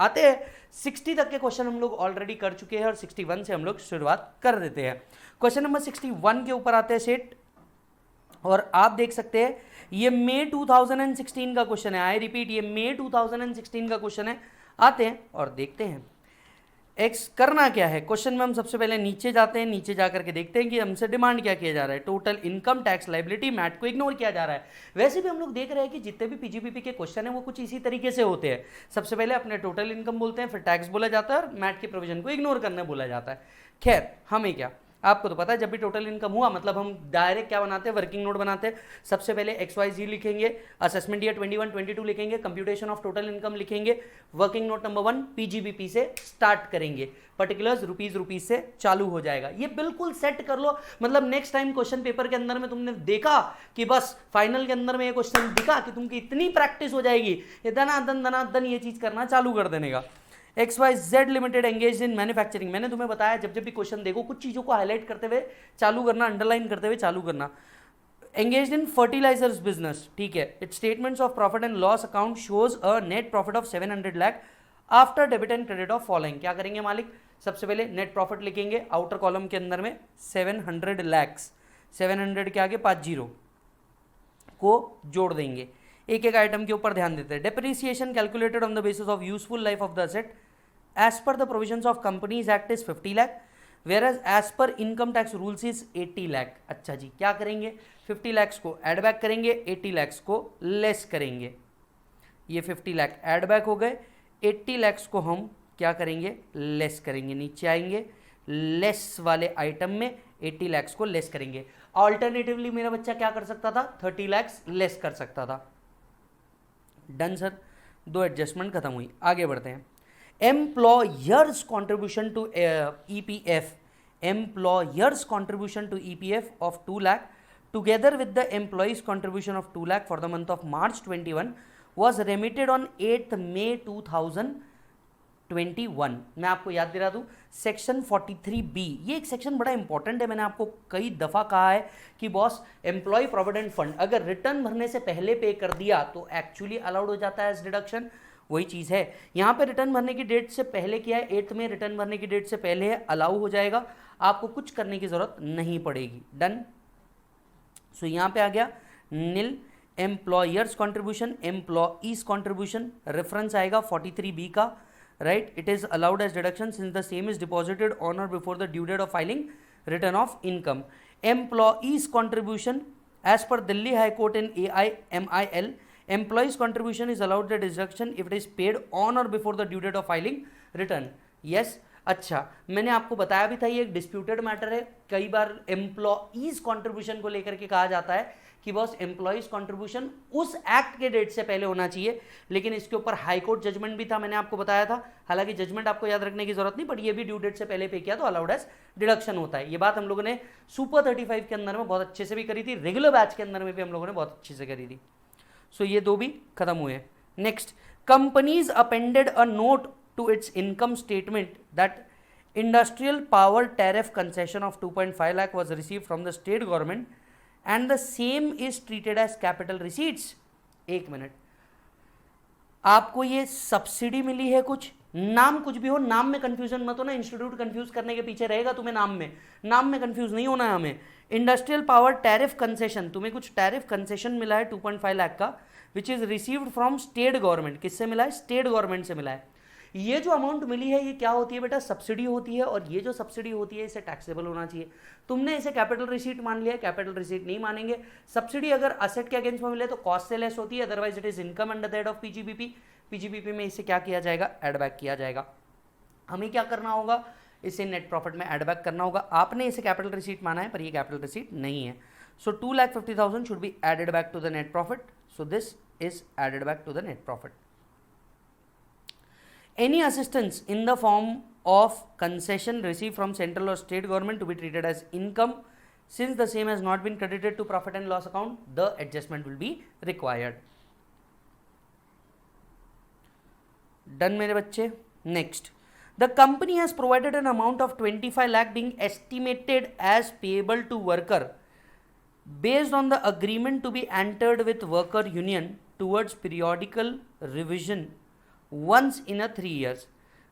आते हैं 60 तक के क्वेश्चन हम लोग ऑलरेडी कर चुके हैं और 61 से हम लोग शुरुआत कर देते हैं। क्वेश्चन नंबर 61 के ऊपर आते हैं सेट, और आप देख सकते हैं ये मई 2016 का क्वेश्चन है। आई रिपीट, ये मई 2016 का क्वेश्चन है। आते हैं और देखते हैं एक्स करना क्या है। क्वेश्चन में हम सबसे पहले नीचे जाते हैं, नीचे जाकर के देखते हैं कि हमसे डिमांड क्या किया जा रहा है। Total income tax liability, MAT को इग्नोर किया जा रहा है। वैसे भी हम लोग देख रहे हैं कि जितने भी पीजीबीपी के क्वेश्चन है वो कुछ इसी तरीके से होते हैं। सबसे पहले अपने टोटल इनकम बोलते हैं, फिर टैक्स बोला जाता है और मैट के प्रोविजन को इग्नोर करना बोला जाता है। खैर हमें क्या, आपको तो पता है जब भी टोटल इनकम हुआ मतलब हम डायरेक्ट क्या बनाते हैं, वर्किंग नोट बनाते हैं। सबसे पहले XYZ लिखेंगे, असेसमेंट ईयर 21 22 लिखेंगे, कंप्यूटेशन ऑफ टोटल इनकम लिखेंगे, वर्किंग नोट नंबर 1 पीजीबीपी से स्टार्ट करेंगे, पर्टिकुलर्स रुपीज से चालू हो जाएगा। ये बिल्कुल सेट कर लो, मतलब नेक्स्ट टाइम क्वेश्चन पेपर के अंदर में तुमने देखा कि बस फाइनल के अंदर में ये क्वेश्चन दिखा कि तुमकी इतनी प्रैक्टिस हो जाएगी, ये दनादन ये चीज करना चालू कर देने का। XYZ limited engage in manufacturing, मैंने तुम्हें बताया जब जब भी क्वेश्चन देखो कुछ चीज़ों को हाईलाइट करते हुए चालू करना, अंडरलाइन करते हुए चालू करना। एंगेज इन फर्टिलाइजर्स बिजनेस, ठीक है। It's statements of profit and loss account shows a net profit of 700 lakh after debit and credit of following. क्या करेंगे मालिक, सबसे पहले नेट प्रॉफिट लिखेंगे, आउटर कॉलम के अंदर में 700 लैक्स, 700 के आगे 50 को जोड़ देंगे। एक एक आइटम के ऊपर ध्यान देते हैं। Depreciation calculated on the basis of useful life of the asset as per the provisions of companies act is 50 lakh, where as per income tax rules is 80 lakh. अच्छा जी, क्या करेंगे, 50 लैक्स को एड बैक करेंगे, 80 लैक्स को लेस करेंगे। ये 50 लाख एड बैक हो गए, 80 लैक्स को हम क्या करेंगे, लेस करेंगे। नीचे आएंगे, लेस वाले आइटम में 80 लैक्स को लेस करेंगे। ऑल्टरनेटिवली मेरा बच्चा क्या कर सकता था, 30 लैक्स लेस कर सकता था। डन सर, दो एडजस्टमेंट खत्म हुई। आगे बढ़ते हैं। Employers contribution to EPF, employers contribution to EPF of 2 lakh together with the employees contribution of 2 lakh for the month of March 21 was remitted on 8th May 2021। मैं आपको याद दिला दूं, सेक्शन 43B, ये एक सेक्शन बड़ा इंपॉर्टेंट है। मैंने आपको कई दफ़ा कहा है कि बॉस एम्प्लॉय प्रोविडेंट फंड अगर रिटर्न भरने से पहले पे कर दिया तो एक्चुअली अलाउड हो जाता है एज डिडक्शन। वही चीज़ है यहाँ पे, रिटर्न भरने की डेट से पहले किया है, 8th में रिटर्न भरने की डेट से पहले है, अलाउ हो जाएगा, आपको कुछ करने की ज़रूरत नहीं पड़ेगी। डन। सो यहाँ पे आ गया nil employers contribution, employees contribution, reference आएगा 43B का, right. It is allowed as deduction since the same is deposited on or before the due date of filing return of income. Employees contribution as per Delhi high court in AIMIL, employees contribution is allowed the deduction if it is paid on or before the due date of filing return। yes, अच्छा मैंने आपको बताया भी था ये एक disputed matter है। कई बार एम्प्लॉईज कंट्रीब्यूशन को लेकर के कहा जाता है कि बॉस एम्प्लॉईज कंट्रीब्यूशन उस एक्ट के डेट से पहले होना चाहिए, लेकिन इसके ऊपर हाई कोर्ट जजमेंट भी था, मैंने आपको बताया था। हालांकि जजमेंट आपको याद रखने की जरूरत नहीं, बट ये भी ड्यू डेट से पहले पे किया तो अलाउड एज डिडक्शन होता है। ये बात हम लोगों ने सुपर 35 के अंदर में बहुत अच्छे से भी करी थी, रेगुलर बैच के अंदर में भी हम लोगों ने बहुत अच्छे से करी थी। सो ये दो भी खत्म हुए। Next, companies appended a note to its income statement that industrial power tariff concession of 2.5 lakh was received from the state government and the same is treated as capital receipts. एक मिनट, आपको ये सब्सिडी मिली है, कुछ नाम कुछ भी हो, नाम में कंफ्यूजन मत हो ना, इंस्टीट्यूट कंफ्यूज करने के पीछे रहेगा तुम्हें, नाम में कंफ्यूज नहीं होना है हमें। इंडस्ट्रियल पावर टैरिफ कंसेशन, तुम्हें कुछ टैरिफ कंसेशन मिला है 2.5 लाख का, which is received from state government. किससे मिला है, स्टेट गवर्नमेंट से मिला है। ये जो अमाउंट मिली है ये क्या होती है बेटा, सब्सिडी होती है, और ये जो सब्सिडी होती है इसे टैक्सेबल होना चाहिए। तुमने इसे कैपिटल रिसीट मान लिया, कैपिटल रिसीट नहीं मानेंगे। सब्सिडी अगर असेट के अगेंस्ट में मिले तो कॉस्ट से लेस होती है, otherwise it is income under the head of PGBP. PGBP में इसे क्या किया जाएगा, एड बैक किया जाएगा। हमें क्या करना होगा, इसे नेट प्रॉफिट में एड बैक करना होगा। आपने इसे कैपिटल रिसीट माना है पर ये कैपिटल रिसीट नहीं है। So 2,50,000 should be added back to the net profit. So this is added back to the net profit. Any assistance in the form of concession received from central or state government to be treated as income since the same has not been credited to profit and loss account, the adjustment will be required. Done मेरे बच्चे। Next, the company has provided an amount of 25 lakh being estimated as payable to worker based on the agreement to be entered with worker union towards periodical revision once in a 3 years.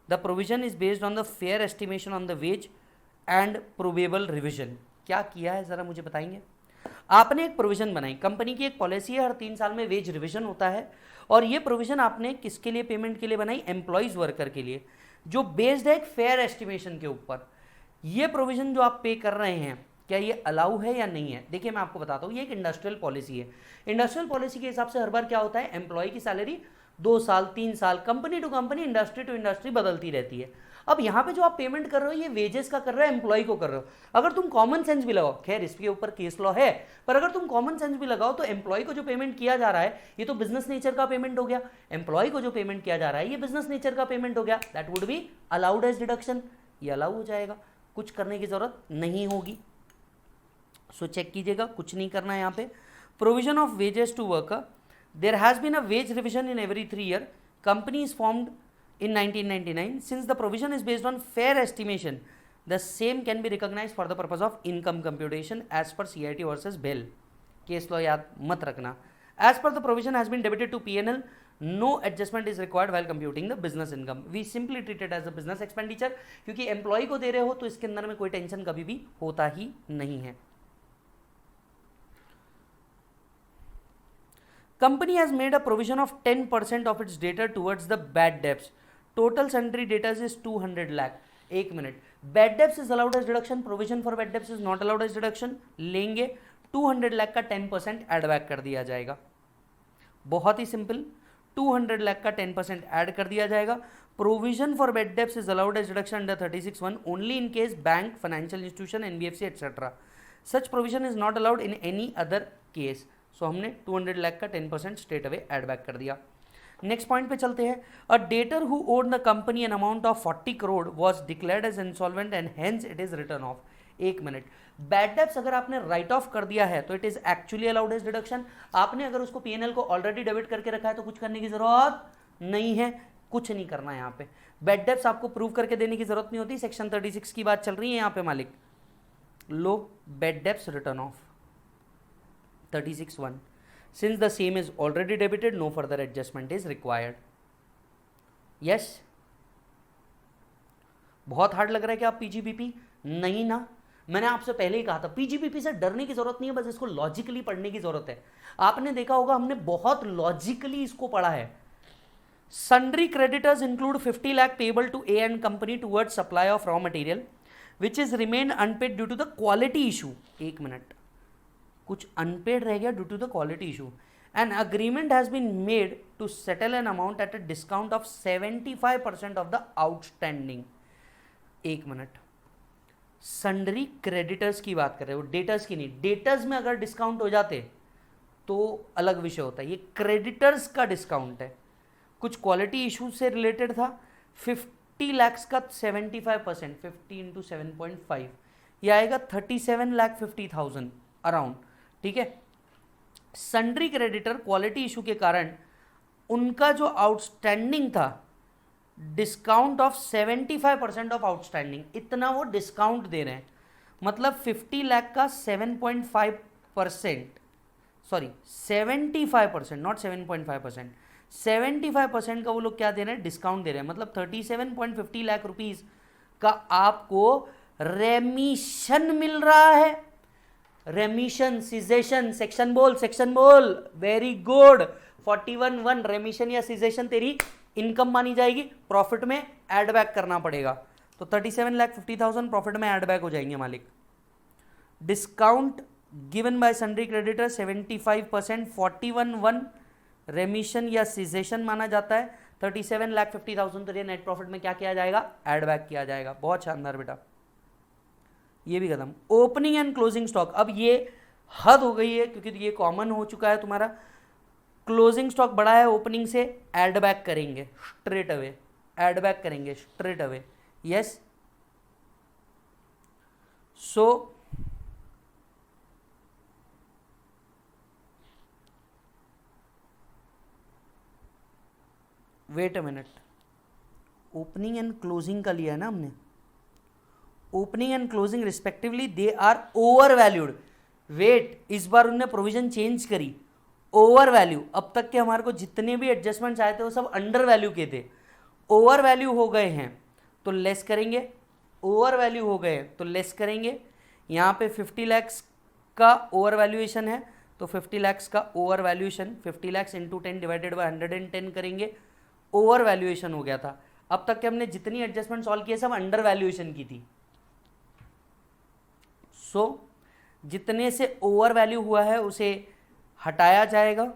The provision is based on the fair estimation on the wage and probable revision. क्या किया है ज़रा मुझे बताएंगे? आपने एक provision बनाई, company की एक पॉलिसी है, हर 3 साल में वेज रिविजन होता है, और ये प्रोविजन आपने किसके लिए पेमेंट के लिए बनाई? एम्प्लॉयज़ वर्कर के लिए, जो बेस्ड है एक फेयर एस्टिमेशन के ऊपर। ये प्रोविजन जो आप पे कर रहे हैं, क्या ये अलाउ है या नहीं है? देखिए मैं आपको बताता हूँ, ये एक इंडस्ट्रियल पॉलिसी है। इंडस्ट्रियल पॉलिसी के हिसाब से हर बार क्या होता है, एम्प्लॉय की सैलरी 2 साल 3 साल company to company industry to industry बदलती रहती है। अब यहाँ पे जो आप पेमेंट कर रहे हो ये वेजेस का कर रहे हो, एम्प्लॉय को कर रहे हो। अगर तुम कॉमन सेंस भी लगाओ, खैर इसके ऊपर केस लॉ है, पर अगर तुम कॉमन सेंस भी लगाओ तो एम्प्लॉय को जो पेमेंट किया जा रहा है ये तो बिजनेस नेचर का पेमेंट हो गया। एम्प्लॉय को जो पेमेंट किया जा रहा है ये बिजनेस नेचर का पेमेंट हो गया, that would be allowed as deduction, ये अलाउ हो जाएगा, कुछ करने की जरूरत नहीं होगी। सो चेक कीजिएगा, कुछ नहीं करना है यहाँ पे। Provision of wages to worker, there has been a wage revision in every 3 year. Company is formed in 1999. Since the provision is based on fair estimation, the same can be recognized for the purpose of income computation as per CIT versus Bell. Case law याद मत रखना. As per the provision has been debited to P&L, no adjustment is required while computing the business income. We simply treat it as a business expenditure, क्योंकि employ को दे रहे हो तो इसके अंदर में कोई टेंशन कभी भी होता ही नहीं है। Company has made a provision of 10% of its data towards the bad debts. Total sundry debtors is 200 lakh. एक minute, bad debts is allowed as deduction, provision for bad debts is not allowed as deduction. लेंगे 200 लाख का 10% add back कर दिया जाएगा। बहुत ही simple, 200 lakh का 10% add कर दिया जाएगा। Provision for bad debts is allowed as deduction under 36(1) only in case bank, financial institution, NBFC etcetera. Such provision is not allowed in any other case. So हमने 200 लाख का 10% स्ट्रेट अवे एड बैक कर दिया। Next point पे चलते हैं। A debtor who owed the company an amount of 40 crore was declared as insolvent and hence it is written off. एक minute, bad debts अगर आपने राइट ऑफ कर दिया है तो it is actually allowed as deduction. आपने अगर उसको पीएनएल को ऑलरेडी डेबिट करके रखा है तो कुछ करने की जरूरत नहीं है, कुछ नहीं करना है यहाँ पे। बैड डेब्ट्स आपको प्रूव करके देने की जरूरत नहीं होती, सेक्शन 36 की बात चल रही है यहाँ पे मालिक। लो, bad debts return of 36(1). Since the same is already debited, no further adjustment is required. Yes? बहुत हार्ड लग रहा है कि आप पीजीबीपी नहीं ना, मैंने आपसे पहले ही कहा था पीजीबीपी से डरने की जरूरत नहीं है, बस इसको लॉजिकली पढ़ने की जरूरत है। आपने देखा होगा हमने बहुत लॉजिकली इसको पढ़ा है। Sundry creditors include 50 lakh payable to A and company towards supply of raw material which is remain unpaid due to the quality issue. एक मिनट, कुछ अनपेड रह गया due to the quality issue. An agreement has been made to settle an amount at a discount of 75% of the outstanding. एक minute, sundry creditors की बात कर रहे हो, डेटर्स की नहीं। डेटर्स में अगर डिस्काउंट हो जाते तो अलग विषय होता है, ये क्रेडिटर्स का डिस्काउंट है, कुछ क्वालिटी इशू से रिलेटेड था। 50 लाख का 75%, 50 इंटू 7.5, ये आएगा 37,50,000 अराउंड, ठीक है। सन्ड्री क्रेडिटर क्वालिटी इशू के कारण उनका जो आउटस्टैंडिंग था, डिस्काउंट ऑफ 75% ऑफ आउटस्टैंडिंग, इतना वो डिस्काउंट दे रहे हैं। मतलब 50 लाख का 7.5%, सॉरी 75%, नॉट 7.5%, 75% का वो लोग क्या दे रहे हैं, डिस्काउंट दे रहे हैं। मतलब 37.50 लाख रुपीस का आपको रेमिशन मिल रहा है। रेमिशन, सीजेशन, सेक्शन बोल, सेक्शन बोल, वेरी गुड। 41(1) रेमिशन या सीजेशन तेरी इनकम मानी जाएगी, प्रॉफिट में ऐड बैक करना पड़ेगा। तो 37,50,000 प्रॉफिट में ऐड बैक हो जाएंगे मालिक। Discount given by sundry creditor 75%, 41(1) रेमिशन या सीजेशन माना जाता है। 37,50,000 तो ये नेट प्रॉफिट में क्या किया जाएगा, ऐड बैक किया जाएगा। बहुत शानदार बेटा, ये भी खत्म। ओपनिंग एंड क्लोजिंग स्टॉक, अब ये हद हो गई है क्योंकि ये कॉमन हो चुका है तुम्हारा। क्लोजिंग स्टॉक बड़ा है ओपनिंग से, ऐड बैक करेंगे स्ट्रेट अवे, ऐड बैक करेंगे straight away. Yes, so wait a minute, opening and closing का लिया है ना हमने, opening and closing respectively they are over valued. Wait, इस बार उन्होंने प्रोविजन चेंज करी, ओवर वैल्यू। अब तक के हमारे को जितने भी एडजस्टमेंट्स आए थे वो सब अंडर वैल्यू के थे, ओवर वैल्यू हो गए हैं तो लेस करेंगे, ओवर वैल्यू हो गए तो लेस करेंगे। यहाँ पे 50 लैक्स का ओवर वैल्यूएशन है तो 50 लैक्स का over valuation 50 lakhs into 10 divided by 110 करेंगे, ओवर वैल्यूएशन हो गया था। अब तक के हमने जितनी एडजस्टमेंट सॉल्व किए सब अंडर वैल्यूएशन की थी। सो जितने से ओवर वैल्यू हुआ है उसे हटाया जाएगा,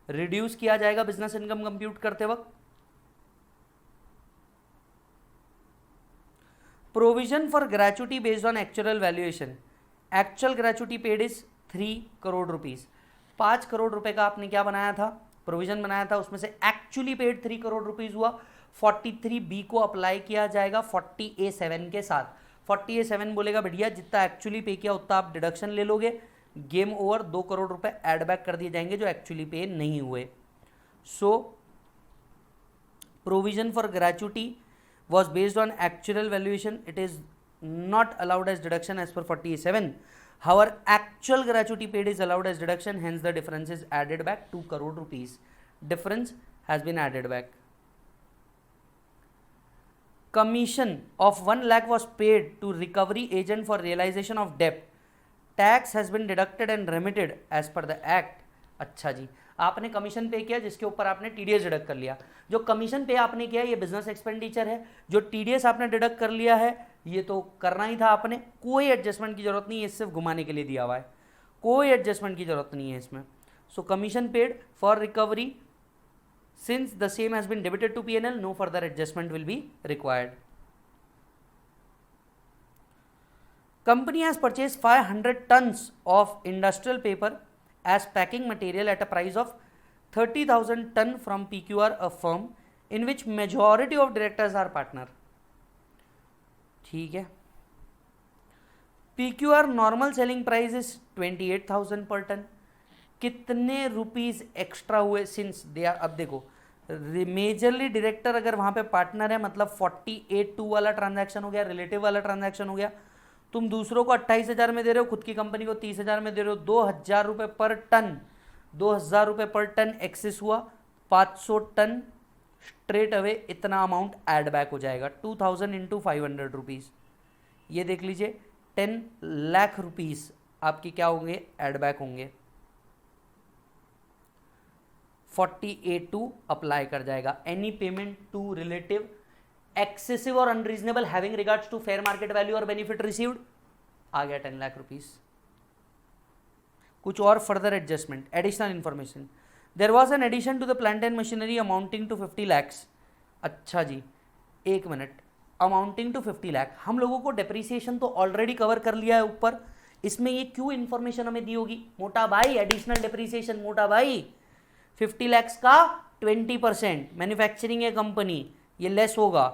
रिड्यूस किया जाएगा बिजनेस इनकम कंप्यूट करते वक्त। Provision for gratuity based on actual valuation, actual gratuity paid is 3 crore rupees. 5 crore रुपए का आपने क्या बनाया था, प्रोविजन बनाया था, उसमें से एक्चुअली पेड 3 करोड़ रुपीज हुआ। 43B को अप्लाई किया जाएगा 40A7 के साथ। 40A7 बोलेगा बढ़िया जितना एक्चुअली पे किया उतना आप डिडक्शन ले लोगे, गेम ओवर, 2 करोड़ रुपए एड बैक कर दिए जाएंगे जो एक्चुअली पे नहीं हुए। So provision for gratuity was based on actual valuation, it is not allowed as deduction as per 40A7. However, actual gratuity paid is allowed as deduction, hence the difference is added back 2 crore rupees. Difference has been added back. Commission of 1 lakh was paid to recovery agent for realization of debt. Tax has been deducted and remitted as per the act. अच्छा जी, आपने commission पे किया जिसके ऊपर आपने TDS deduct कर लिया। जो कमीशन पे आपने किया ये बिजनेस एक्सपेंडिचर है, जो टीडीएस आपने डिडक्ट कर लिया है ये तो करना ही था आपने, कोई एडजस्टमेंट की जरूरत नहीं है, सिर्फ घुमाने के लिए दिया हुआ है, कोई एडजस्टमेंट की जरूरत नहीं है इसमें। So commission paid for recovery since the same has been debited to P&L, no further adjustment will be required. Company has purchased 500 tons of industrial paper as packing material at a price of 30,000 ton from PQR, a firm in which majority of directors are partner. ठीक है, PQR normal selling price is 28,000 पर ton. कितने rupees extra हुए since they are, अब देखो majorly director अगर वहां पे पार्टनर है मतलब 48/2 वाला ट्रांजैक्शन हो गया, रिलेटिव वाला ट्रांजैक्शन हो गया। तुम दूसरों को 28,000 में दे रहे हो, खुद की कंपनी को 30,000 में दे रहे हो, 2,000 रुपये पर टन, 2,000 रुपये पर टन एक्सेस हुआ, 500 टन स्ट्रेट अवे इतना अमाउंट ऐड बैक हो जाएगा। 2,000 इंटू 500 रुपीज़, ये देख लीजिए 10 लाख रुपीज़ आपके क्या होंगे, ऐड बैक होंगे। 40A2 अप्लाई कर जाएगा। Any payment to relative excessive or unreasonable having regards to fair market value or benefit received, आ गया 10 लाख रुपीज। कुछ और further adjustment, additional information, there was an addition to the plant and machinery amounting to 50 lakhs. अच्छा जी, एक minute, amounting to 50 lakh, हम लोगों को डेप्रीसिएशन तो ऑलरेडी कवर कर लिया है ऊपर, इसमें ये क्यों इंफॉर्मेशन हमें दी होगी मोटा भाई? एडिशनल डेप्रीसिएशन मोटा भाई 50 लैक्स का 20%, मैन्युफैक्चरिंग है कंपनी, ये लेस होगा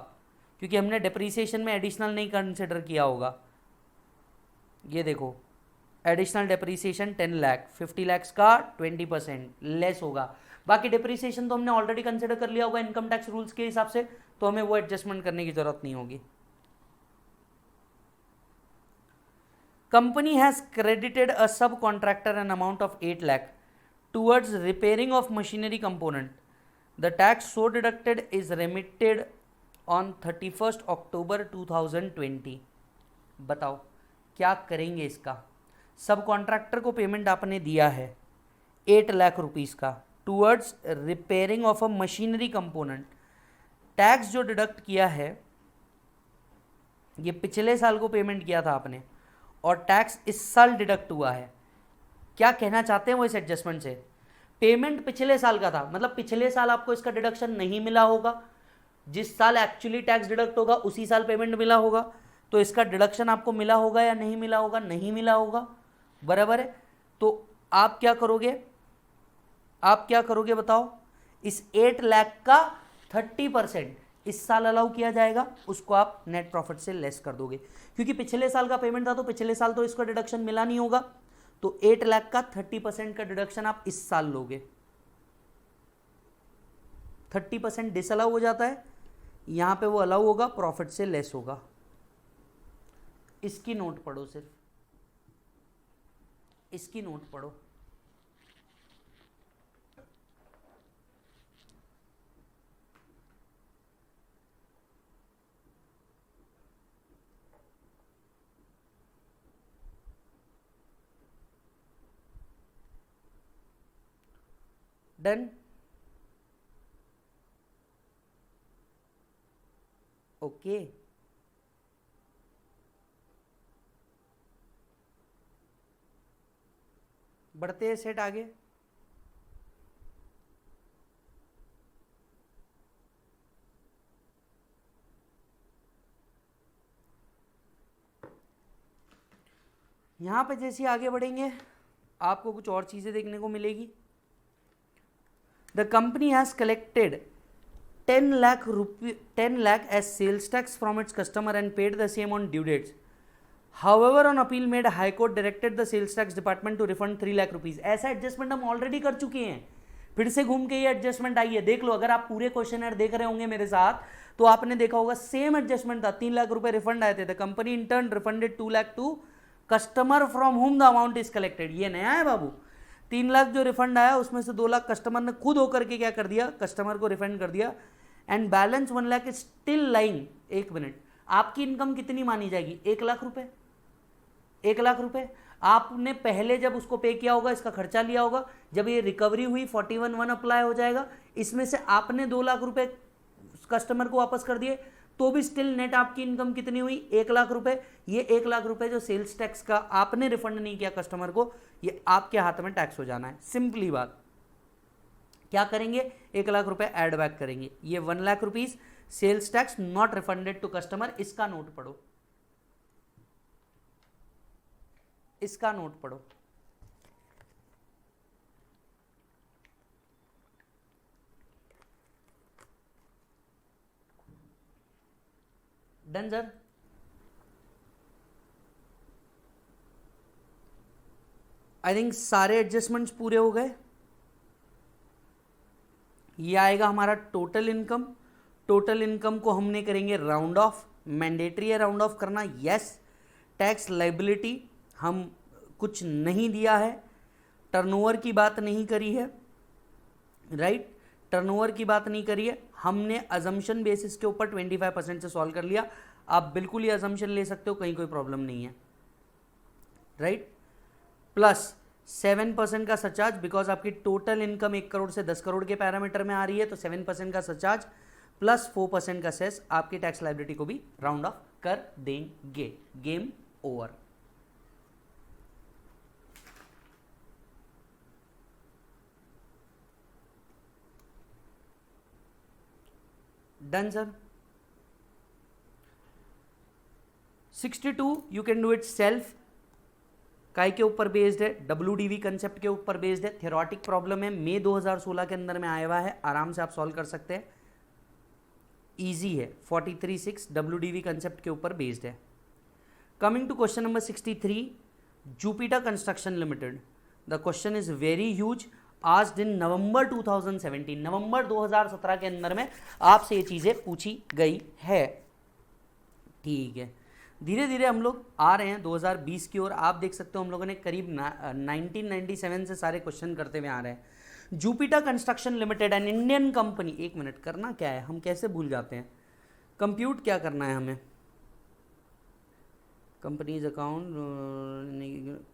क्योंकि हमने डेप्रीसिएशन में एडिशनल नहीं कंसिडर किया होगा। ये देखो एडिशनल डेप्रीसिएशन 10 लाख, 50 लैक्स का 20% लेस होगा। बाकी डेप्रीसिएशन तो हमने ऑलरेडी कंसिडर कर लिया होगा इनकम टैक्स रूल्स के हिसाब से, तो हमें वो एडजस्टमेंट करने की जरूरत नहीं होगी। कंपनी हैज क्रेडिटेड अ सब contractor N amount of 8 lakh towards repairing of machinery component. The tax so deducted is remitted on 31st October 2020. बताओ क्या करेंगे इसका? सब कॉन्ट्रैक्टर को पेमेंट आपने दिया है 8 लाख रुपीज़ का towards repairing of a machinery component. Tax जो डिडक्ट किया है ये पिछले साल को पेमेंट किया था आपने और टैक्स इस साल डिडक्ट हुआ है। क्या कहना चाहते हैं वो इस एडजस्टमेंट से? पेमेंट पिछले साल का था, मतलब पिछले साल आपको इसका डिडक्शन नहीं मिला होगा, जिस साल एक्चुअली टैक्स डिडक्ट होगा उसी साल पेमेंट मिला होगा, तो इसका डिडक्शन आपको मिला होगा या नहीं मिला होगा? नहीं मिला होगा, बराबर है। तो आप क्या करोगे, आप क्या करोगे बताओ? इस 8 लाख का 30% इस साल अलाउ किया जाएगा, उसको आप नेट प्रॉफिट से लेस कर दोगे, क्योंकि पिछले साल का पेमेंट था तो पिछले साल तो इसका डिडक्शन मिला नहीं होगा, तो 8 लाख का 30% का डिडक्शन आप इस साल लोगे। 30% डिसअलाउ हो जाता है, यहां पे वो अलाउ होगा, प्रॉफिट से लेस होगा। इसकी नोट पढ़ो, सिर्फ इसकी नोट पढ़ो। Done, okay. बढ़ते हैं सेट आगे। यहां पे जैसे ही आगे बढ़ेंगे आपको कुछ और चीजें देखने को मिलेगी। The company has collected 10 lakh as sales tax from its customer and paid the same on due dates. However, on appeal made, High Court directed the sales tax department to refund 3 lakh rupees. ऐसा adjustment हम already कर चुके हैं, फिर से घूम के ये एडजस्टमेंट आई है। देख लो, अगर आप पूरे क्वेश्चन देख रहे होंगे मेरे साथ तो आपने देखा होगा सेम एडजस्टमेंट था। 3 लाख रुपए रिफंड आए थे। The company in turn refunded 2 lakh to customer from whom the amount is collected. ये नया है बाबू। 3 लाख जो रिफंड आया उसमें से 2 लाख कस्टमर ने खुद होकर के क्या कर दिया, कस्टमर को रिफंड कर दिया। And balance 1 lakh is still lying. एक मिनट, आपकी इनकम कितनी मानी जाएगी? 1 लाख रुपए। 1 लाख रुपए आपने पहले जब उसको पे किया होगा, इसका खर्चा लिया होगा, जब ये रिकवरी हुई 41(1) अप्लाई हो जाएगा, इसमें से आपने 2 लाख रुपए कस्टमर को वापस कर दिए, तो भी स्टिल नेट आपकी इनकम कितनी हुई? 1 लाख रुपए। ये 1 लाख रुपए जो सेल्स टैक्स का आपने रिफंड नहीं किया कस्टमर को, ये आपके हाथ में टैक्स हो जाना है। सिंपली बात, क्या करेंगे? 1 लाख रुपए ऐड बैक करेंगे। ये 1 lakh rupees sales tax not refunded to customer. इसका नोट पढ़ो, इसका नोट पढ़ो। Done sir. आई थिंक सारे एडजस्टमेंट्स पूरे हो गए। ये आएगा हमारा टोटल इनकम। टोटल इनकम को हमने करेंगे राउंड ऑफ। मैंडेटरी है राउंड ऑफ करना, यस। टैक्स लाइबिलिटी हम कुछ नहीं दिया है। टर्नओवर की बात नहीं करी है, राइट। टर्नओवर की बात नहीं करी है हमने। अजम्पशन बेसिस के ऊपर 25% से सॉल्व कर लिया। आप बिल्कुल ही अजम्पशन ले सकते हो, कहीं कोई प्रॉब्लम नहीं है, राइट। प्लस 7% का सरचार्ज, बिकॉज आपकी टोटल इनकम 1 करोड़ से 10 करोड़ के पैरामीटर में आ रही है, तो 7% का सरचार्ज प्लस 4% का सेस आपकी टैक्स लाइबिलिटी को भी राउंड ऑफ कर देंगे। Game over. Done sir. 62 you can do it self. काय के ऊपर बेस्ड है? WDV कंसेप्ट के ऊपर बेस्ड है। थ्योरेटिक प्रॉब्लम है, मई 2016 के अंदर में आया हुआ है, आराम से आप सॉल्व कर सकते हैं, इजी है। 43(6) WDV कंसेप्ट के ऊपर बेस्ड है। Coming to question number 63, Jupiter construction limited. The question is very huge. आज दिन नवंबर 2017, नवंबर 2017 के अंदर में आपसे ये चीजें पूछी गई है, ठीक है। धीरे धीरे हम लोग आ रहे हैं 2020 की ओर। आप देख सकते हो हम लोगों ने करीब 1997 से सारे क्वेश्चन करते हुए आ रहे हैं। Jupiter construction limited N Indian company. एक मिनट, करना क्या है, हम कैसे भूल जाते हैं? कंप्यूट क्या करना है हमें? Companies account,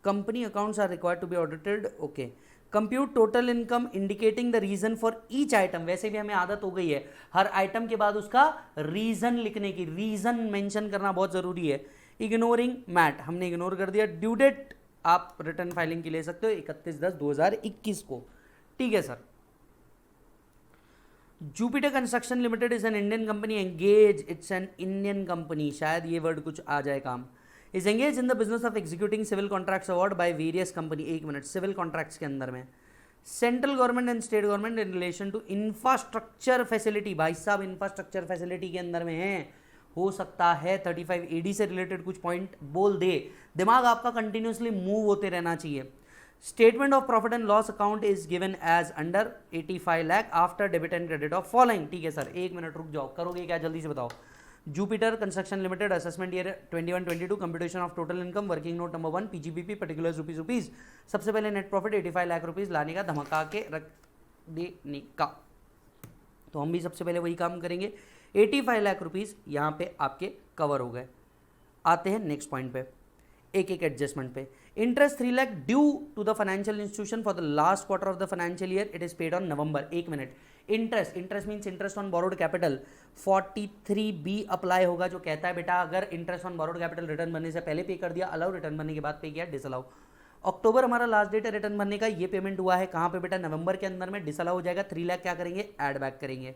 company accounts are required to be audited, okay. Compute total income indicating the reason for each item. वैसे भी हमें आदत हो गई है हर आइटम के बाद उसका रीजन लिखने की, रीजन मेंशन करना बहुत जरूरी है। इग्नोरिंग मैट हमने इग्नोर कर दिया। ड्यू डेट आप रिटर्न फाइलिंग की ले सकते हो 31/10/2021 को, ठीक है sir. Jupiter construction limited is an Indian company. Engage, it's an Indian company, शायद ये वर्ड कुछ आ जाए काम। Is engage in the business of executing civil contracts award by various company. एक मिनट, सिविल कॉन्ट्रैक्ट्स के अंदर में central government and state government in relation to infrastructure facility. भाई साहब इंफ्रास्ट्रक्चर फैसिलिटी के अंदर में है, हो सकता है 35 AD से रिलेटेड कुछ पॉइंट बोल दे। दिमाग आपका कंटिन्यूसली मूव होते रहना चाहिए। Statement of profit and loss account is given as under 85 lakh after debit and credit of following. ठीक है सर, एक मिनट रुक जाओ, करोगे क्या जल्दी से बताओ। Jupiter construction limited assessment year 21-22 computation of total income working note number 1 PGBP particulars rupees. सबसे पहले नेट प्रॉफिट 85 लाख रुपीज लाने का, धमका के रख देने का। तो हम भी सबसे पहले वही काम करेंगे। 85 लाख रुपीज यहाँ पे आपके कवर हो गए। आते हैं नेक्स्ट पॉइंट पे, एक एक एडजस्टमेंट पे। Interest 3 lakh due to the financial institution for the last quarter of the financial year, it is paid on November. एक minute, interest means interest on borrowed capital 43B apply होगा, जो कहता है बेटा अगर interest on borrowed capital return बनने से पहले पे कर दिया अलाउ, रिटर्न बनने के बाद पे किया डिसअलाउ। अक्टूबर हमारा लास्ट डेट है रिटर्न भरने का, ये पेमेंट हुआ है कहाँ पे बेटा, नवंबर के अंदर में, डिसअलाउ हो जाएगा। 3 लाख क्या करेंगे, ऐड बैक करेंगे,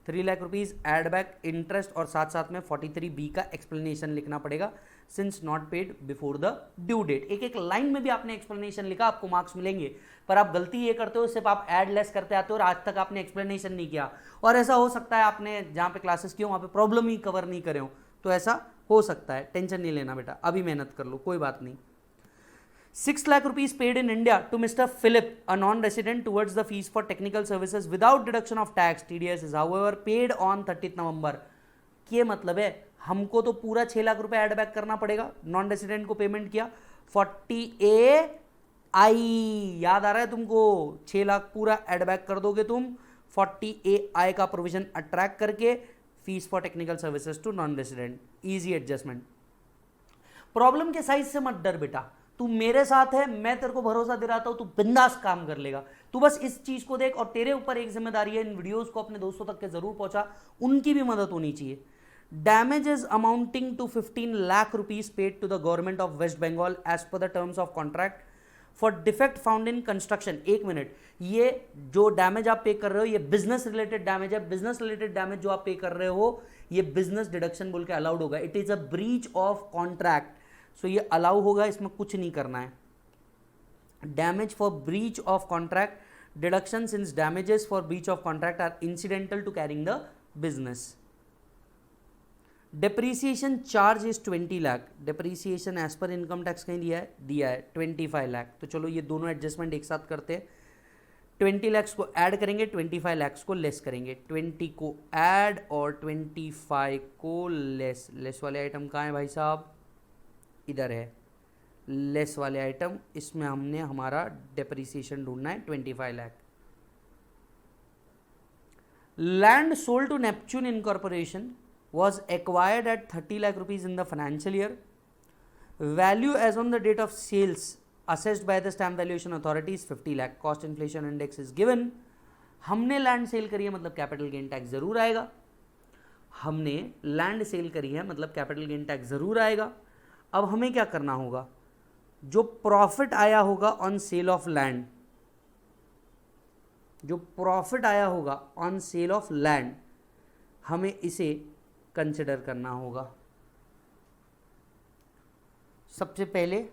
3 lakh rupees add back interest, और साथ साथ में 43B का एक्सप्लेनेशन लिखना पड़ेगा, since not paid before the due date. एक एक लाइन में भी आपने एक्सप्लेनेशन लिखा, आपको मार्क्स मिलेंगे। पर आप गलती ये करते हो, सिर्फ आप ऐड लेस करते आते हो और आज तक आपने एक्सप्लेनेशन नहीं किया। और ऐसा हो सकता है आपने जहाँ पे क्लासेस की हो वहाँ पे प्रॉब्लम ही कवर नहीं करे हो, तो ऐसा हो सकता है। टेंशन नहीं लेना बेटा, अभी मेहनत कर लो, कोई बात नहीं। 6 lakh rupees paid in India to Mr. Philip, a non-resident, towards the fees for technical services without deduction of tax TDS is however paid on 30th November। ये मतलब है हमको तो पूरा 6 लाख रुपए ऐड बैक करना पड़ेगा, नॉन रेसिडेंट को पेमेंट किया 40AI, याद आ रहा है तुमको, 6 लाख पूरा ऐड बैक कर दोगे तुम, 40AI का प्रोविजन अट्रैक्ट करके, fees for technical services to non resident, easy adjustment. Problem के साइज से मत डर बेटा, तू मेरे साथ है, मैं तेरे को भरोसा दिलाता हूं, तू बिंदास काम कर लेगा। तू बस इस चीज को देख, और तेरे ऊपर एक जिम्मेदारी है, इन वीडियोस को अपने दोस्तों तक के जरूर पहुंचा, उनकी भी मदद होनी चाहिए। Damages amounting to 15 lakh rupees paid to the government of West Bengal as per the terms of contract for defect found in construction. एक मिनट, ये जो डैमेज आप पे कर रहे हो ये बिजनेस रिलेटेड डैमेज है। बिजनेस रिलेटेड डैमेज जो आप पे कर रहे हो ये बिजनेस डिडक्शन बोल के अलाउड होगा। It is a breach of contract, so ये अलाउ होगा, इसमें कुछ नहीं करना है। Damage for breach of contract deduction since damages for breach of contract are incidental to carrying the business. Depreciation charge is 20 lakh, depreciation as per income tax कहीं दिया है 25 लाख। तो चलो ये दोनों एडजस्टमेंट एक साथ करते हैं, 20 लैक्स को ऐड करेंगे, 25 लैक्स को लेस करेंगे। 20 को ऐड और 25 को लेस। लेस वाले आइटम कहाँ है भाई साहब, इधर है लेस वाले आइटम, इसमें हमने हमारा डेप्रीसिएशन ढूंढना है 25 lakh. Land sold to Neptune incorporation was acquired at 30 lakh rupees in the financial year. Value as on the date of sales assessed by the stamp valuation authority is 50 lakh. Cost inflation index is given. हमने land cell करी है मतलब capital gain tax जरूर आएगा, हमने land cell करी है मतलब कैपिटल गेन टैक्स जरूर आएगा। अब हमें क्या करना होगा, जो प्रॉफिट आया होगा ऑन सेल ऑफ लैंड, जो प्रॉफिट आया होगा ऑन सेल ऑफ लैंड, हमें इसे कंसिडर करना होगा। सबसे पहले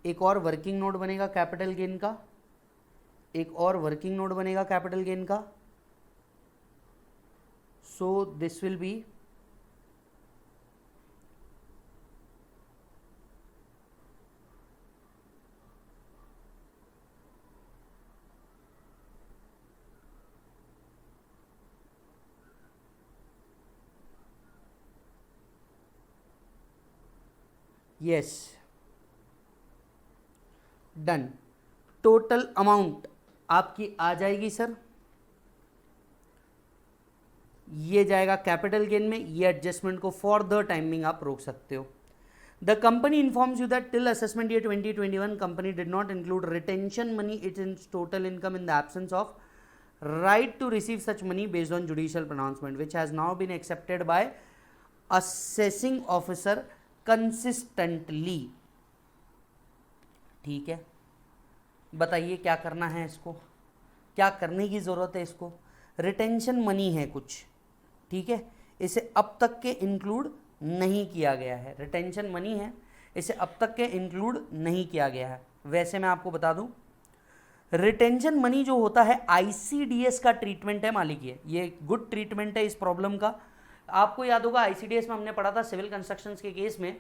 एक और वर्किंग नोट बनेगा कैपिटल गेन का, एक और वर्किंग नोट बनेगा कैपिटल गेन का। So this will be yes done. Total amount आपकी आ जाएगी सर, ये जाएगा कैपिटल गेन में। ये एडजस्टमेंट को फॉर द टाइमिंग आप रोक सकते हो। The company informs you that till assessment year 2021 company did not include retention money it in total income in the absence of right to receive such money based on judicial pronouncement which has now been accepted by assessing officer consistently। ठीक है, बताइए क्या करना है इसको, क्या करने की ज़रूरत है इसको। रिटेंशन मनी है कुछ, ठीक है, इसे अब तक के इंक्लूड नहीं किया गया है। रिटेंशन मनी है, इसे अब तक के इंक्लूड नहीं किया गया है। वैसे मैं आपको बता दूं, रिटेंशन मनी जो होता है आईसीडीएस का ट्रीटमेंट है मालिक, ये गुड ट्रीटमेंट है इस प्रॉब्लम का। आपको याद होगा आईसीडीएस में हमने पढ़ा था सिविल कंस्ट्रक्शंस के केस में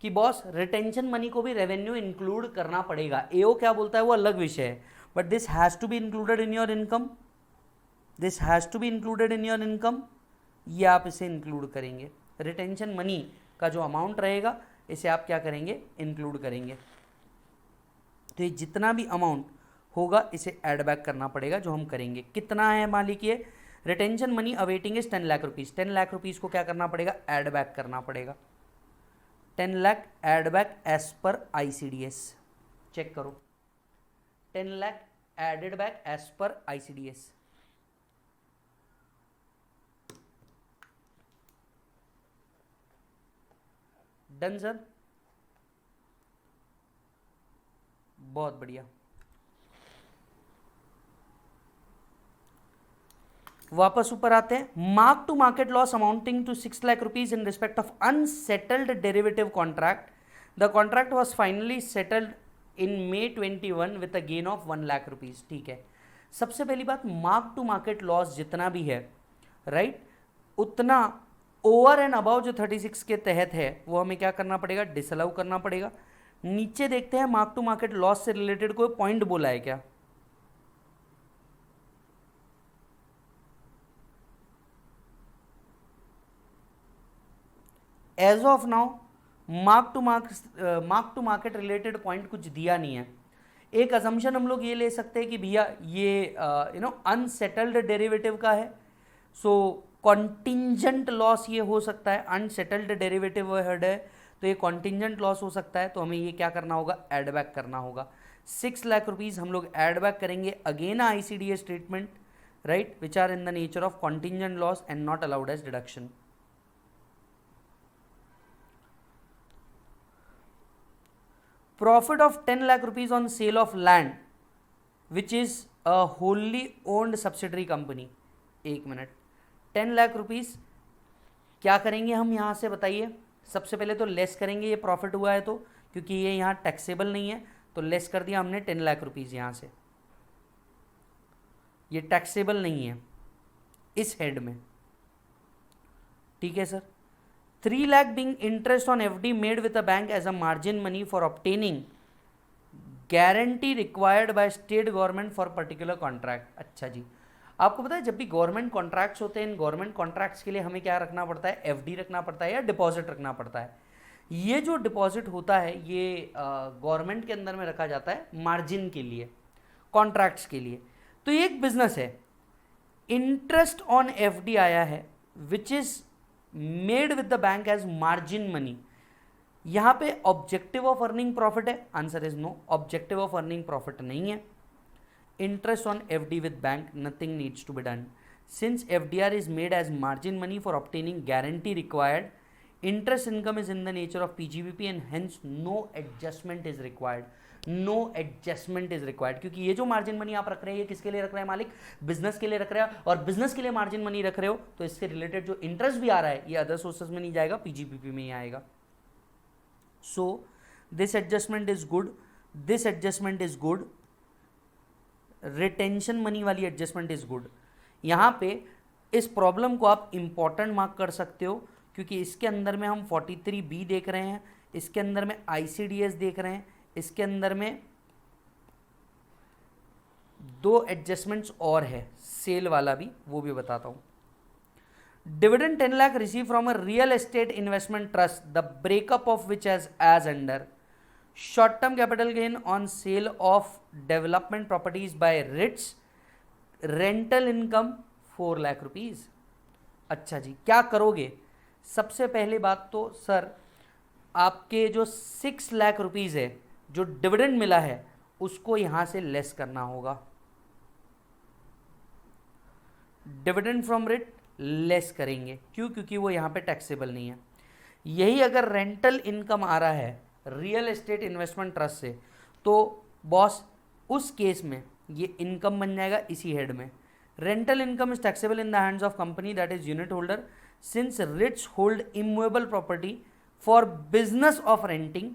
कि बॉस रिटेंशन मनी को भी रेवेन्यू इंक्लूड करना पड़ेगा। एओ क्या बोलता है वो अलग विषय है, but this has to be included in your income, this has to be included in your income. ये आप इसे इंक्लूड करेंगे, रिटेंशन मनी का जो अमाउंट रहेगा इसे आप क्या करेंगे, इंक्लूड करेंगे। तो ये जितना भी अमाउंट होगा इसे ऐड बैक करना पड़ेगा, जो हम करेंगे। कितना है मालिक, ये retention money awaiting is 10 lakh rupees. 10 lakh rupees को क्या करना पड़ेगा, ऐड बैक करना पड़ेगा। 10 lakh add back as per ICDS. Check करो, 10 lakh added back as per ICDS। Done sir, बहुत बढ़िया। वापस ऊपर आते हैं। Mark to market loss amounting to 6 lakh rupees in respect of unsettled derivative contract. The contract was finally settled in May 21 with a gain of 1 lakh rupees. ठीक है, सबसे पहली बात, मार्क टू मार्केट लॉस जितना भी है, राइट, उतना ओवर एंड अबाउ जो 36 के तहत है वो हमें क्या करना पड़ेगा, डिसअलाउ करना पड़ेगा। नीचे देखते हैं मार्क टू मार्केट लॉस से रिलेटेड कोई पॉइंट बोला है क्या। As of now mark to market related point कुछ दिया नहीं है। एक अजम्पशन हम लोग ये ले सकते हैं कि भैया ये अनसेटल्ड डेरिवेटिव का है, सो कॉन्टिंजेंट लॉस ये हो सकता है। अनसेटल्ड डेरिवेटिव हेड है तो ये कॉन्टिंजेंट लॉस हो सकता है, तो हमें ये क्या करना होगा, एड बैक करना होगा। 6 लाख रुपीज हम लोग एड बैक करेंगे again ICDS statement, right, which are in the nature of contingent loss and not allowed as deduction. Profit of 10 lakh rupees on sale of land which is a wholly owned subsidiary company। एक minute, 10 lakh rupees क्या करेंगे हम यहाँ से बताइए। सबसे पहले तो लेस करेंगे, ये प्रॉफिट हुआ है तो, क्योंकि ये यहाँ टैक्सेबल नहीं है तो लेस कर दिया हमने 10 लाख रुपीज यहाँ से। ये टैक्सेबल नहीं है इस हेड में, ठीक है sir. 3 lakh being interest on FD made with a bank as a margin money for obtaining guarantee required by state government for particular contract। अच्छा जी, आपको पता है जब भी गवर्नमेंट कॉन्ट्रैक्ट्स होते हैं, इन गवर्नमेंट कॉन्ट्रैक्ट्स के लिए हमें क्या रखना पड़ता है, FD रखना पड़ता है या डिपॉजिट रखना पड़ता है। ये जो डिपॉजिट होता है ये गवर्नमेंट के अंदर में रखा जाता है मार्जिन के लिए, कॉन्ट्रैक्ट्स के लिए। तो ये एक बिजनेस है, इंटरेस्ट ऑन FD आया है which is made with the bank as margin money. यहां पे ऑब्जेक्टिव ऑफ अर्निंग प्रॉफिट है, answer is no, objective of earning profit नहीं है। Interest on FD with bank, nothing needs to be done since FDR is made as margin money for obtaining guarantee required. Interest income is in the nature of PGBP and hence no adjustment is required. No adjustment is required, क्योंकि ये जो margin money आप रख रहे हैं ये किसके लिए रख रहे हैं मालिक, बिजनेस के लिए रख रहे हैं, और बिजनेस के लिए मार्जिन मनी रख रहे हो तो इससे रिलेटेड जो इंटरेस्ट भी आ रहा है ये अदर सोर्सेज में नहीं जाएगा, PGBP में ही आएगा। So this adjustment is good, this adjustment is good, retention money वाली एडजस्टमेंट इज गुड। यहां पे इस प्रॉब्लम को आप इंपॉर्टेंट मार्क कर सकते हो, क्योंकि इसके अंदर में हम 43B देख रहे हैं, इसके अंदर में ICDS देख रहे हैं, इसके अंदर में 2 एडजस्टमेंट्स और है, सेल वाला भी, वो भी बताता हूं। Dividend 10 lakh receive from a real estate investment trust, the breakup of which as under short term capital gain on sale of development properties by REITs, rental income 4 lakh rupees. अच्छा जी, क्या करोगे, सबसे पहले बात तो सर आपके जो 6 लाख रुपीज है जो डिविडेंड मिला है उसको यहां से लेस करना होगा। डिविडेंड फ्रॉम रिट लेस करेंगे, क्यों, क्योंकि वो यहां पे टैक्सेबल नहीं है। यही अगर रेंटल इनकम आ रहा है रियल एस्टेट इन्वेस्टमेंट ट्रस्ट से तो बॉस उस केस में ये इनकम बन जाएगा इसी हेड में। Rental income is taxable in the hands of company that is unit holder since REITs hold immovable property for business of renting,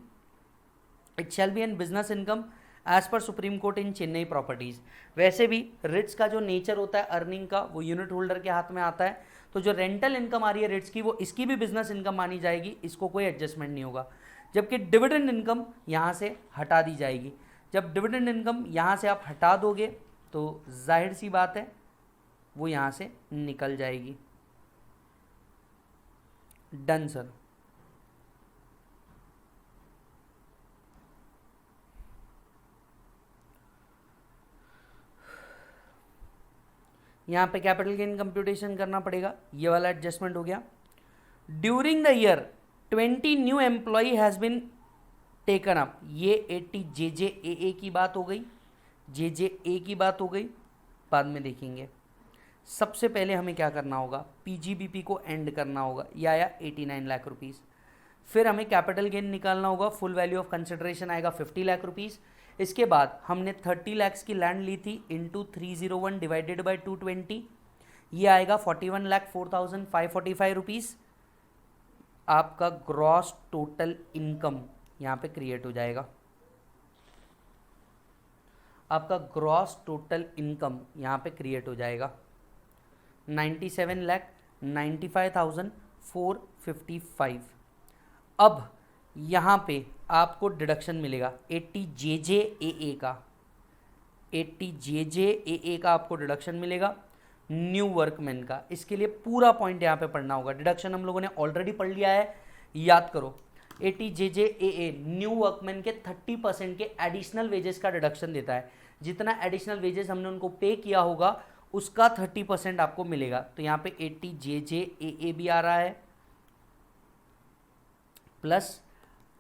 it shall be an business income as per supreme court in Chennai properties. वैसे भी Ritz का जो nature होता है earning का वो unit holder के हाथ में आता है, तो जो रेंटल इनकम आ रही है रिट्स की वो इसकी भी बिजनेस इनकम मानी जाएगी, इसको कोई एडजस्टमेंट नहीं होगा। जबकि डिविडेंड इनकम यहाँ से हटा दी जाएगी। जब डिविडेंड इनकम यहाँ से आप हटा दोगे तो जाहिर सी बात है वो यहाँ से निकल जाएगी। Done sir. यहाँ पे कैपिटल गेन कंप्यूटेशन करना पड़ेगा, ये वाला एडजस्टमेंट हो गया। During the year 20 new employee has been taken up, ये 80 JJAA की बात हो गई, JJA की बात हो गई, बाद में देखेंगे। सबसे पहले हमें क्या करना होगा, PGBP को एंड करना होगा, ये आया 89 लाख रुपीज़। फिर हमें कैपिटल गेन निकालना होगा, फुल वैल्यू ऑफ कंसिडरेशन आएगा 50 लाख रुपीज़। इसके बाद हमने 30 लैक्स की लैंड ली थी, इंटू 301 डिवाइडेड बाई 220, ये आएगा 41,04,545 रुपीज़। आपका ग्रॉस टोटल इनकम यहाँ पे क्रिएट हो जाएगा। आपका ग्रॉस टोटल इनकम यहाँ पे क्रिएट हो जाएगा 97,95,455। अब यहाँ पे आपको डिडक्शन मिलेगा 80 JJAA का, 80 JJAA का आपको डिडक्शन मिलेगा, न्यू वर्कमैन का। इसके लिए पूरा पॉइंट यहाँ पे पढ़ना होगा, डिडक्शन हम लोगों ने ऑलरेडी पढ़ लिया है, याद करो। 80 JJAA न्यू वर्कमैन के 30% के एडिशनल वेजेस का डिडक्शन देता है। जितना एडिशनल वेजेस हमने उनको पे किया होगा उसका 30% आपको मिलेगा। तो यहाँ पे 80 JJAA भी आ रहा है, प्लस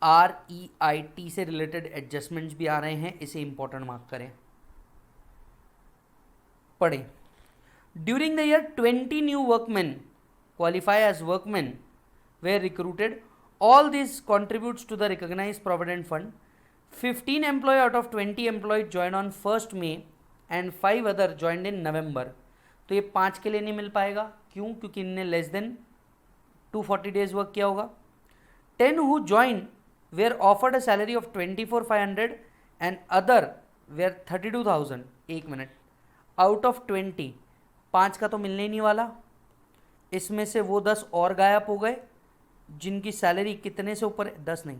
REIT से रिलेटेड एडजस्टमेंट्स भी आ रहे हैं, इसे इंपॉर्टेंट मार्क करें, पढ़ें। During the year 20 new workman qualify as workmen were recruited. All this contributes to the recognized provident fund. 15 employee out of 20 employees joined on 1st May and 5 other joined in November. तो ये 5 के लिए नहीं मिल पाएगा, क्यों? क्योंकि इनने less than 240 days work किया होगा। 10 who joined were offered a salary of 24,500 and other were 32,000। एक मिनट, आउट ऑफ 20 5 का तो मिलने ही नहीं वाला, इसमें से वो 10 और गायब हो गए जिनकी सैलरी कितने से ऊपर, 10 नहीं,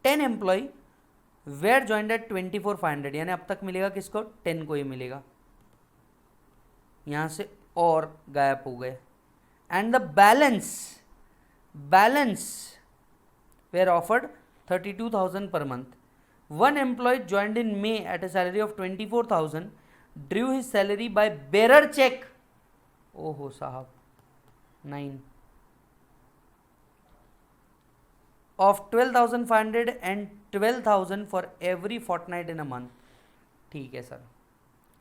10 एम्प्लॉय वेयर ज्वाइंड एट 24,500, यानी अब तक मिलेगा किसको, 10 को ही मिलेगा, यहां से और गायब हो गए। And the balance were offered 32,000 per month. One employee joined in May at a salary of 24,000, drew his salary by bearer check. ओहो साहब, 9 of 12,500 and 12,000 for every fortnight in a month। ठीक है सर,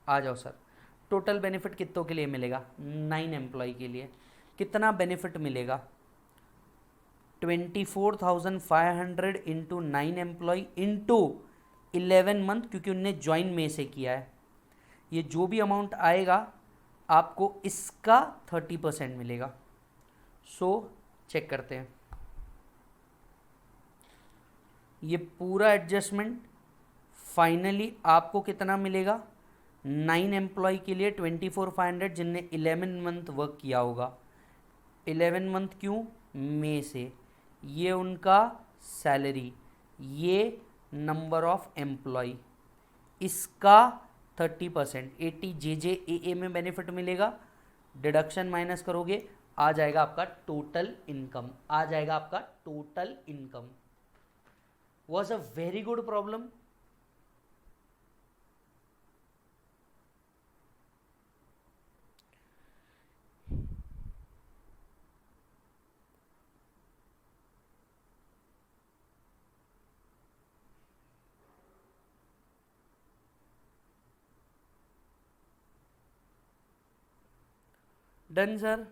आ जाओ sir. Total benefit कितनों के लिए मिलेगा, 9 employ के लिए। कितना बेनिफिट मिलेगा, 24,500 इंटू 9 एम्प्लॉय इंटू 11 मंथ, क्योंकि उनने ज्वाइन में से किया है। ये जो भी अमाउंट आएगा आपको इसका 30% मिलेगा। सो चेक करते हैं, ये पूरा एडजस्टमेंट फाइनली आपको कितना मिलेगा, 9 एम्प्लॉय के लिए 24,500 जिनने 11 मंथ वर्क किया होगा। 11 मंथ क्यों, मई से, ये उनका सैलरी, ये नंबर ऑफ एम्प्लॉय, इसका 30%, 80 JJAA में बेनिफिट मिलेगा, डिडक्शन माइनस करोगे, आ जाएगा आपका टोटल इनकम, आ जाएगा आपका total income. Was a very good problem. Done sir.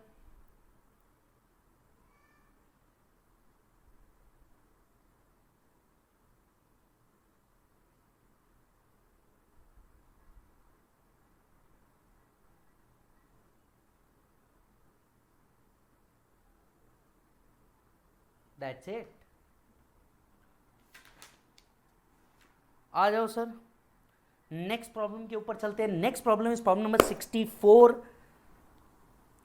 That's it, आ जाओ सर। नेक्स्ट प्रॉब्लम के ऊपर चलते हैं। Next problem is problem number 64,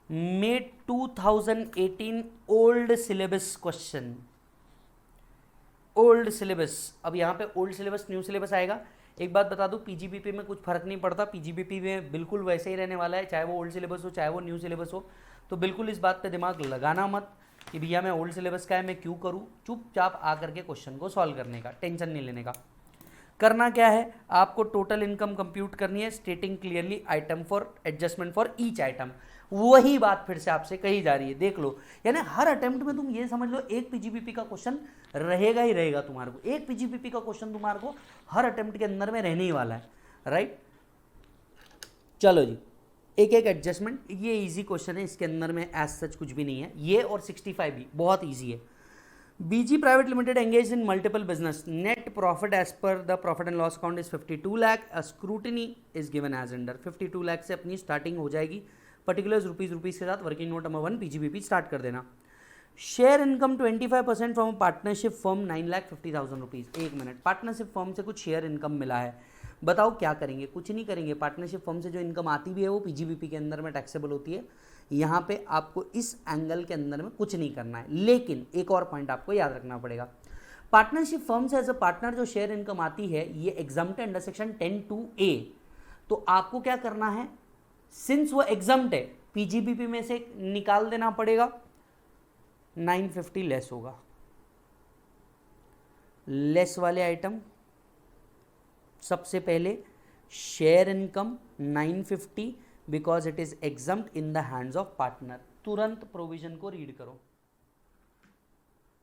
May 2018 old syllabus question. Old syllabus, अब यहाँ पे ओल्ड सिलेबस न्यू सिलेबस आएगा। एक बात बता दूँ, पीजीबीपी में कुछ फर्क नहीं पड़ता, पीजीबीपी में बिल्कुल वैसे ही रहने वाला है, चाहे वो ओल्ड सिलेबस हो चाहे वो न्यू सिलेबस हो। तो बिल्कुल इस बात पे दिमाग लगाना मत कि भैया मैं ओल्ड सिलेबस का है मैं क्यों करूँ, चुपचाप आकर के क्वेश्चन को सॉल्व करने का, टेंशन नहीं लेने का। करना क्या है, आपको टोटल इनकम कंप्यूट करनी है, स्टेटिंग clearly item for adjustment for each item. वही बात फिर से आपसे कही जा रही है, देख लो। यानी हर अटेम्प्ट में तुम ये समझ लो एक पीजीबीपी का क्वेश्चन रहेगा ही रहेगा तुम्हारे को, एक पीजीबीपी का क्वेश्चन तुम्हारे को हर अटेम्प्ट के अंदर में रहने ही वाला है, राइट। चलो जी, एक एक एडजस्टमेंट, ये इजी क्वेश्चन है, इसके अंदर में एज सच कुछ भी नहीं है, ये और 65 भी बहुत इजी है। BG Private Limited engaged in multiple business. Net profit as per the profit and loss account is 52 lakh. A scrutiny is given as under. 52 lakh से अपनी स्टार्टिंग हो जाएगी, पर्टिकुलर्स रुपीज़ के साथ working note number 1 PGBP start कर देना। Share income 25% from partnership firm 9,50,000 rupees. एक minute, partnership firm से कुछ शेयर इनकम मिला है, बताओ क्या करेंगे? कुछ नहीं करेंगे। पार्टनरशिप फर्म से जो इनकम आती भी है वो पीजीबीपी के अंदर में टैक्सेबल होती है। यहाँ पे आपको इस एंगल के अंदर में कुछ नहीं करना है, लेकिन एक और पॉइंट आपको याद रखना पड़ेगा। पार्टनरशिप फर्म से एज अ पार्टनर जो शेयर इनकम आती है ये एग्जाम्प्ट है अंडर सेक्शन 10(2)(a। तो आपको क्या करना है, सिंस वो एग्जाम्प्ट है पीजीबीपी में से निकाल देना पड़ेगा, 950 लेस होगा। लेस वाले आइटम सबसे पहले share income 950 because it is exempt in the hands of partner. तुरंत प्रोविजन को रीड करो,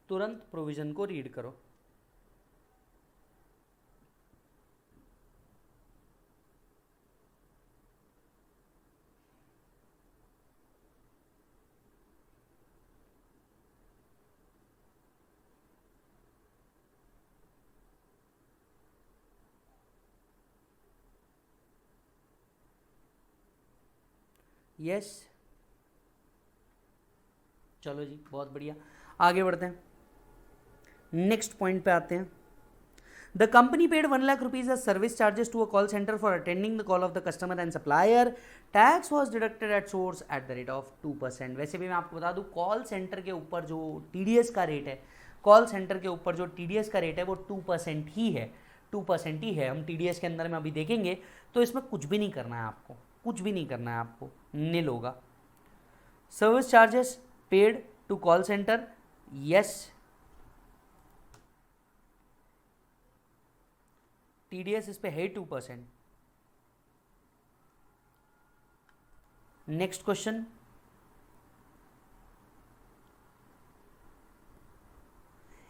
तुरंत प्रोविजन को रीड करो। यस चलो जी, बहुत बढ़िया, आगे बढ़ते हैं, नेक्स्ट पॉइंट पे आते हैं। The company paid 1 lakh rupees as service charges to a call centre for attending the call of the customer and supplier. Tax was deducted at source at the rate of 2%। वैसे भी मैं आपको बता दूं, call centre के ऊपर जो TDS का रेट है, कॉल सेंटर के ऊपर जो टीडीएस का रेट है वो 2% ही है, 2% ही है। हम टीडीएस के अंदर में अभी देखेंगे, तो इसमें कुछ भी नहीं करना है आपको, कुछ भी नहीं करना है आपको, नील होगा। Service charges paid to call centre, yes. TDS इस पे है 2%। Next question,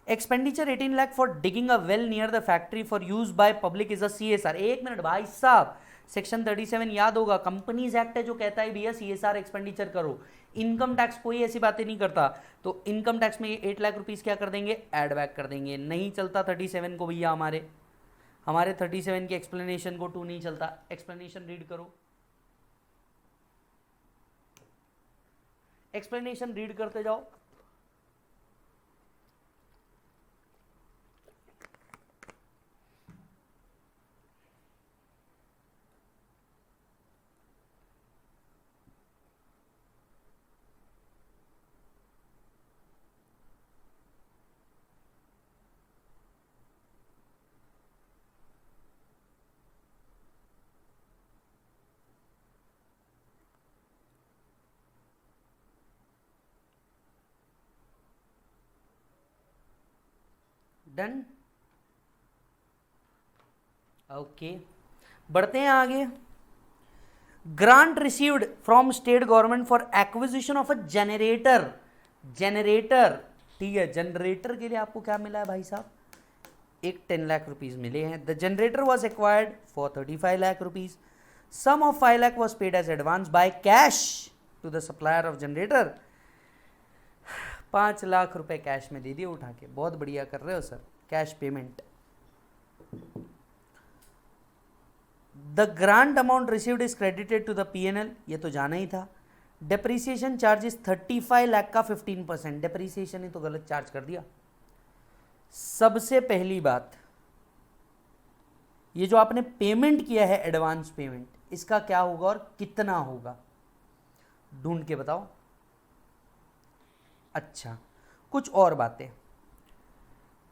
expenditure 18 lakh for digging a well near the factory for use by public is a CSR. एक मिनट भाई साहब, सेक्शन 37 याद होगा, कंपनीज एक्ट है जो कहता है भैया सीएसआर एक्सपेंडिचर करो। इनकम टैक्स कोई ऐसी बातें नहीं करता, तो इनकम टैक्स में 8 लाख रुपीस क्या कर देंगे, एड बैक कर देंगे। नहीं चलता 37 को भैया, हमारे 37 की एक्सप्लेनेशन को 2 नहीं चलता। एक्सप्लेनेशन रीड करो, एक्सप्लेनेशन रीड करते जाओ। डन, ओके, बढ़ते हैं आगे। Grant received from state government for acquisition of a generator. Generator, ठीक है, जनरेटर के लिए आपको क्या मिला है भाई साहब, एक 10 लाख रुपीज मिले हैं। The generator was acquired for 35 lakh rupees. Sum of 5 lakh was paid as advance by cash to the supplier of generator. 5 lakh रुपए कैश में दे दिए उठा के, बहुत बढ़िया कर रहे हो sir, cash payment. The grant amount received is credited to the PNL, ये तो जाना ही था। डेप्रीसिएशन चार्जेस 35 लाख का 15%, डेप्रीसिएशन ही तो गलत चार्ज कर दिया। सबसे पहली बात, ये जो आपने पेमेंट किया है एडवांस पेमेंट, इसका क्या होगा और कितना होगा, ढूंढ के बताओ। अच्छा, कुछ और बातें,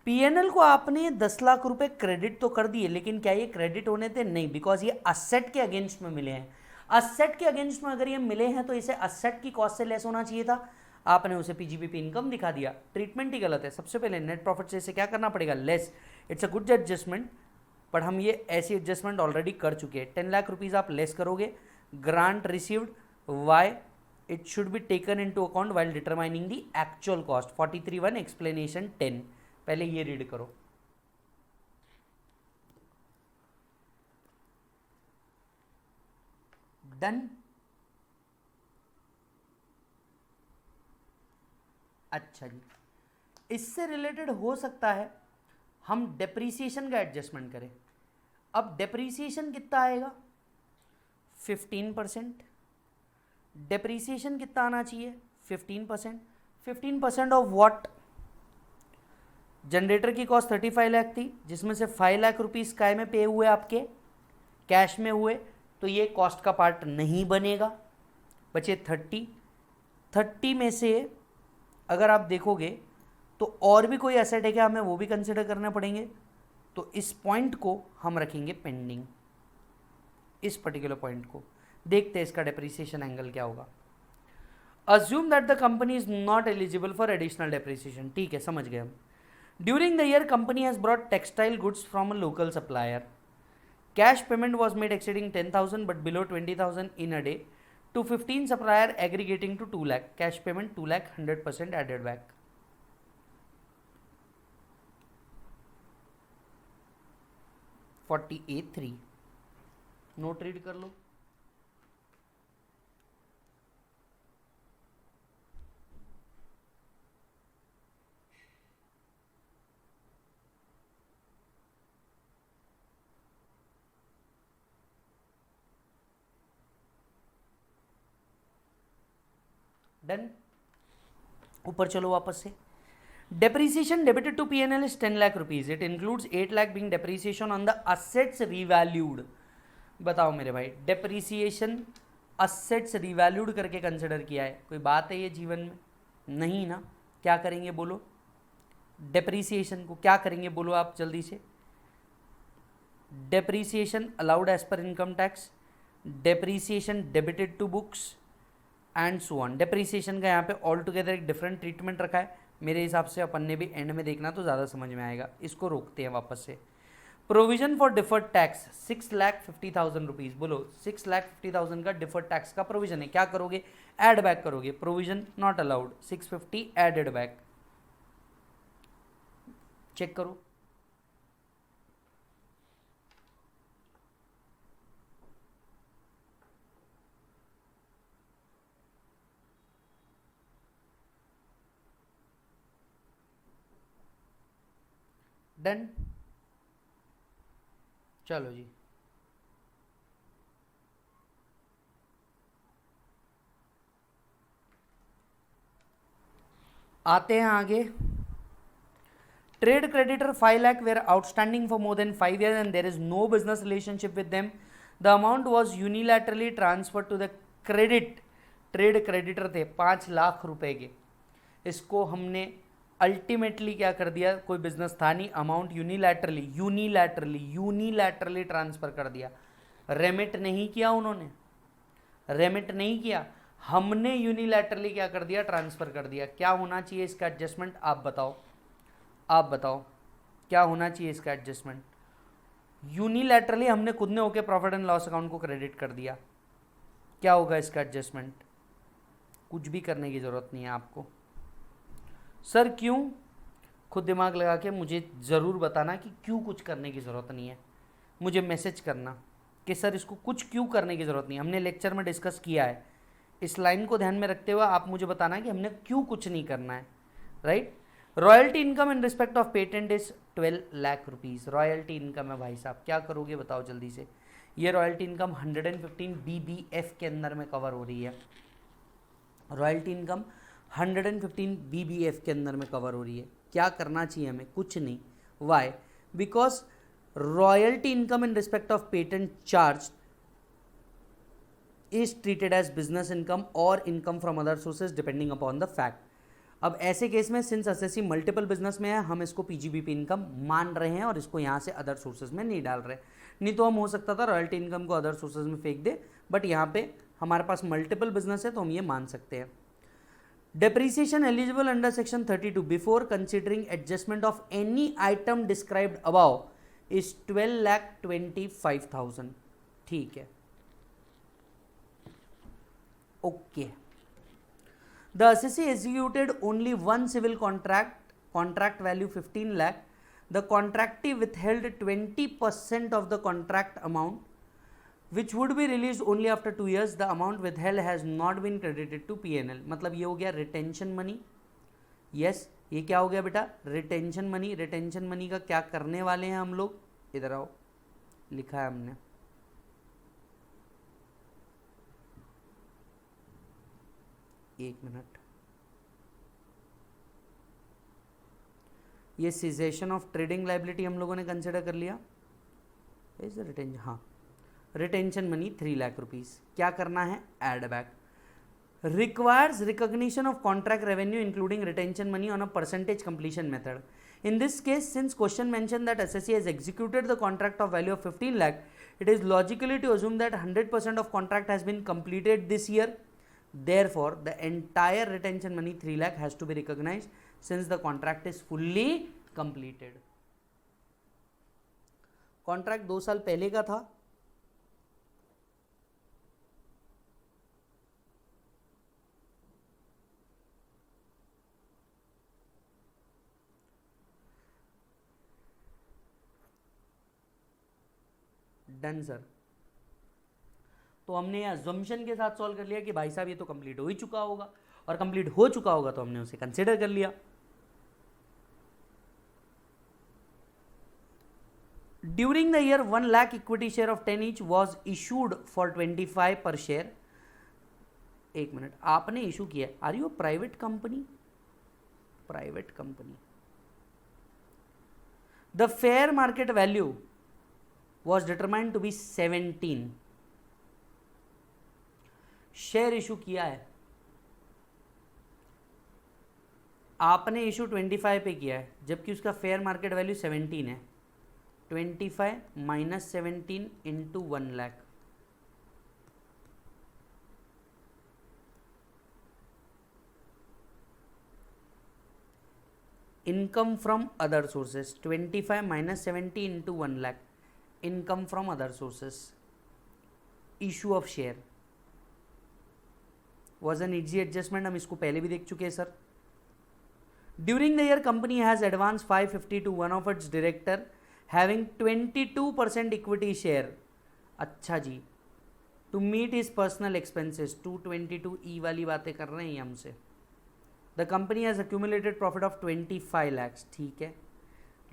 पीएनएल को आपने 10 लाख रुपए क्रेडिट तो कर दिए, लेकिन क्या ये क्रेडिट होने थे, नहीं, बिकॉज ये असेट के अगेंस्ट में मिले हैं। असेट के अगेंस्ट में अगर ये मिले हैं तो इसे असेट की कॉस्ट से लेस होना चाहिए था, आपने उसे पीजीबीपी इनकम दिखा दिया, ट्रीटमेंट ही गलत है। सबसे पहले नेट प्रॉफिट से इसे क्या करना पड़ेगा, less. It's a good adjustment, पर हम ये ऐसी एडजस्टमेंट ऑलरेडी कर चुके हैं। 10 लाख रुपीज़ आप लेस करोगे, grant received why it should be taken into account while determining the actual cost. 43(1) explanation 10. पहले ये रीड करो. डन. अच्छा जी, इससे रिलेटेड हो सकता है हम डेप्रीसिएशन का एडजस्टमेंट करें. अब डेप्रीसिएशन कितना आएगा? 15%. डेप्रीसिएशन कितना आना चाहिए? 15%. 15% ऑफ व्हाट? जनरेटर की कॉस्ट 35 लाख थी, जिसमें से 5 लाख रुपीज स्काई में पे हुए, आपके कैश में हुए, तो ये कॉस्ट का पार्ट नहीं बनेगा. बचे 30 में से अगर आप देखोगे तो और भी कोई एसेट है क्या, हमें वो भी कंसिडर करने पड़ेंगे. तो इस पॉइंट को हम रखेंगे पेंडिंग. इस पर्टिकुलर पॉइंट को देखते हैं इसका डेप्रीसिएशन एंगल क्या होगा. Assume that the company is not eligible for additional depreciation. ठीक है, समझ गए हम. During the year company has brought textile goods from a local supplier. Cash payment was made exceeding 10,000 but below 20,000 in a day to 15 supplier aggregating to 2 lakh. Cash payment 2 lakh, 100% added back. (48.3) note read कर लो. Done. ऊपर चलो वापस से. Depreciation debited to P&L is 10 lakh rupees. It includes 8 lakh being depreciation on the assets revalued. बताओ मेरे भाई, depreciation assets revalued करके कंसिडर किया है, कोई बात है ये जीवन में? नहीं ना. क्या करेंगे बोलो? डेप्रीसिएशन को क्या करेंगे बोलो आप जल्दी से. Depreciation allowed as per income tax, depreciation debited to books and so on. Depreciation का यहाँ पे ऑल टुगेदर एक डिफरेंट ट्रीटमेंट रखा है. मेरे हिसाब से अपन ने भी एंड में देखना तो ज़्यादा समझ में आएगा. इसको रोकते हैं वापस से. Provision for deferred tax 6,50,000 rupees. बोलो 6,50,000 का डिफर्ड टैक्स का प्रोविजन है. क्या करोगे? ऐड बैक करोगे. Provision not allowed. 650 added back. Check करो. डन. चलो जी. आते हैं आगे. Trade creditor 5 lakh were outstanding for more than 5 years and there is no business relationship with them. The amount was unilaterally transferred to the credit. Trade creditor थे 5 लाख रुपए के. इसको हमने अल्टीमेटली क्या कर दिया, कोई बिजनेस था नहीं, अमाउंट यूनिलैटरली ट्रांसफर कर दिया. रेमिट नहीं किया उन्होंने, रेमिट नहीं किया, हमने यूनिलैटरली क्या कर दिया, ट्रांसफर कर दिया. क्या होना चाहिए इसका एडजस्टमेंट, आप बताओ, आप बताओ क्या होना चाहिए इसका एडजस्टमेंट. यूनिलैटरली हमने खुद ने होकर प्रॉफिट एंड लॉस अकाउंट को क्रेडिट कर दिया. क्या होगा इसका एडजस्टमेंट? कुछ भी करने की ज़रूरत नहीं है आपको. सर क्यों? खुद दिमाग लगा के मुझे ज़रूर बताना कि क्यों कुछ करने की ज़रूरत नहीं है. मुझे मैसेज करना कि सर इसको कुछ क्यों करने की ज़रूरत नहीं है. हमने लेक्चर में डिस्कस किया है. इस लाइन को ध्यान में रखते हुए आप मुझे बताना कि हमने क्यों कुछ नहीं करना है. Right. Royalty income in respect of patent is 12 lakh rupees. Royalty income है भाई साहब. क्या करोगे बताओ जल्दी से. ये रॉयल्टी इनकम 115 BBF के अंदर में कवर हो रही है. रॉयल्टी इनकम 115 BBF के अंदर में कवर हो रही है. क्या करना चाहिए हमें? कुछ नहीं. Why? Because royalty income in respect of patent charge is treated as business income or income from other sources depending upon the fact. अब ऐसे केस में सिंस एसएससी मल्टीपल बिजनेस में है, हम इसको पीजीबीपी इनकम मान रहे हैं और इसको यहाँ से अदर सोर्सेज में नहीं डाल रहे. नहीं तो हम हो सकता था रॉयल्टी इनकम को अदर सोर्सेज में फेंक दे, बट यहाँ पे हमारे पास मल्टीपल बिजनेस है तो हम ये मान सकते हैं. Depreciation eligible under section 32 before considering adjustment of any item described above is 12,25,000. ठीक है, okay. The SSC executed only one civil contract value 15 lakh. The contractee withheld 20% of the contract amount, which would be released only after 2 years. The amount withheld has not been credited to P&L. मतलब ये हो गया retention money. Yes, ये क्या हो गया बेटा? Retention money. Retention money का क्या करने वाले हैं हम लोग? इधर आओ, लिखा है हमने. एक मिनट. ये सीजेशन ऑफ ट्रेडिंग लाइबिलिटी हम लोगों ने कंसिडर कर लिया. इज रिटेंशन, हाँ, रिटेंशन मनी 3 लाख रुपीज. क्या करना है? Add back. Requires recognition of contract revenue including retention money on a percentage completion method. In this case, since question mentioned that SSC has executed the contract of value of 15 lakh, it is logically to assume that 100% of contract has been completed this year. Therefore, the entire retention money 3 lakh has to be recognized since the contract is fully completed. Contract 2 साल पहले का था. Done sir. तो हमने assumption के साथ solve कर लिया कि भाई साहब ये तो कंप्लीट हो ही चुका होगा, और कंप्लीट हो चुका होगा तो हमने उसे कंसिडर कर लिया. During the year 1 lakh equity share of 10 each was issued for 25 per share. एक मिनट, आपने इशू किया. Are you private company? Private company. The fair market value was determined to be 17. Share issue किया है आपने, issue 25 पे किया है, जबकि उसका फेयर मार्केट वैल्यू 17 है. 25 minus 17 into 1 lakh. Income from other sources. 25 minus 70 into 1 lakh. Income from other sources. Issue of share was an easy adjustment. हम इसको पहले भी देख चुके हैं sir. During the year company has advance 550 to one of its director having 22% equity share. अच्छा जी, to meet his personal expenses. 222E वाली बातें कर रहे हैं हमसे. The company has accumulated profit of 25 lakhs. ठीक है.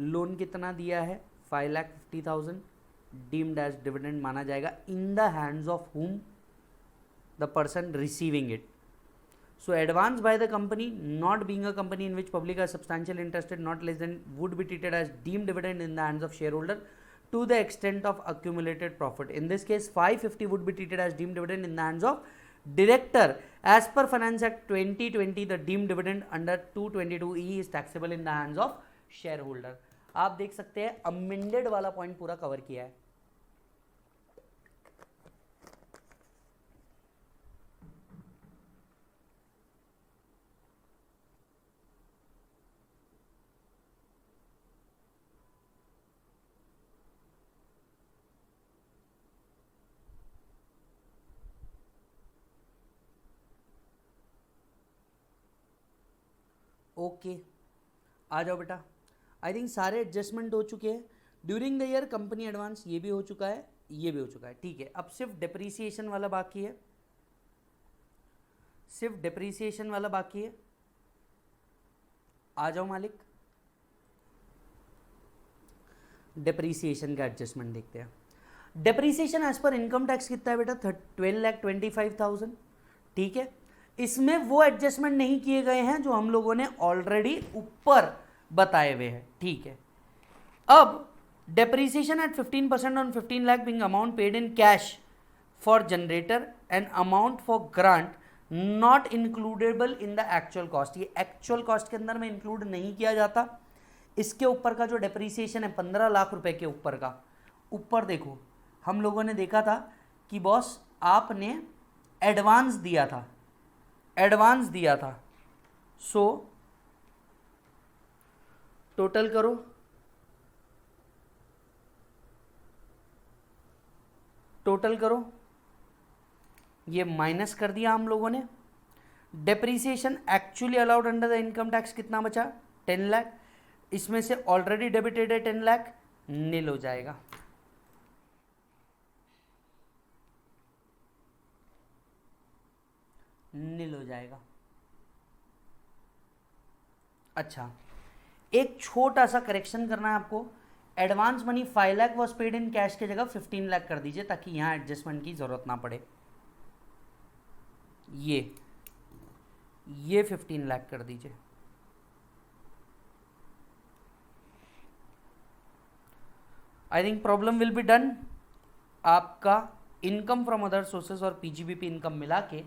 लोन कितना दिया है? 5,50,000. डीम्ड एज डिविडेंड माना जाएगा. इन the hands of whom? the person receiving it. So advance by the company, not being a company in which public are substantial interested, not less than, would be treated as deemed dividend in the hands of shareholder to the extent of accumulated profit. In this case 550 would be treated as deemed dividend in the hands of director. As per Finance Act 2020, the deemed dividend under 222E is taxable in the hands of shareholder. आप देख सकते हैं amended वाला point पूरा cover किया है. Okay, आ जाओ बेटा. आई थिंक सारे एडजस्टमेंट हो चुके हैं. During the year company advance, ये भी हो चुका है, ये भी हो चुका है. ठीक है, अब सिर्फ डिप्रिसिएशन वाला बाकी है. सिर्फ डिप्रिसिएशन वाला बाकी है. आ जाओ मालिक, डिप्रिसिएशन का एडजस्टमेंट देखते हैं. Depreciation as per income tax कितना है बेटा? 12,25,000. ठीक है, इसमें वो एडजस्टमेंट नहीं किए गए हैं जो हम लोगों ने ऑलरेडी ऊपर बताए हुए हैं. ठीक है, अब depreciation eight 15% on 15 lakh Bing amount paid in cash for generator and amount for grant not includable in the actual cost. ये एक्चुअल कॉस्ट के अंदर में इंक्लूड नहीं किया जाता. इसके ऊपर का जो डेप्रिसिएशन है 15 लाख रुपए के ऊपर का, ऊपर देखो हम लोगों ने देखा था कि बॉस आपने एडवांस दिया था, एडवांस दिया था. सो टोटल करो, टोटल करो, ये माइनस कर दिया हम लोगों ने. Depreciation actually allowed under the income tax कितना बचा 10 लाख, इसमें से ऑलरेडी डेबिटेड है 10 लाख, नील हो जाएगा। नील हो जाएगा। अच्छा, एक छोटा सा करेक्शन करना है आपको, advance money 5 lakh was paid in cash की जगह 15 लाख कर दीजिए ताकि यहां एडजस्टमेंट की जरूरत ना पड़े। ये 15 लाख कर दीजिए। I think problem will be done. आपका इनकम फ्रॉम अदर सोर्सेज और पीजीबीपी इनकम मिला के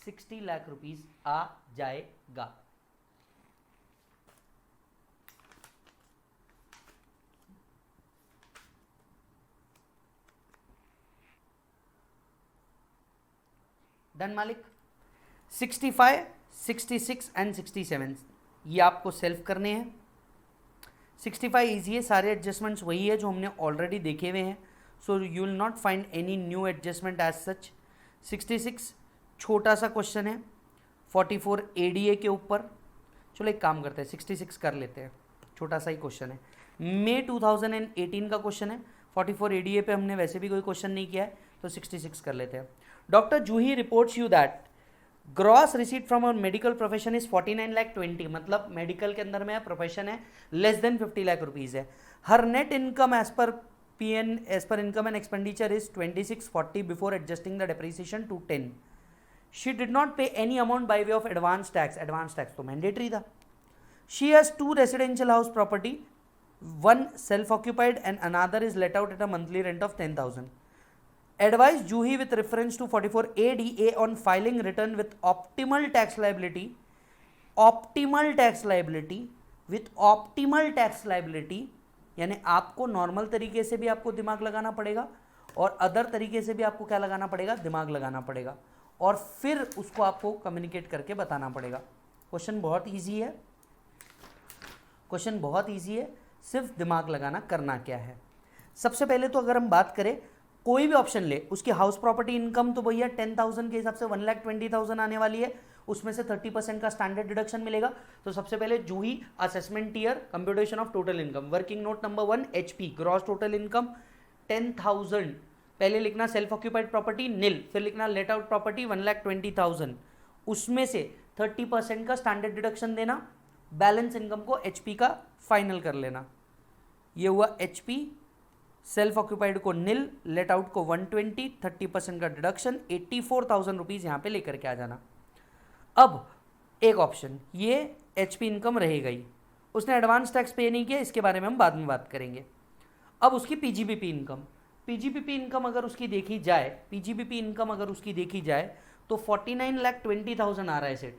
60 लाख रुपीस आ जाएगा। डन मालिक। 65, 66 एंड 67 ये आपको सेल्फ करने हैं। 65 इजी है, सारे एडजस्टमेंट्स वही है जो हमने ऑलरेडी देखे हुए हैं, so you will not find any new adjustment as such. 66 छोटा सा क्वेश्चन है 44 एडीए के ऊपर। चलो एक काम करते हैं 66 कर लेते हैं, छोटा सा ही क्वेश्चन है, मई 2018 का क्वेश्चन है। 44 एडीए पे हमने वैसे भी कोई क्वेश्चन नहीं किया है तो 66 कर लेते हैं। Doctor Juhi reports you that gross receipt from our medical profession is 49 lakh 20, मतलब मेडिकल के अंदर में प्रोफेशन है, लेस देन 50 लाख रुपीज है। Her net income as per PN as per income and expenditure is 2640 before adjusting the depreciation to 10। She did not pay any amount by way of advance tax, advance tax तो mandatory था। She has 2 residential house property, one self occupied and another is let out at a monthly rent of 10,000. Advise Juhi with reference to 44 ADA on filing return with optimal tax liability with optimal tax liability, यानी आपको normal तरीके से भी आपको दिमाग लगाना पड़ेगा और अदर तरीके से भी आपको क्या लगाना पड़ेगा, दिमाग लगाना पड़ेगा, और फिर उसको आपको कम्युनिकेट करके बताना पड़ेगा। क्वेश्चन बहुत ईजी है, क्वेश्चन बहुत ईजी है, सिर्फ दिमाग लगाना। करना क्या है, सबसे पहले तो अगर हम बात करें कोई भी ऑप्शन ले, उसकी हाउस प्रॉपर्टी इनकम तो भैया 10,000 के हिसाब से 1,20,000 आने वाली है, उसमें से 30% का स्टैंडर्ड डिडक्शन मिलेगा। तो सबसे पहले Juhi assessment year computation of total income, working note number 1 HP gross total income 10,000, पहले लिखना सेल्फ ऑक्यूपाइड प्रॉपर्टी नील, फिर लिखना लेट आउट प्रॉपर्टी 1,20,000, उसमें से 30% का स्टैंडर्ड डिडक्शन देना, बैलेंस इनकम को HP का फाइनल कर लेना। ये हुआ HP, सेल्फ ऑक्यूपाइड को नील, लेट आउट को 120, 30% का डिडक्शन 84,000 रुपीज यहां पे लेकर के आ जाना। अब एक ऑप्शन, ये HP इनकम रहेगा ही, उसने एडवांस टैक्स पे नहीं किया, इसके बारे में हम बाद में बात करेंगे। अब उसकी PGBP इनकम, PGBP इनकम अगर उसकी देखी जाए, PGBP इनकम अगर उसकी देखी जाए तो 49,20,000 आ रहा है सेट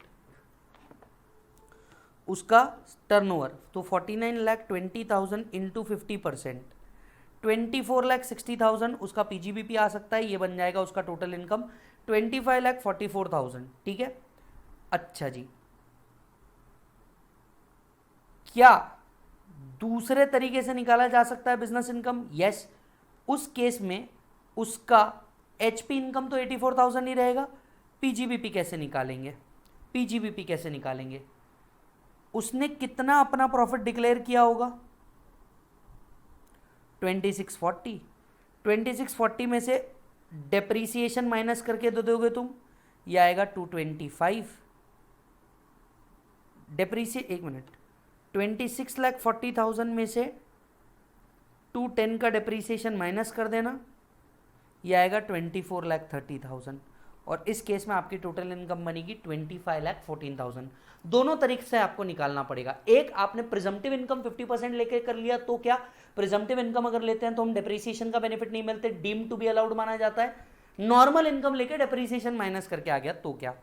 उसका टर्नओवर, तो 49,20,000 इंटू 50%, 24,60,000 उसका PGBP आ सकता है, ये बन जाएगा उसका टोटल इनकम 25,44,000। ठीक है, अच्छा जी, क्या दूसरे तरीके से निकाला जा सकता है बिजनेस इनकम? यस, उस केस में उसका HP इनकम तो 84,000 ही रहेगा। PGBP कैसे निकालेंगे? PGBP कैसे निकालेंगे? उसने कितना अपना प्रॉफिट डिक्लेयर किया होगा? 2640। 2640 में से डेप्रीसिएशन माइनस करके दे दोगे तुम, ये आएगा 225। एक मिनट, 26,40,000 में से 210 का डेप्रीसिएशन माइनस कर देना, ये आएगा 24,30,000, और इस केस में आपकी टोटल इनकम बनेगी 25,14,000। दोनों तरीके से आपको निकालना पड़ेगा। एक, आपने प्रिजम्पटिव इनकम 50% लेके कर लिया तो क्या, प्रिजम्पटिव इनकम अगर लेते हैं तो हम डेप्रीसिएशन का बेनिफिट नहीं मिलते, डीम टू बी अलाउड माना जाता है। नॉर्मल इनकम लेके डेप्रीसिएशन माइनस करके आ गया तो क्या,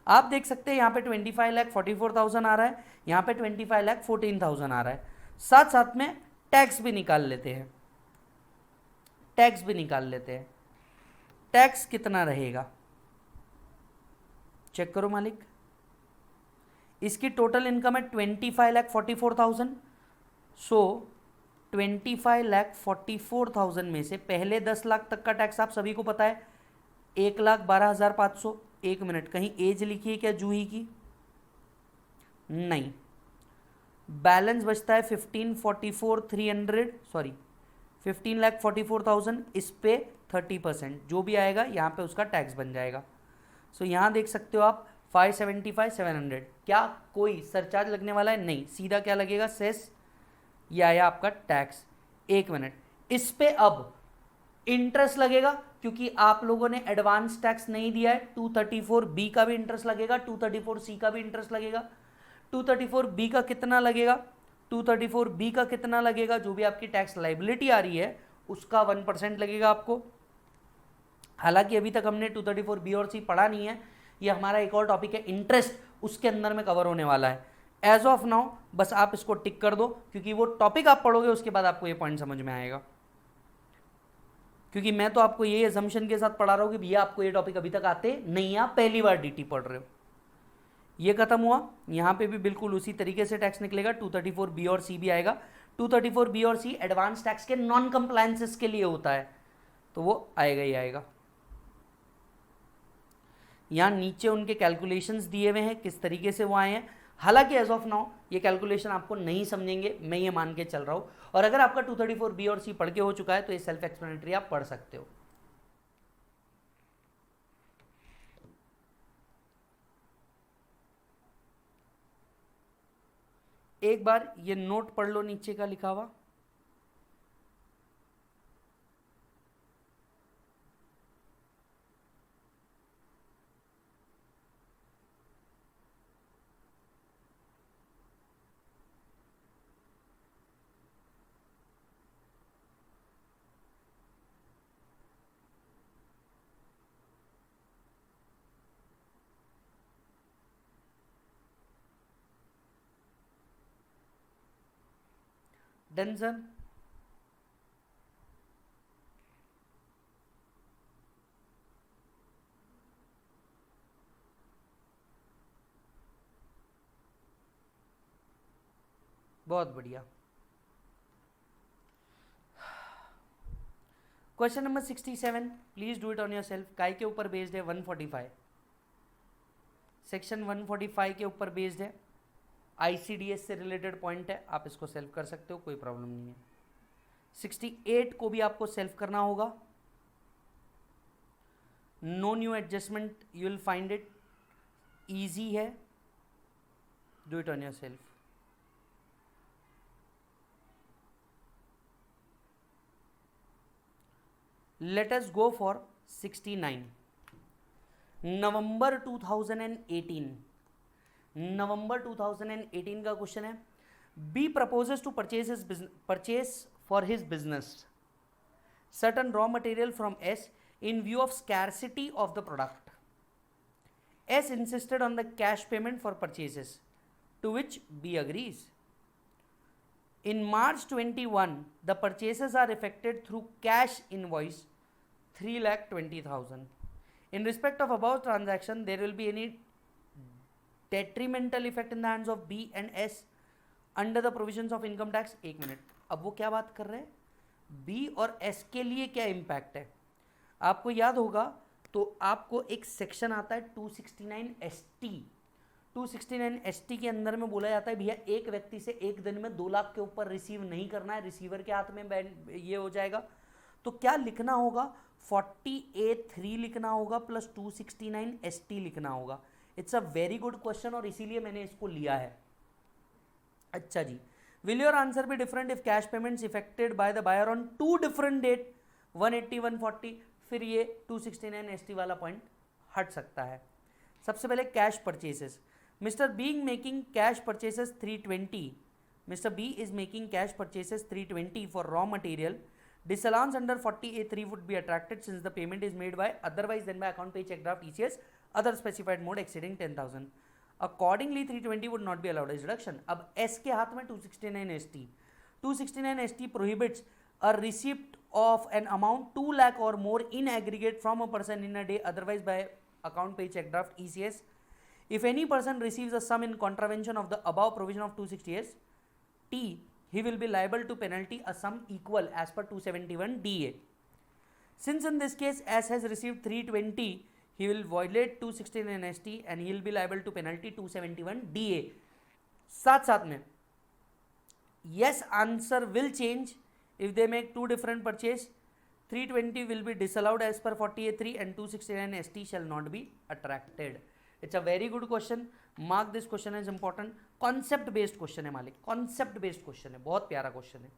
आप देख सकते हैं यहाँ पे 25,44,000 आ रहा है, यहाँ पे 25,14,000 आ रहा है। साथ साथ में टैक्स भी निकाल लेते हैं, टैक्स कितना रहेगा चेक करो मालिक। इसकी टोटल इनकम है 25,44,000, सो 25,44,000 में से पहले 10 लाख तक का टैक्स आप सभी को पता है 1,12,500, एक मिनट, कहीं एज लिखी है क्या जूही की? नहीं। बैलेंस बचता है 15,44,300, सॉरी 15,44,000, इस पे 30% जो भी आएगा यहाँ पे उसका टैक्स बन जाएगा। सो यहाँ देख सकते हो आप 575,700। क्या कोई सरचार्ज लगने वाला है? नहीं, सीधा क्या लगेगा? सेस, ये आया आपका टैक्स। एक मिनट, इस पे अब इंटरेस्ट लगेगा क्योंकि आप लोगों ने एडवांस टैक्स नहीं दिया है। 234B का भी इंटरेस्ट लगेगा, 234C का भी इंटरेस्ट लगेगा। 234B का कितना लगेगा? 234B का कितना लगेगा? जो भी आपकी टैक्स लाइबिलिटी आ रही है उसका 1% लगेगा आपको। हालांकि अभी तक हमने 234B और C पढ़ा नहीं है, ये हमारा एक और टॉपिक है इंटरेस्ट, उसके अंदर में कवर होने वाला है। एज ऑफ नाउ बस आप इसको टिक कर दो, क्योंकि वो टॉपिक आप पढ़ोगे उसके बाद आपको ये पॉइंट समझ में आएगा। क्योंकि मैं तो आपको ये अजम्पशन के साथ पढ़ा रहा हूँ कि भैया आपको ये टॉपिक अभी तक आते नहीं, आप पहली बार डीटी पढ़ रहे हो। ये खत्म हुआ, यहाँ पे भी बिल्कुल उसी तरीके से टैक्स निकलेगा। 234B और C भी आएगा। 234B और C एडवांस टैक्स के नॉन कंप्लायंसेस के लिए होता है, तो वो आएगा ही आएगा। यहाँ नीचे उनके कैलकुलेशंस दिए हुए हैं किस तरीके से वो आए हैं। हालांकि एज ऑफ नाउ ये कैलकुलेशन आपको नहीं समझेंगे, मैं ये मान के चल रहा हूँ। और अगर आपका 234B और C पढ़ के हो चुका है तो ये सेल्फ एक्सप्लेनेटरी आप पढ़ सकते हो। एक बार ये नोट पढ़ लो नीचे का लिखा हुआ। Done sir? बहुत बढ़िया। Question number 67, please do it on your self. काय के ऊपर बेस्ड है? 145, सेक्शन 145 के ऊपर बेस्ड है। आईसीडीएस से रिलेटेड पॉइंट है, आप इसको सेल्फ कर सकते हो, कोई प्रॉब्लम नहीं है। 68 को भी आपको सेल्फ करना होगा। No new adjustment, you will find it easy है, do it on yourself. Let us go for 69। November 2018, November 2018 का क्वेश्चन है। B proposes to purchase for his business certain raw material from S in view of scarcity of the product. S insisted on the cash payment for purchases, to which B agrees. In March 21, the purchases are effected through cash invoice 3,20,000. In respect of above transaction, there will be any detrimental effect in the hands of B and S under the provisions of income tax. एक minute, अब वो क्या बात कर रहे हैं? B और S के लिए क्या इम्पैक्ट है? आपको याद होगा तो आपको एक सेक्शन आता है 269ST। 269ST के अंदर में बोला जाता है भैया एक व्यक्ति से एक दिन में 2 लाख के ऊपर रिसीव नहीं करना है, रिसीवर के हाथ में ये हो जाएगा। तो क्या लिखना होगा? 40A3 लिखना होगा प्लस 269ST लिखना होगा। It's a very good question और इसीलिए मैंने इसको लिया है। अच्छा जी, will your answer be different if cash payments effected by the buyer on 2 different date 180 140? फिर ये 269ST वाला पॉइंट हट सकता है। सबसे पहले cash purchases. Mister being making cash purchases 320, mister B is making cash purchases 320 for raw material. Disallowance under 40A3 would be attracted since the payment is made by otherwise than by account pay check draft ECS other specified mode exceeding 10,000. Accordingly 320 would not be allowed as deduction. अब S के हाथ में 269ST। 269ST prohibits a receipt of an amount 2 lakh or more in aggregate from a person in a day otherwise by account pay check draft ECS. If any person receives a sum in contravention of the above provision of 260ST, he will be liable to penalty a sum equal as per 271DA. Since in this case S has received 320, he will violate 269 ST and he will be liable to penalty 271 DA. साथ साथ में yes answer will change if they make two different purchase. 320 will be disallowed as per 40A3 and 269 ST shall not be attracted. It's a very good question. Mark this question as important. Concept based question है मालिक, concept based question है, बहुत प्यारा question है.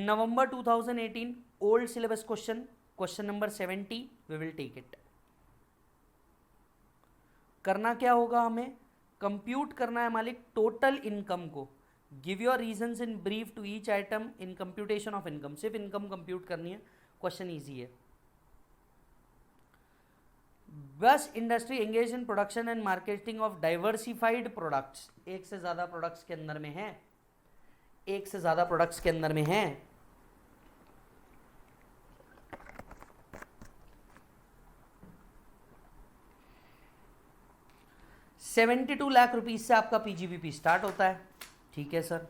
November 2018 old syllabus question number 70 we will take it. करना क्या होगा, हमें कंप्यूट करना है मालिक टोटल इनकम को. Give your reasons in brief to each item in computation of income. सिर्फ इनकम कंप्यूट करनी है, क्वेश्चन इजी है. बस industry engage in production and marketing of diversified products. एक से ज्यादा प्रोडक्ट्स के अंदर में है, एक से ज्यादा प्रोडक्ट्स के अंदर में है. $72 लाख से आपका पीजीबीपी स्टार्ट होता है. ठीक है सर,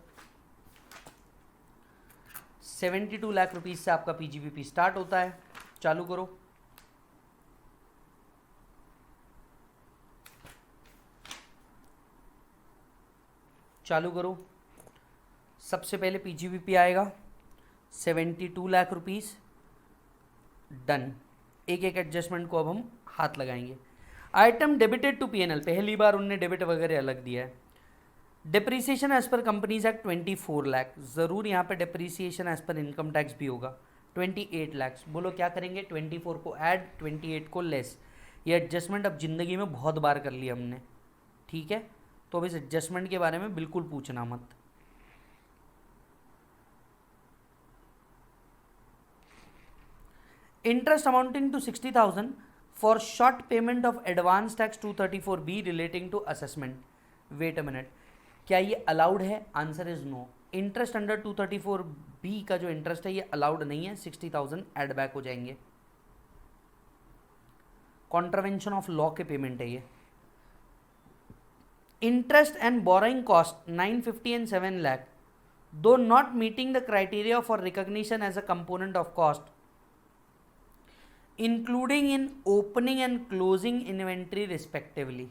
72 लाख से आपका पीजीबीपी स्टार्ट होता है. चालू करो. चालू करो. सबसे पहले पीजीबीपी आएगा 72 लाख रुपीस. डन. एक एक एडजस्टमेंट को अब हम हाथ लगाएंगे. आइटम डेबिटेड टू पीएनएल, पहली बार उनने डेबिट वगैरह अलग दिया है. Depreciation as per companies act 24 lakh. ज़रूर यहाँ पे depreciation as per income tax भी होगा 28 लाख. बोलो क्या करेंगे, 24 को ऐड 28 को लेस. ये एडजस्टमेंट अब ज़िंदगी में बहुत बार कर लिया हमने. ठीक है, तो अब इस एडजस्टमेंट के बारे में बिल्कुल पूछना मत. Interest amounting to 60,000 for short payment of advance tax 234B relating to assessment. Wait a minute, क्या ये अलाउड है? Answer is no. Interest under 234B का जो इंटरेस्ट है ये अलाउड नहीं है. 60,000 एड बैक हो जाएंगे. कॉन्ट्रावेंशन ऑफ लॉ के पेमेंट है ये. Interest and borrowing cost 950 and 7 lakh though not meeting the criteria for recognition as a component of cost including in opening and closing inventory respectively.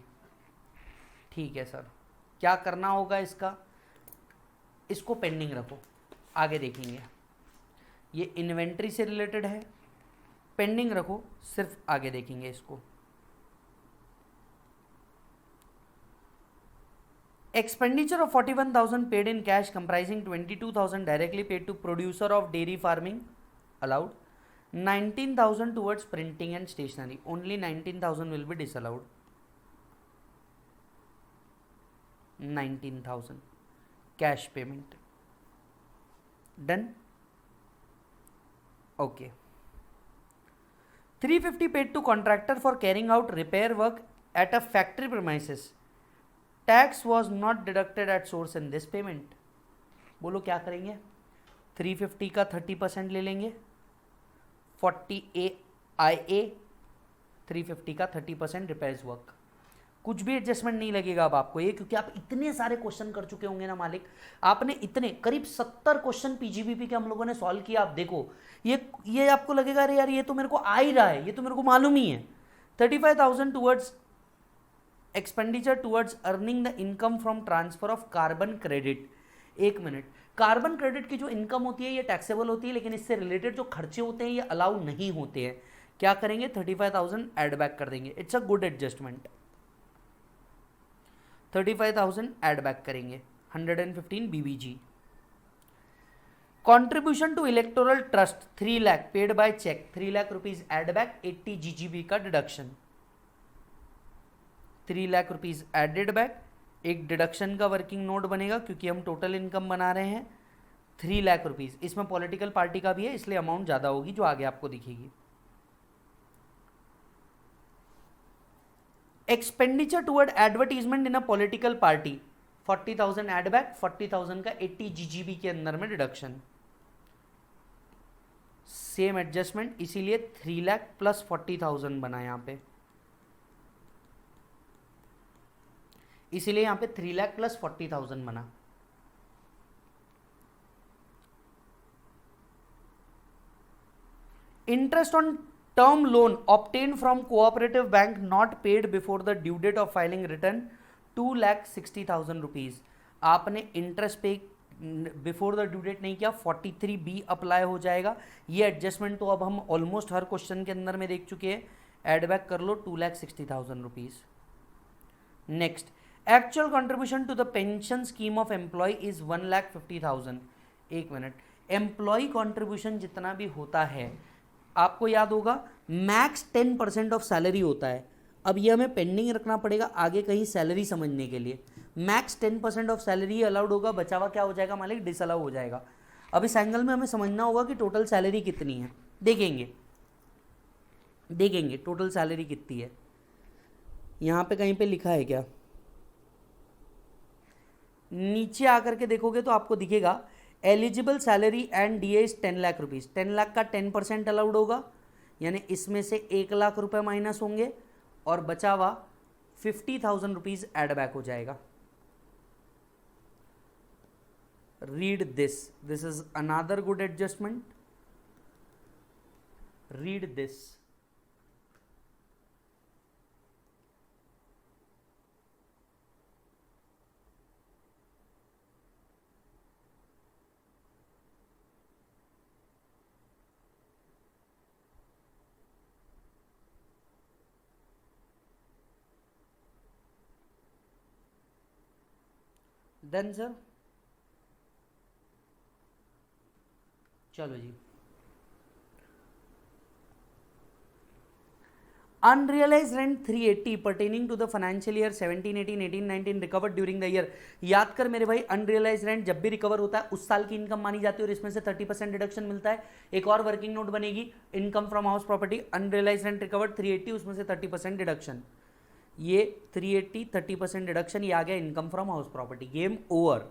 ठीक है sir, क्या करना होगा इसका, इसको पेंडिंग रखो, आगे देखेंगे. ये इन्वेंट्री से रिलेटेड है, पेंडिंग रखो, सिर्फ आगे देखेंगे इसको. Expenditure of 41,000 paid in cash comprising 22,000 directly paid to producer of dairy farming allowed. 19,000 towards printing and stationery. Only 19,000 will be disallowed. 19,000 cash payment. Done. Okay. 350 paid to contractor for carrying out repair work at a factory premises. Tax was not deducted at source in this payment. बोलो क्या करेंगे, 350 का 30% ले लेंगे. 40A IA 350 का 30% repairs work. कुछ भी adjustment नहीं लगेगा अब आपको ये, क्योंकि आप इतने सारे क्वेश्चन कर चुके होंगे ना मालिक. आपने इतने करीब 70 क्वेश्चन पीजीबीपी के हम लोगों ने सॉल्व किया. आप देखो ये आपको लगेगा अरे यार ये तो मेरे को आ ही रहा है, ये तो मेरे को मालूम ही है. 35,000 towards expenditure towards earning the income from transfer of carbon credit. एक मिनट, कार्बन क्रेडिट की जो इनकम होती है ये टैक्सेबल होती है, लेकिन इससे रिलेटेड जो खर्चे होते हैं ये अलाउ नहीं होते हैं. क्या करेंगे, 35,000 एड बैक कर देंगे. It's a good adjustment. 35,000 add back करेंगे. 115 BBG. Contribution to electoral trust 3 lakh paid by cheque. 3 lakh rupees add back, 80 GGB का deduction. 3 lakh rupees added back. एक डिडक्शन का वर्किंग नोट बनेगा क्योंकि हम टोटल इनकम बना रहे हैं 3 लाख रुपीज. इसमें पॉलिटिकल पार्टी का भी है इसलिए अमाउंट ज़्यादा होगी जो आगे आपको दिखेगी. Expenditure toward advertisement in a political party 40,000 add back, 40,000 का 80 GGB के अंदर में डिडक्शन. सेम एडजस्टमेंट, इसीलिए 3 लाख प्लस 40,000 बना यहाँ पे. इसीलिए यहाँ पे 3 लाख प्लस 40,000 बना. Interest on term loan obtain from cooperative bank not paid before the due date of filing return 2,60,000 rupees. आपने interest pay before the due date नहीं किया, 43B अप्लाई हो जाएगा। ये एडजस्टमेंट तो अब हम ऑलमोस्ट हर क्वेश्चन के अंदर में देख चुके हैं। एड बैक कर लो 2,60,000 rupees. Next, actual contribution to the pension scheme of employee is 1,50,000। एक मिनट, एम्प्लॉय कंट्रीब्यूशन जितना भी होता है आपको याद होगा मैक्स 10% ऑफ सैलरी होता है। अब ये हमें पेंडिंग रखना पड़ेगा आगे कहीं सैलरी समझने के लिए। मैक्स 10% ऑफ सैलरी अलाउड होगा, बचा हुआ क्या हो जाएगा मालिक, डिसअलाउ हो जाएगा। अब इस एंगल में हमें समझना होगा कि टोटल सैलरी कितनी है। देखेंगे टोटल सैलरी कितनी है। यहाँ पे कहीं पे लिखा है क्या, नीचे आकर के देखोगे तो आपको दिखेगा eligible salary and DA is 10 lakh rupees. 10 lakh का 10% अलाउड होगा, यानी इसमें से 1 लाख रुपए माइनस होंगे और बचा हुआ 50,000 रुपीज़ एड बैक हो जाएगा। Read this is another good adjustment. Read this. Then sir चलो जी, unrealised rent 380 pertaining to the financial year 17, 18, 18, 19 recovered during the year. याद कर मेरे भाई, अनरियलाइज रेंट जब भी रिकवर होता है उस साल की इनकम मानी जाती है और इसमें से 30% डिडक्शन मिलता है। एक और वर्किंग नोट बनेगी, income from house property, unrealise rent recovered 380, उसमें से 30% डिडक्शन। ये 380 30% डिडक्शन, ये आ गया income from house property. Game over.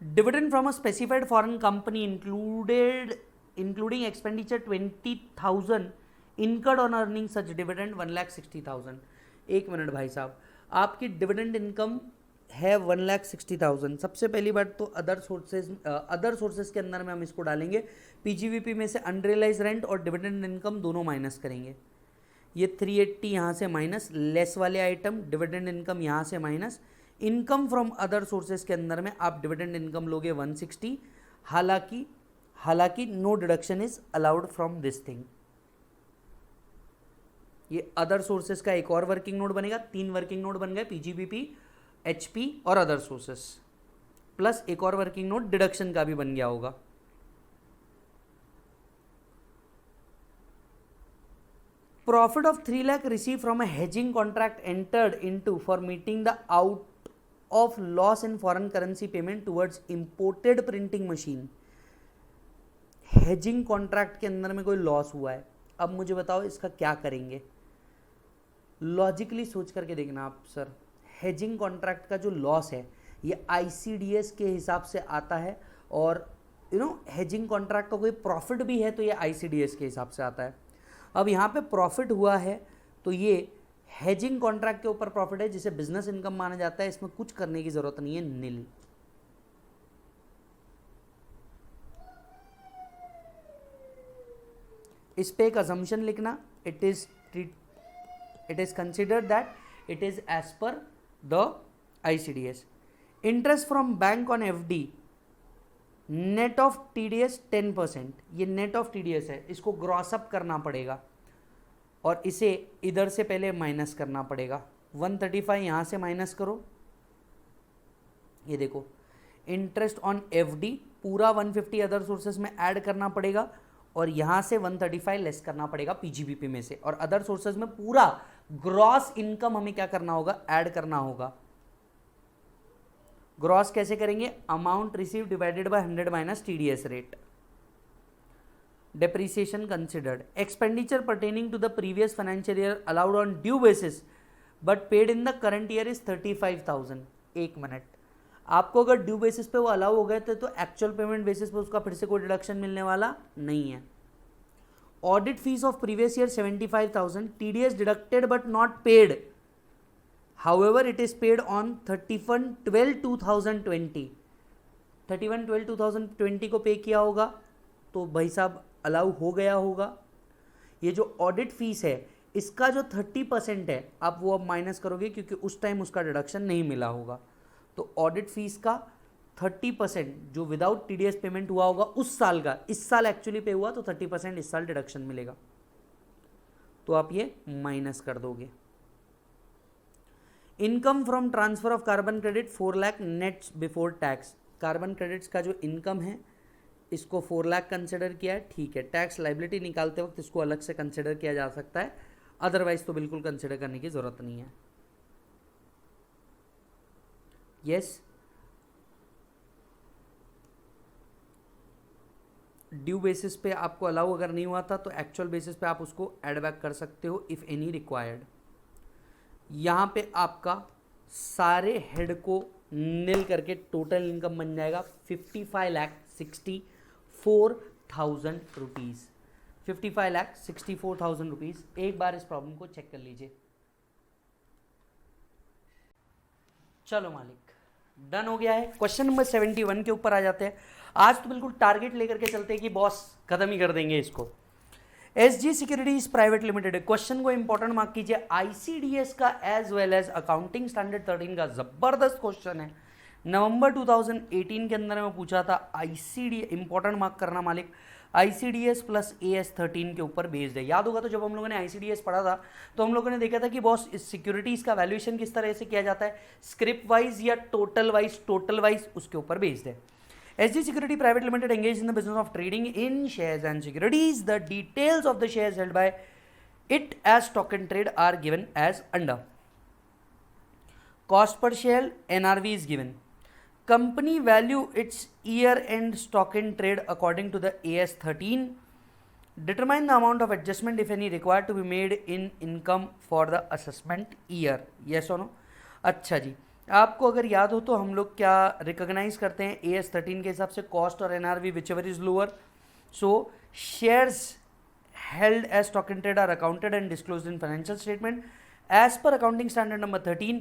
Dividend from a specified foreign company including expenditure 20,000 incurred on earning such dividend 1,60,000। एक मिनट भाई साहब, आपकी डिविडेंड इनकम है 1,60,000। सबसे पहली बात तो अदर सोर्सेज के अंदर में हम इसको डालेंगे। पीजीवीपी में से अनरियलाइज रेंट और डिविडेंड इनकम दोनों माइनस करेंगे। ये 380 यहाँ से माइनस, लेस वाले आइटम डिविडेंड इनकम यहाँ से minus. Income from other sources के अंदर में आप डिविडेंड इनकम लोगे 160। हालांकि no deduction is allowed from this thing. ये अदर सोर्सेज का एक और वर्किंग नोट बनेगा। 3 वर्किंग नोट बन गए, पीजीबीपी, एचपी और अदर सोर्सेस, प्लस एक और वर्किंग नोट डिडक्शन का भी बन गया होगा। Profit of 3 lakh receive from a hedging contract entered into for meeting the out of loss in foreign currency payment towards imported printing machine. Hedging contract के अंदर में कोई लॉस हुआ है, अब मुझे बताओ इसका क्या करेंगे। लॉजिकली सोच करके देखना आप सर। हेजिंग कॉन्ट्रैक्ट का जो लॉस है ये आईसीडीएस के हिसाब से आता है, और हेजिंग कॉन्ट्रैक्ट का कोई प्रॉफिट भी है तो ये आईसीडीएस के हिसाब से आता है। अब यहाँ पे प्रॉफिट हुआ है तो ये हेजिंग कॉन्ट्रैक्ट के ऊपर प्रॉफिट है जिसे बिजनेस इनकम माना जाता है। इसमें कुछ करने की जरूरत नहीं है, नील। इस पे एक अजम्पशन लिखना, it is considered that it is as per the ICDS. Interest from bank on FD net of TDS 10%। ये नेट ऑफ टीडीएस है, इसको ग्रॉस अप करना पड़ेगा और इसे इधर से पहले माइनस करना पड़ेगा। 135 यहाँ से माइनस करो, ये देखो इंटरेस्ट ऑन एफडी पूरा 150 अदर सोर्सेज में ऐड करना पड़ेगा और यहाँ से 135 लेस करना पड़ेगा पीजीबीपी में से, और अदर सोर्सेज में पूरा ग्रॉस इनकम हमें क्या करना होगा, ऐड करना होगा। ग्रॉस कैसे करेंगे, amount receive divided by 100 minus TDS rate. depreciation considered, expenditure pertaining to the previous financial year allowed on due basis but paid in the current year is 35,000। एक minute, आपको अगर ड्यू बेसिस पे वो allow हो गए थे तो actual payment basis पे उसका फिर से कोई डिडक्शन मिलने वाला नहीं है। Audit fees of previous year 75,000, TDS deducted but not paid, however it is paid on 31/12/2020। 31/12/2020 को पे किया होगा तो भाई साहब अलाउ हो गया होगा। ये जो ऑडिट फीस है इसका जो 30% है आप वो अब माइनस करोगे क्योंकि उस टाइम उसका डिडक्शन नहीं मिला होगा। तो ऑडिट फीस का 30% जो विदाउट टीडीएस पेमेंट हुआ होगा उस साल का, इस साल एक्चुअली पे हुआ तो 30% इस साल डिडक्शन मिलेगा, तो आप ये माइनस कर दोगे। Income from transfer of carbon credit 4 lakh net before tax. Carbon credits का जो इनकम है इसको 4 लाख कंसिडर किया है, ठीक है। टैक्स लाइबिलिटी निकालते वक्त इसको अलग से कंसिडर किया जा सकता है, अदरवाइज तो बिल्कुल कंसिडर करने की जरूरत नहीं है। यस, ड्यू बेसिस पे आपको अलाउ अगर नहीं हुआ था तो एक्चुअल बेसिस पे आप उसको ऐड बैक कर सकते हो इफ़ एनी रिक्वायर्ड। यहाँ पे आपका सारे हेड को निल करके टोटल इनकम बन जाएगा 55,64,000 रुपीज़। 55,64,000 रुपीज़। एक बार इस प्रॉब्लम को चेक कर लीजिए। चलो मालिक, डन हो गया है। क्वेश्चन नंबर 71 के ऊपर आ जाते हैं। आज तो बिल्कुल टारगेट लेकर के चलते हैं कि बॉस खत्म ही कर देंगे इसको। SG securities private limited, question को इंपॉर्टेंट मार्क कीजिए। आईसीडीएस का as well as accounting standard 13 का जबरदस्त क्वेश्चन है, नवंबर 2018 के अंदर में पूछा था। आईसीडी इंपॉर्टेंट मार्क करना मालिक, आईसीडीएस प्लस एएस 13 के ऊपर बेस्ड है। याद होगा तो जब हम लोगों ने आईसीडीएस पढ़ा था तो हम लोगों ने देखा था कि बॉस इस सिक्योरिटीज का वैल्यूएशन किस तरह से किया जाता है, स्क्रिप्ट वाइज या टोटल वाइज उसके ऊपर बेस्ड है। SG Security Private Limited engaged in the business of trading in shares and securities. The details of the shares held by it as stock and trade are given as under. Cost per share NRV is given. Company value its year-end stock and trade according to the AS 13. Determine the amount of adjustment if any required to be made in income for the assessment year. Yes or no? अच्छा जी, आपको अगर याद हो तो हम लोग क्या recognise करते हैं AS 13 के हिसाब से कॉस्ट और NRV whichever is lower. So shares held as stock and trade are accounted and disclosed in financial statement as per accounting standard number 13.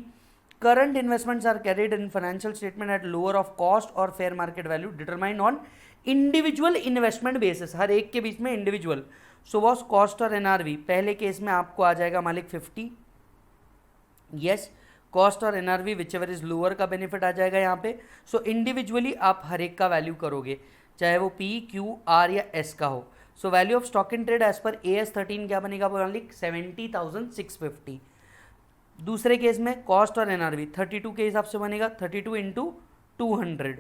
Current investments are carried in financial statement at lower of cost or fair market value determined on individual investment basis. हर एक के बीच में individual. So was cost और NRV पहले case में आपको आ जाएगा मालिक 50. Yes, cost और एनआरवी विचेवर इज लोअर का बेनिफिट आ जाएगा यहाँ पे। सो इंडिविजुअली आप हर एक का वैल्यू करोगे, चाहे वो पी क्यू आर या एस का हो। So value of stock in trade as per AS 13 क्या बनेगा मालिक 70,650। दूसरे केस में कॉस्ट और एनआरवी 32 के हिसाब से बनेगा 32 इंटू 200,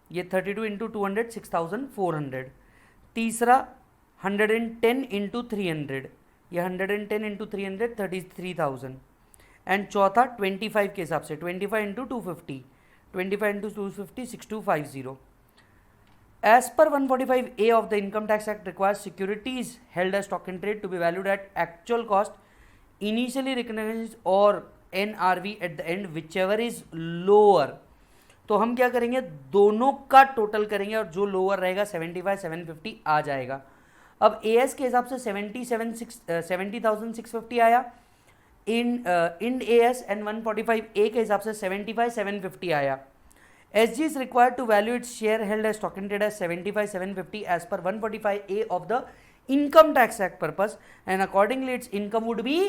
ये 32 इंटू 200 6,400। तीसरा 110 इंटू 300, ये 110 इंटू 300 33,000। एंड चौथा 25 के हिसाब से 25 into 250, 25 into 250 6250। As per 145A of the income tax act requires securities held as stock in trade to be valued at actual cost initially recognised और NRV at the end whichever is lower. तो हम क्या करेंगे, दोनों का total करेंगे और जो लोअर रहेगा 75,750 आ जाएगा। अब AS के हिसाब से 70,650 आया, इंड AS एंड 145A के हिसाब से 75,750 आया। SG is required to value its share held as stock in trade as 75,750 as per 145A of the income tax act purpose and accordingly its income would be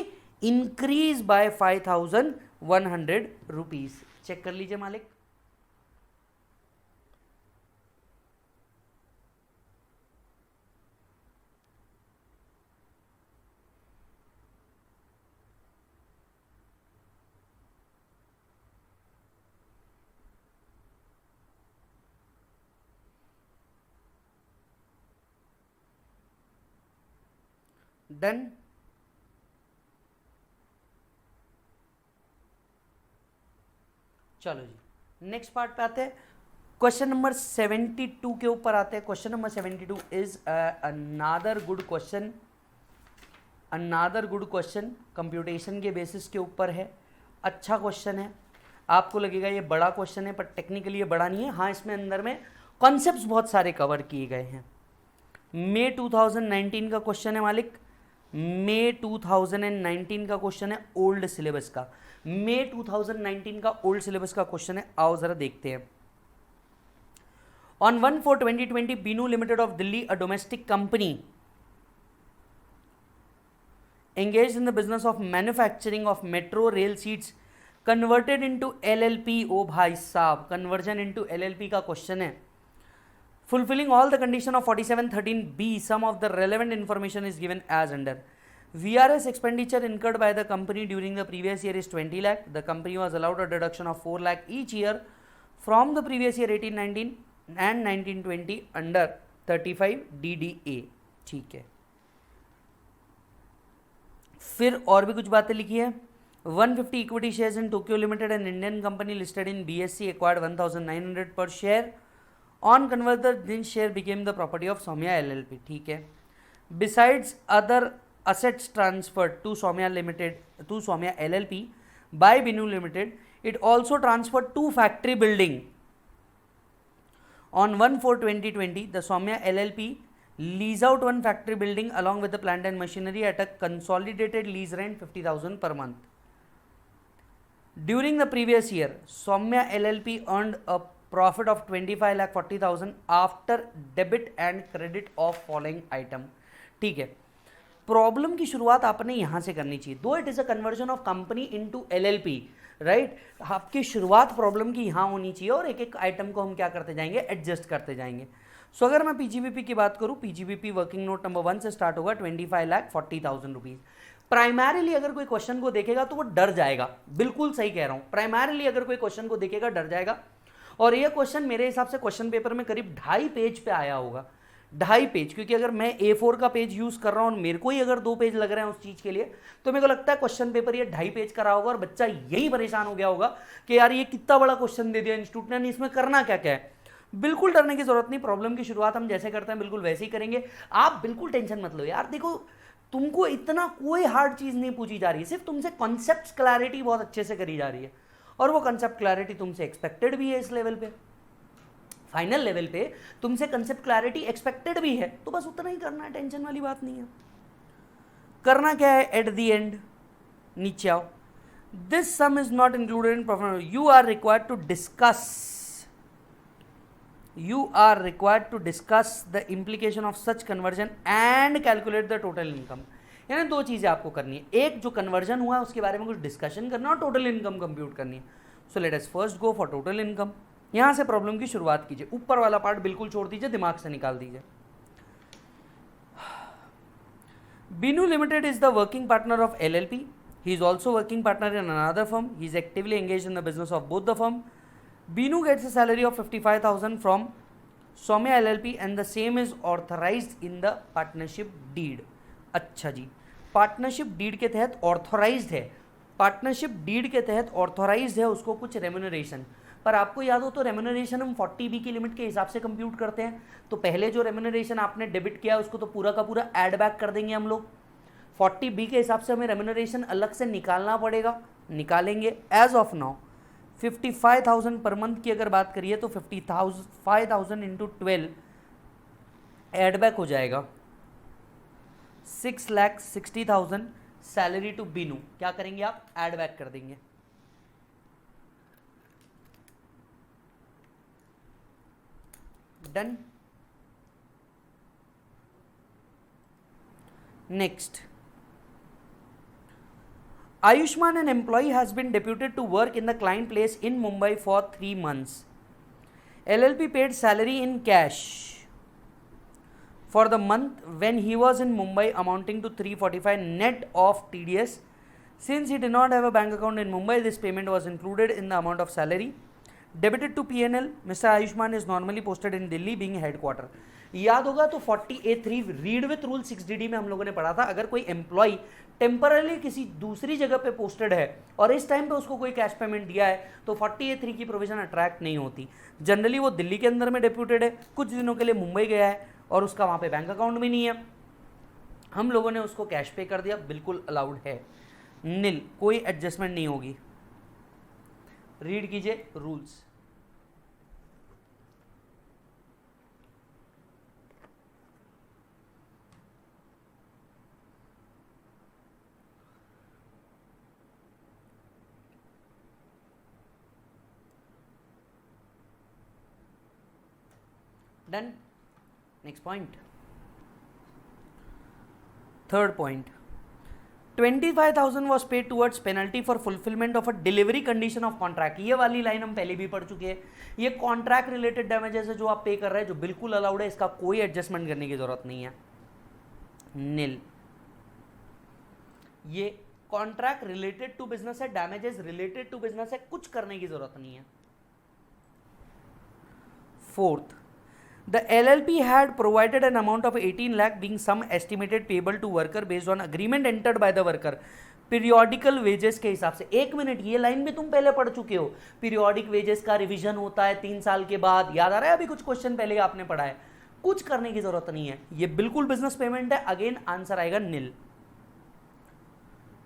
increased by 5,100 rupees. Check कर लीजिए मालिक। Done. चलो जी, next part पे आते हैं। Question number 72 के ऊपर आते हैं। Question number 72 is another good question, computation के बेसिस के ऊपर है। अच्छा क्वेश्चन है, आपको लगेगा ये बड़ा क्वेश्चन है, पर टेक्निकली ये बड़ा नहीं है। हाँ, इसमें अंदर में कॉन्सेप्ट्स बहुत सारे कवर किए गए हैं। मई 2019 का क्वेश्चन है मालिक, मई 2019 का क्वेश्चन है ओल्ड सिलेबस का। मई 2019 का ओल्ड सिलेबस का क्वेश्चन है, आओ जरा देखते हैं। On 1/4/2020, Binu Limited of Delhi, a domestic company engaged in the business of manufacturing of metro rail seats, converted into LLP. ओ भाई साहब, conversion into LLP का क्वेश्चन है. Fulfilling all the condition of 4713B, some of the relevant information is given as under. VRS expenditure incurred by the company during the previous year is 20 lakh. The company was allowed a deduction of 4 lakh each year from the previous year 1819 and 1920 under 35 DDA. ठीक है. फिर और भी कुछ बातें लिखी है. 150 equity shares in Tokyo Limited, an Indian company listed in BSE, acquired 1900 per share. On converter, this share became the property of Soumya LLP. ठीक है. Besides other assets transferred to Soumya Limited, to Soumya LLP by Binu Limited, it also transferred 2 factory building. On 1/4/2020, the Soumya LLP lease out 1 factory building along with the plant and machinery at a consolidated lease rent 50,000 per month. During the previous year, Soumya LLP earned a profit of 25,40,000 after debit and credit of following item. ठीक है. Problem की शुरुआत आपने यहां से करनी चाहिए. दो it is a conversion of company into LLP, right. आपकी शुरुआत प्रॉब्लम की यहां होनी चाहिए और एक एक आइटम को हम क्या करते जाएंगे, एडजस्ट करते जाएंगे. सो अगर मैं पीजीबीपी की बात करूं, पीजीबीपी वर्किंग नोट नंबर 1 से स्टार्ट होगा 25,40,000 रुपीज. प्राइमरीली अगर कोई क्वेश्चन को देखेगा तो वो डर जाएगा. बिल्कुल सही कह रहा हूं. प्राइमरीली अगर कोई क्वेश्चन को देखेगा डर जाएगा. और ये क्वेश्चन मेरे हिसाब से क्वेश्चन पेपर में करीब 2.5 पेज पे आया होगा. 2.5 पेज, क्योंकि अगर मैं A4 का पेज यूज कर रहा हूं और मेरे को ही अगर 2 पेज लग रहे हैं उस चीज के लिए, तो मेरे को लगता है क्वेश्चन पेपर ये 2.5 पेज का रहा होगा और बच्चा यही परेशान हो गया होगा कि यार ये कितना बड़ा क्वेश्चन दे दिया इंस्टीट्यूट ने, इसमें करना क्या क्या है. बिल्कुल डरने की जरूरत नहीं. प्रॉब्लम की शुरुआत हम जैसे करते हैं बिल्कुल वैसे ही करेंगे. आप बिल्कुल टेंशन मत लो यार. देखो, तुमको इतना कोई हार्ड चीज नहीं पूछी जा रही है, सिर्फ तुमसे कॉन्सेप्ट क्लैरिटी बहुत अच्छे से करी जा रही है और वो कॉन्सेप्ट क्लैरिटी तुमसे एक्सपेक्टेड भी है. इस लेवल पे, फाइनल लेवल पे तुमसे कंसेप्ट क्लैरिटी एक्सपेक्टेड भी है, तो बस उतना ही करना है. टेंशन वाली बात नहीं है. करना क्या है, एट द एंड नीचे आओ. This sum is not included in profit. You are required to discuss the implication of such conversion and calculate the total income. यानी 2 चीजें आपको करनी है. एक, जो कन्वर्जन हुआ है उसके बारे में कुछ डिस्कशन करना और टोटल इनकम कंप्यूट करनी है. So let us first go for total income. यहां से प्रॉब्लम की शुरुआत कीजिए. ऊपर वाला पार्ट बिल्कुल छोड़ दीजिए, दिमाग से निकाल दीजिए. Binu Limited is the working partner of LLP. He is also working partner in another firm. He is actively engaged in the business of both the firm. Binu gets a salary of 55,000 from Soumya LLP and the same is authorized in the partnership deed. अच्छा जी, partnership deed के तहत ऑर्थोराइज्ड है. Partnership deed के तहत ऑर्थोराइज्ड है उसको कुछ remuneration. पर आपको याद हो तो रेम्यूनरेशन हम 40B की लिमिट के हिसाब से कंप्यूट करते हैं. तो पहले जो रेम्यूनरेशन आपने डेबिट किया उसको तो पूरा का पूरा ऐड बैक कर देंगे हम लोग. 40B के हिसाब से हमें रेम्यूनरेशन अलग से निकालना पड़ेगा. निकालेंगे. As of now 55,000 per month की अगर बात करिए तो 55,000 इंटू 12 ऐड बैक हो जाएगा 6,60,000 सैलरी टू बीनू. क्या करेंगे आप, ऐड बैक कर देंगे. Done. Next, Ayushman, an employee, has been deputed to work in the client place in Mumbai for 3 months. LLP paid salary in cash for the month when he was in Mumbai amounting to 345 net of TDS. Since he did not have a bank account in Mumbai, this payment was included in the amount of salary debited to PNL. Mr. Ayushman is normally posted in Delhi being headquarter. याद होगा तो 40A3 read with rule 6DD में हम लोगों ने पढ़ा था. अगर कोई एम्प्लॉय टेम्परली किसी दूसरी जगह पे पोस्टेड है और इस टाइम पे उसको कोई कैश पेमेंट दिया है तो 40A3 की प्रोविजन अट्रैक्ट नहीं होती. जनरली वो दिल्ली के अंदर में डेप्यूटेड है, कुछ दिनों के लिए मुंबई गया है और उसका वहाँ पे बैंक अकाउंट भी नहीं है, हम लोगों ने उसको कैश पे कर दिया, बिल्कुल अलाउड है. नील, कोई एडजस्टमेंट नहीं होगी. रीड कीजिए rules. Done. Next point, third point, 25,000 was paid towards penalty for fulfilment of a delivery condition of contract. ये वाली लाइन हम पहले भी पढ़ चुके हैं। ये कॉन्ट्रैक्ट रिलेटेड डैमेजेस है जो आप पे कर रहे हैं, जो बिल्कुल अलाउड है, इसका कोई एडजस्टमेंट करने की जरूरत नहीं है, नील। ये कॉन्ट्रैक्ट रिलेटेड टू बिजनेस है, डैमेजेस रिलेटेड टू बिजनेस है, कुछ करने की जरूरत नहीं है। Fourth, the LLP had provided an amount of 18 lakh being sum estimated payable to worker based on agreement entered by the worker periodical wages के हिसाब से। एक मिनट, ये लाइन भी तुम पहले पढ़ चुके हो। पीरियोडिक वेजेस का रिवीजन होता है 3 साल के बाद, याद आ रहा है? अभी कुछ क्वेश्चन पहले आपने पढ़ा है। कुछ करने की जरूरत नहीं है, ये बिल्कुल बिजनेस पेमेंट है। अगेन आंसर आएगा नील।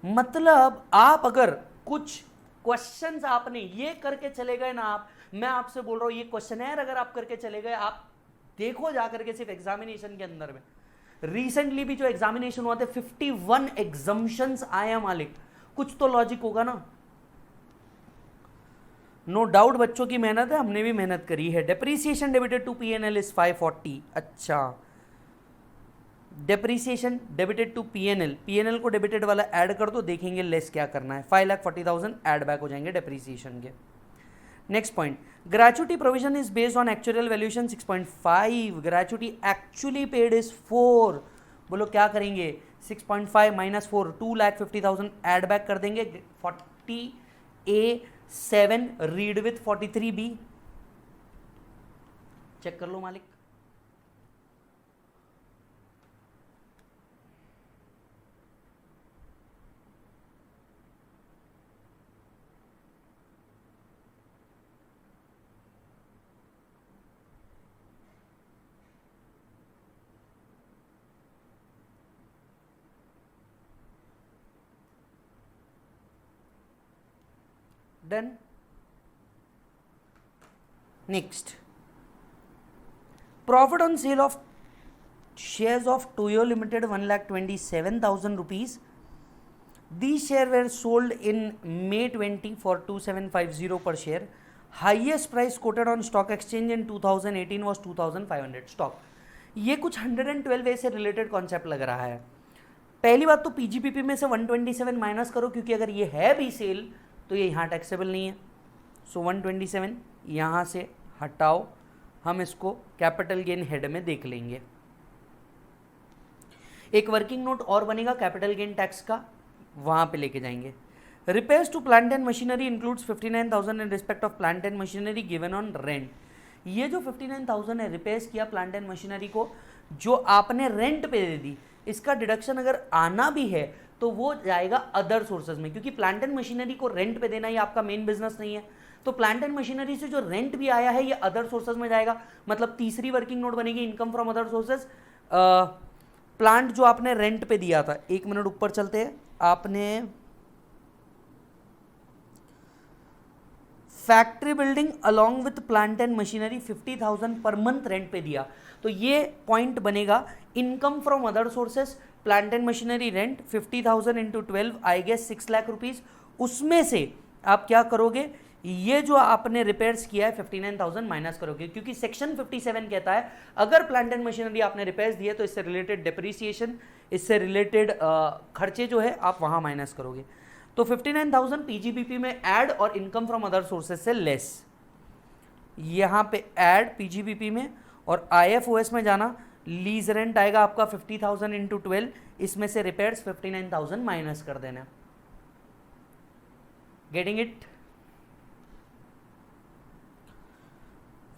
मतलब आप अगर कुछ क्वेश्चंस आपने ये करके चले गए ना, आप, मैं आपसे बोल रहा हूं ये क्वेश्चन है, अगर आप करके चले गए, आप देखो जाकर के सिर्फ एग्जामिनेशन के अंदर में, रिसेंटली भी जो एग्जामिनेशन हुआ थे 51 एग्जम्पशंस आए हैं मालिक, कुछ तो लॉजिक होगा ना। नो डाउट बच्चों की मेहनत है, हमने भी मेहनत करी है। Depreciation debited to PNL is 540। अच्छा, depreciation debited to PNL, PNL को डेबिटेड वाला ऐड कर दो, देखेंगे लेस क्या करना है। 5,40,000 ऐड बैक हो जाएंगे डेप्रीसिएशन के। Next point, gratuity provision is based on actuarial valuation 6.5, gratuity actually paid is 4। बोलो क्या करेंगे? 6.5 माइनस 4, 2,50,000 ऐड बैक कर देंगे। 40A7 read with 43B, check कर लो मालिक। Done. Next, profit on sale of shares of Toyo Limited 1,27,000 rupees. These shares were sold in May 20 for 2,750 per share. Highest price quoted on stock exchange in 2018 was 2,500 stock. ये कुछ 112A से related concept लग रहा है। पहली बात तो PGPP में से 127 माइनस करो, क्योंकि अगर ये है भी सेल तो ये यहाँ टैक्सेबल नहीं है। सो 127 यहाँ से हटाओ, हम इसको कैपिटल गेन हेड में देख लेंगे। एक वर्किंग नोट और बनेगा कैपिटल गेन टैक्स का, वहाँ पे लेके जाएंगे। Repairs to plant and machinery includes 59,000 in respect of plant and machinery given on rent. ये जो 59,000 है रिपेयर्स किया प्लांट एंड मशीनरी को, जो आपने रेंट पे दे दी, इसका डिडक्शन अगर आना भी है तो वो जाएगा अदर सोर्सेज में, क्योंकि प्लांट एंड मशीनरी को रेंट पे देना ये आपका मेन बिजनेस नहीं है। तो प्लांट एंड मशीनरी से जो रेंट भी आया है ये अदर सोर्सेज में जाएगा। मतलब तीसरी वर्किंग नोट बनेगी income from other sources. Plant जो आपने रेंट पे दिया था, एक मिनट ऊपर चलते हैं, आपने factory building along with plant and machinery 50,000 per month rent पे दिया, तो ये पॉइंट बनेगा income from other sources, plant and machinery rent 50,000 into 12 I guess 6 lakh rupees. उसमें से आप क्या करोगे, ये जो आपने रिपेयर्स किया है 59,000 माइनस करोगे, क्योंकि सेक्शन 57 कहता है अगर प्लांट एंड मशीनरी आपने रिपेयर्स दिए तो इससे रिलेटेड डिप्रिसिएशन, इससे रिलेटेड खर्चे जो है आप वहां माइनस करोगे। तो 59,000 पीजीबीपी में ऐड और इनकम फ्रॉम अदर सोर्सेज से लेस, यहां पे ऐड पीजीबीपी में, और आईएफओएस में जाना, लीज रेंट आएगा आपका 50,000 इंटू 12, इसमें से रिपेयर्स 59,000 माइनस कर देना। Getting it?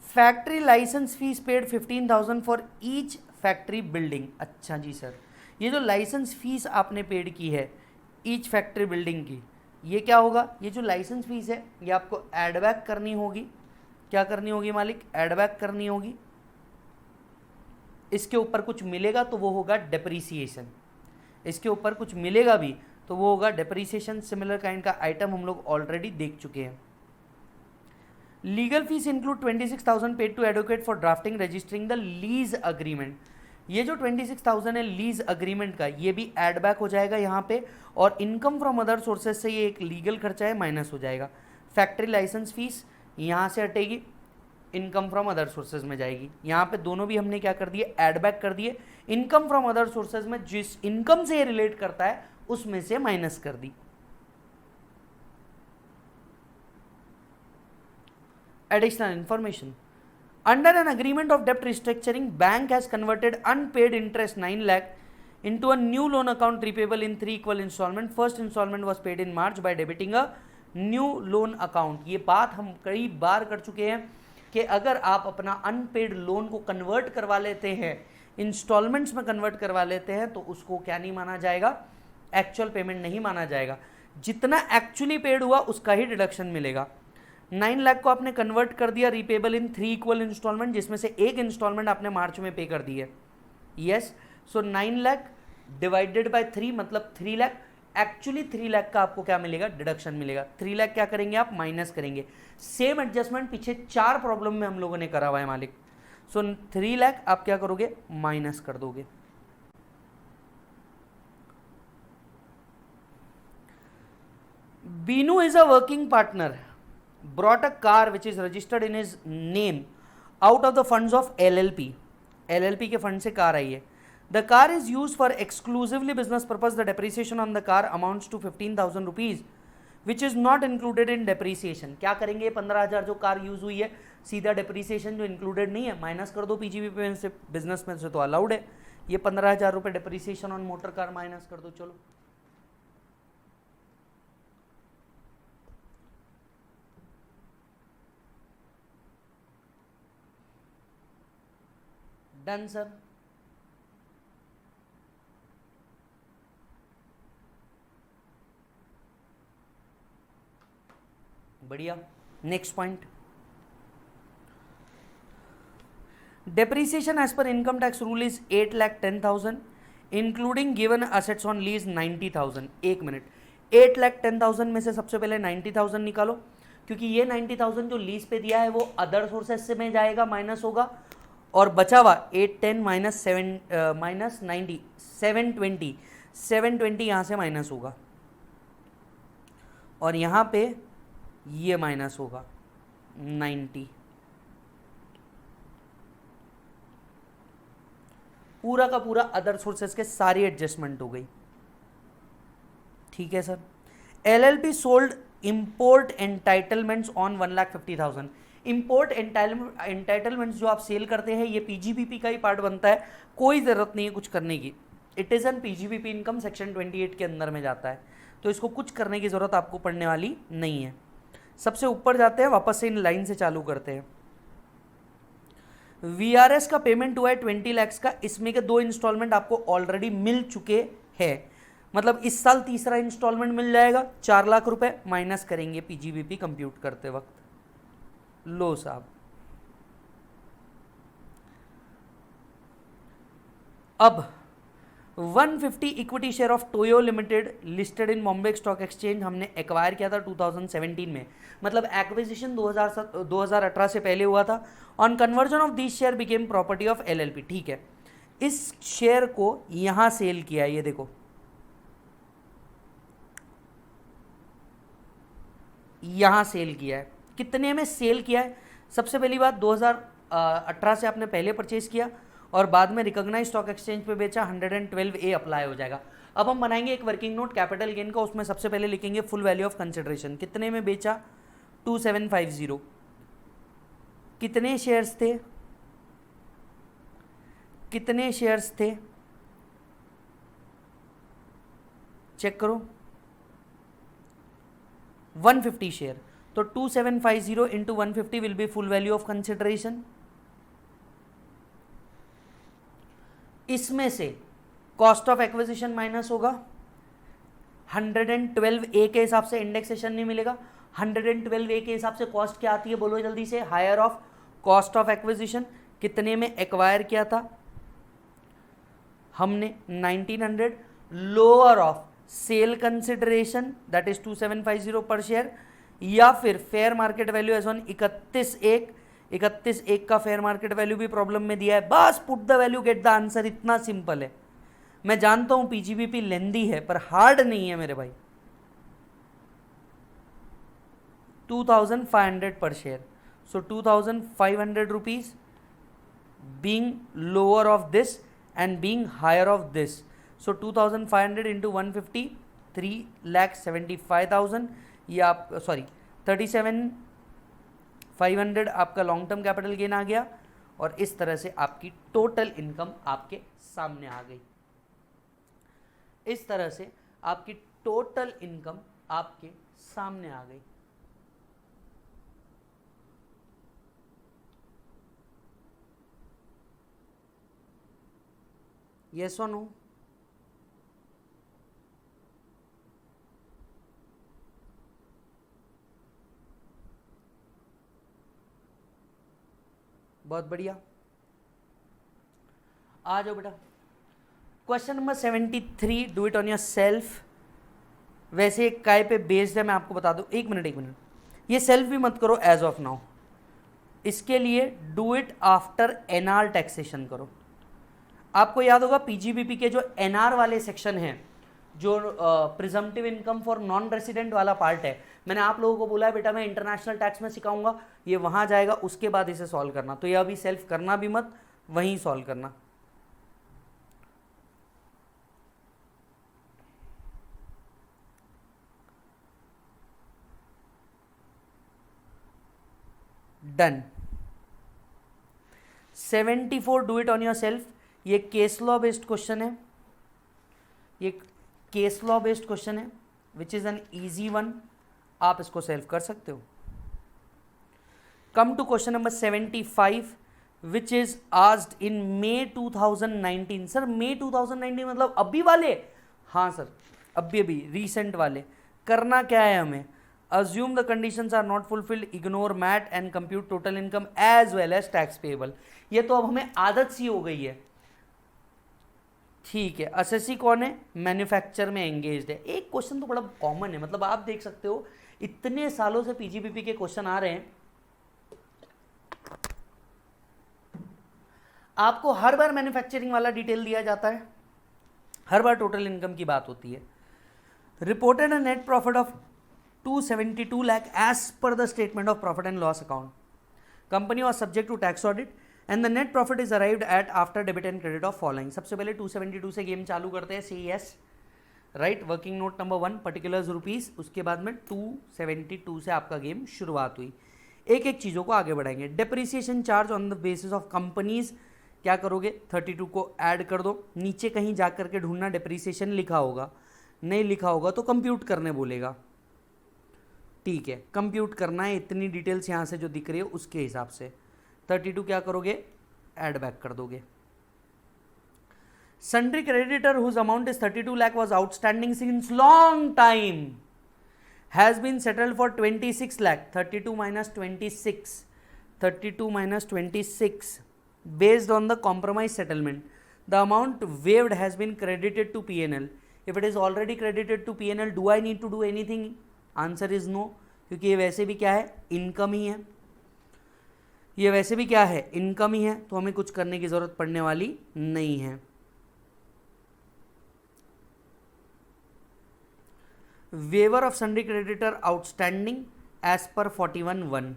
Factory licence fees paid 15,000 for each factory building. अच्छा जी सर, ये जो लाइसेंस फीस आपने पेड की है ईच फैक्ट्री बिल्डिंग की, ये क्या होगा? ये जो लाइसेंस फीस है ये आपको एड बैक करनी होगी। क्या करनी होगी मालिक? एड बैक करनी होगी। इसके ऊपर कुछ मिलेगा तो वो होगा डेप्रीसिएशन, इसके ऊपर कुछ मिलेगा भी तो वो होगा डेप्रीसिएशन। सिमिलर काइंड का आइटम हम लोग ऑलरेडी देख चुके हैं। Legal fees include 26,000 paid to advocate for drafting registering the lease agreement. ये जो 26,000 है लीज अग्रीमेंट का, ये भी एड बैक हो जाएगा यहाँ पे, और इनकम फ्रॉम अदर सोर्सेज से ये एक लीगल खर्चा है माइनस हो जाएगा। फैक्ट्री लाइसेंस फीस यहाँ से हटेगी, इनकम फ्रॉम अदर सोर्सेज में जाएगी। यहाँ पे दोनों भी हमने क्या कर दिए, ऐड बैक कर दिए। इनकम फ्रॉम अदर सोर्सेज में जिस इनकम से रिलेट करता है उसमें से माइनस कर दी। Additional information, under an agreement of डेप्ट restructuring bank has converted unpaid interest 9 lakh into a new loan account repayable in 3 equal installment. First installment was paid in March by debiting a new loan account. ये बात हम कई बार कर चुके हैं कि अगर आप अपना अनपेड लोन को कन्वर्ट करवा लेते हैं, इंस्टॉलमेंट्स में कन्वर्ट करवा लेते हैं, तो उसको क्या नहीं माना जाएगा, एक्चुअल पेमेंट नहीं माना जाएगा। जितना एक्चुअली पेड हुआ उसका ही डिडक्शन मिलेगा। 9 लाख को आपने कन्वर्ट कर दिया रिपेबल इन 3 इक्वल इंस्टॉलमेंट, जिसमें से एक इंस्टॉलमेंट आपने मार्च में पे कर दी है। Yes, so 9 lakh divided by 3 मतलब 3 लाख। एक्चुअली 3 लाख का आपको क्या मिलेगा, डिडक्शन मिलेगा। 3 लाख क्या करेंगे आप, माइनस करेंगे। सेम एडजस्टमेंट पिछले 4 प्रॉब्लम में हम लोगों ने करा हुआ है मालिक। सो 3 लाख आप क्या करोगे, माइनस कर दोगे। Binu is a working partner brought a car which is registered in his name out of the funds of LLP. LLP के फंड से कार आई है। The car is used for exclusively business purpose. The depreciation on the car amounts to 15,000 rupees, which is not included in depreciation. क्या करेंगे, 15,000 जो car use हुई है, सीधा depreciation जो इंक्लूडेड नहीं है माइनस कर दो पीजीबीपी में से, बिजनेस में से तो अलाउड है। ये 15,000 रुपये depreciation on motor car minus कर दो। चलो डन सर। बढ़िया। Next point, depreciation as per income tax rule is 8,10,000 including given assets on lease 90,000। एक मिनट, 8,10,000 में से सबसे पहले 90,000 निकालो, क्योंकि ये 90,000 जो लीज पे दिया है वो अदर सोर्सेज से में जाएगा, माइनस होगा। और बचा हुआ 810 माइनस 90 720 यहाँ से माइनस होगा, और यहाँ पे ये माइनस होगा 90। पूरा का पूरा अदर सोर्सेस के सारी एडजस्टमेंट हो गई। ठीक है sir. LLP sold import entitlements on 1,50,000। Import entitlements जो आप सेल करते हैं ये पीजीबीपी का ही पार्ट बनता है, कोई ज़रूरत नहीं है कुछ करने की। It is an PGBP income, section 28 के अंदर में जाता है, तो इसको कुछ करने की ज़रूरत आपको पड़ने वाली नहीं है। सबसे ऊपर जाते हैं, वापस से इन लाइन से चालू करते हैं। VRS का पेमेंट हुआ है 20 लाख का, इसमें के 2 इंस्टॉलमेंट आपको ऑलरेडी मिल चुके हैं, मतलब इस साल तीसरा इंस्टॉलमेंट मिल जाएगा 4 लाख रुपए, माइनस करेंगे पीजीबीपी कंप्यूट करते वक्त। लो साहब, अब 150 equity share of Toyo limited listed in Bombay stock exchange हमने एक्वायर किया था 2017 में, मतलब एक्विजिशन 2018 से पहले हुआ था। On conversion of this share became property of LLP। ठीक है, इस शेयर को यहां सेल किया, ये देखो यहां सेल किया है। कितने में सेल किया है, सबसे पहली बात 2018 से आपने पहले परचेज किया और बाद में रिकॉग्नाइज स्टॉक एक्सचेंज पे बेचा, 112A अप्लाई हो जाएगा। अब हम बनाएंगे एक वर्किंग नोट कैपिटल गेन का, उसमें सबसे पहले लिखेंगे फुल वैल्यू ऑफ कंसिडरेशन। कितने में बेचा, 2750। कितने शेयर्स थे, कितने शेयर्स थे चेक करो, 150 शेयर। तो 2750 into 150 will be full value of consideration. इसमें से कॉस्ट ऑफ एक्विजिशन माइनस होगा, 112A के हिसाब से इंडेक्सेशन नहीं मिलेगा। 112A के हिसाब से कॉस्ट क्या आती है बोलो जल्दी से, higher of cost of acquisition. कितने में एक्वायर किया था हमने, 1900, lower of sale consideration that is 2750 per share, या फिर fair market value as on 31/1 का फेयर मार्केट वैल्यू भी प्रॉब्लम में दिया है। बस put the value get the answer, इतना सिंपल है। मैं जानता हूं पीजीबीपी लेंदी है पर हार्ड नहीं है मेरे भाई। 2500 पर share, So 2,500 rupees being lower of this and being higher of this. So 2,500 into 150, 3,75,000, ये आप सॉरी 37,500 आपका लॉन्ग टर्म कैपिटल गेन आ गया, और इस तरह से आपकी टोटल इनकम आपके सामने आ गई। इस तरह से आपकी टोटल इनकम आपके सामने आ गई। यस और नो? बहुत बढ़िया, आ जाओ बेटा। Question number 73, do it on your self. वैसे काय पे बेस्ड है मैं आपको बता दूं, एक मिनट, ये सेल्फ भी मत करो एज ऑफ नाउ, इसके लिए do it after NR taxation करो। आपको याद होगा पीजीबीपी के जो एनआर वाले सेक्शन हैं, जो presumptive income for non resident वाला पार्ट है, मैंने आप लोगों को बोला है बेटा मैं इंटरनेशनल टैक्स में सिखाऊंगा, ये वहां जाएगा, उसके बाद इसे सॉल्व करना। तो ये अभी सेल्फ करना भी मत, वहीं सॉल्व करना। Done. 74, do it on yourself. ये केस लॉ बेस्ड क्वेश्चन है, ये केस लॉ बेस्ड क्वेश्चन है which is an easy one, आप इसको सेल्फ कर सकते हो। Come to question number 75 which is asked in May 2019। Sir May 2019 मतलब अभी वाले? हाँ सर, अभी रिसेंट वाले। करना क्या है हमें? assume the conditions are not fulfilled, ignore MAT and compute total income as well as tax payable। ये तो अब हमें आदत सी हो गई है, ठीक है। असेसी कौन है? मैन्युफैक्चर में एंगेज्ड है। एक क्वेश्चन तो बड़ा कॉमन है, मतलब आप देख सकते हो इतने सालों से पीजीबीपी के क्वेश्चन आ रहे हैं, आपको हर बार मैन्युफैक्चरिंग वाला डिटेल दिया जाता है, हर बार टोटल इनकम की बात होती है। Reported a net profit of 272 lakh as per the statement of profit and loss account. Company was subject to tax audit and the net profit is arrived at after debit and credit of following। सबसे पहले 272 से game चालू करते हैं, CES right, working note number 1 particulars rupees, उसके बाद में 272 से आपका गेम शुरुआत हुई। एक एक चीज़ों को आगे बढ़ाएंगे। Depreciation charge on the basis of companies, क्या करोगे? 32 को ऐड कर दो, नीचे कहीं जा करके ढूंढना डेप्रिसिएशन लिखा होगा, नहीं लिखा होगा तो कंप्यूट करने बोलेगा, ठीक है, कंप्यूट करना है। इतनी डिटेल्स यहाँ से जो दिख रही है उसके हिसाब से 32 क्या करोगे? ऐड बैक कर दोगे। Sundry creditor whose amount is 32 lakh was outstanding since long time has been settled for 26 lakh। 32 minus 26, 32 minus 26 based on the compromise settlement, the amount waived has been credited to P&L। if it is already credited to P&L, do I need to do anything? Answer is no, क्योंकि ये वैसे भी क्या है? Income ही है, ये वैसे भी क्या है? इनकम ही है, तो हमें कुछ करने की जरूरत पड़ने वाली नहीं है। Waiver of sundry creditor outstanding as per 41(1),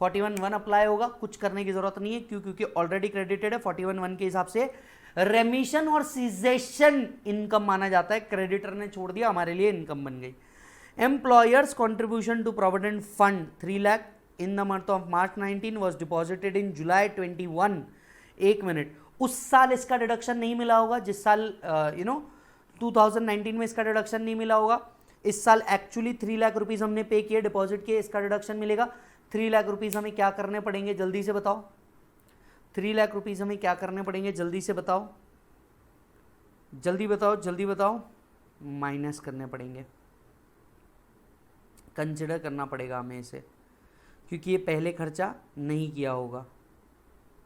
41(1) apply होगा, कुछ करने की जरूरत नहीं है, क्यों? क्योंकि ऑलरेडी क्रेडिटेड है। 41(1) के हिसाब से रेमिशन और सीजेशन इनकम माना जाता है, क्रेडिटर ने छोड़ दिया, हमारे लिए इनकम बन गई। Employers contribution to provident fund 3 lakh in the month of March 19 was deposited in July 21। एक मिनट, उस साल इसका डिडक्शन नहीं मिला होगा जिस साल 2019 में इसका डिडक्शन नहीं मिला होगा। इस साल एक्चुअली 3 लाख रुपीज हमने पे किए, डिपॉजिट किए, इसका डिडक्शन मिलेगा। 3 लाख रुपीज हमें क्या करने पड़ेंगे? जल्दी से बताओ, 3 लाख रुपीज हमें क्या करने पड़ेंगे? जल्दी से बताओ, जल्दी बताओ, जल्दी बताओ। माइनस करने पड़ेंगे, कंसिडर करना पड़ेगा हमें इसे, क्योंकि ये पहले खर्चा नहीं किया होगा,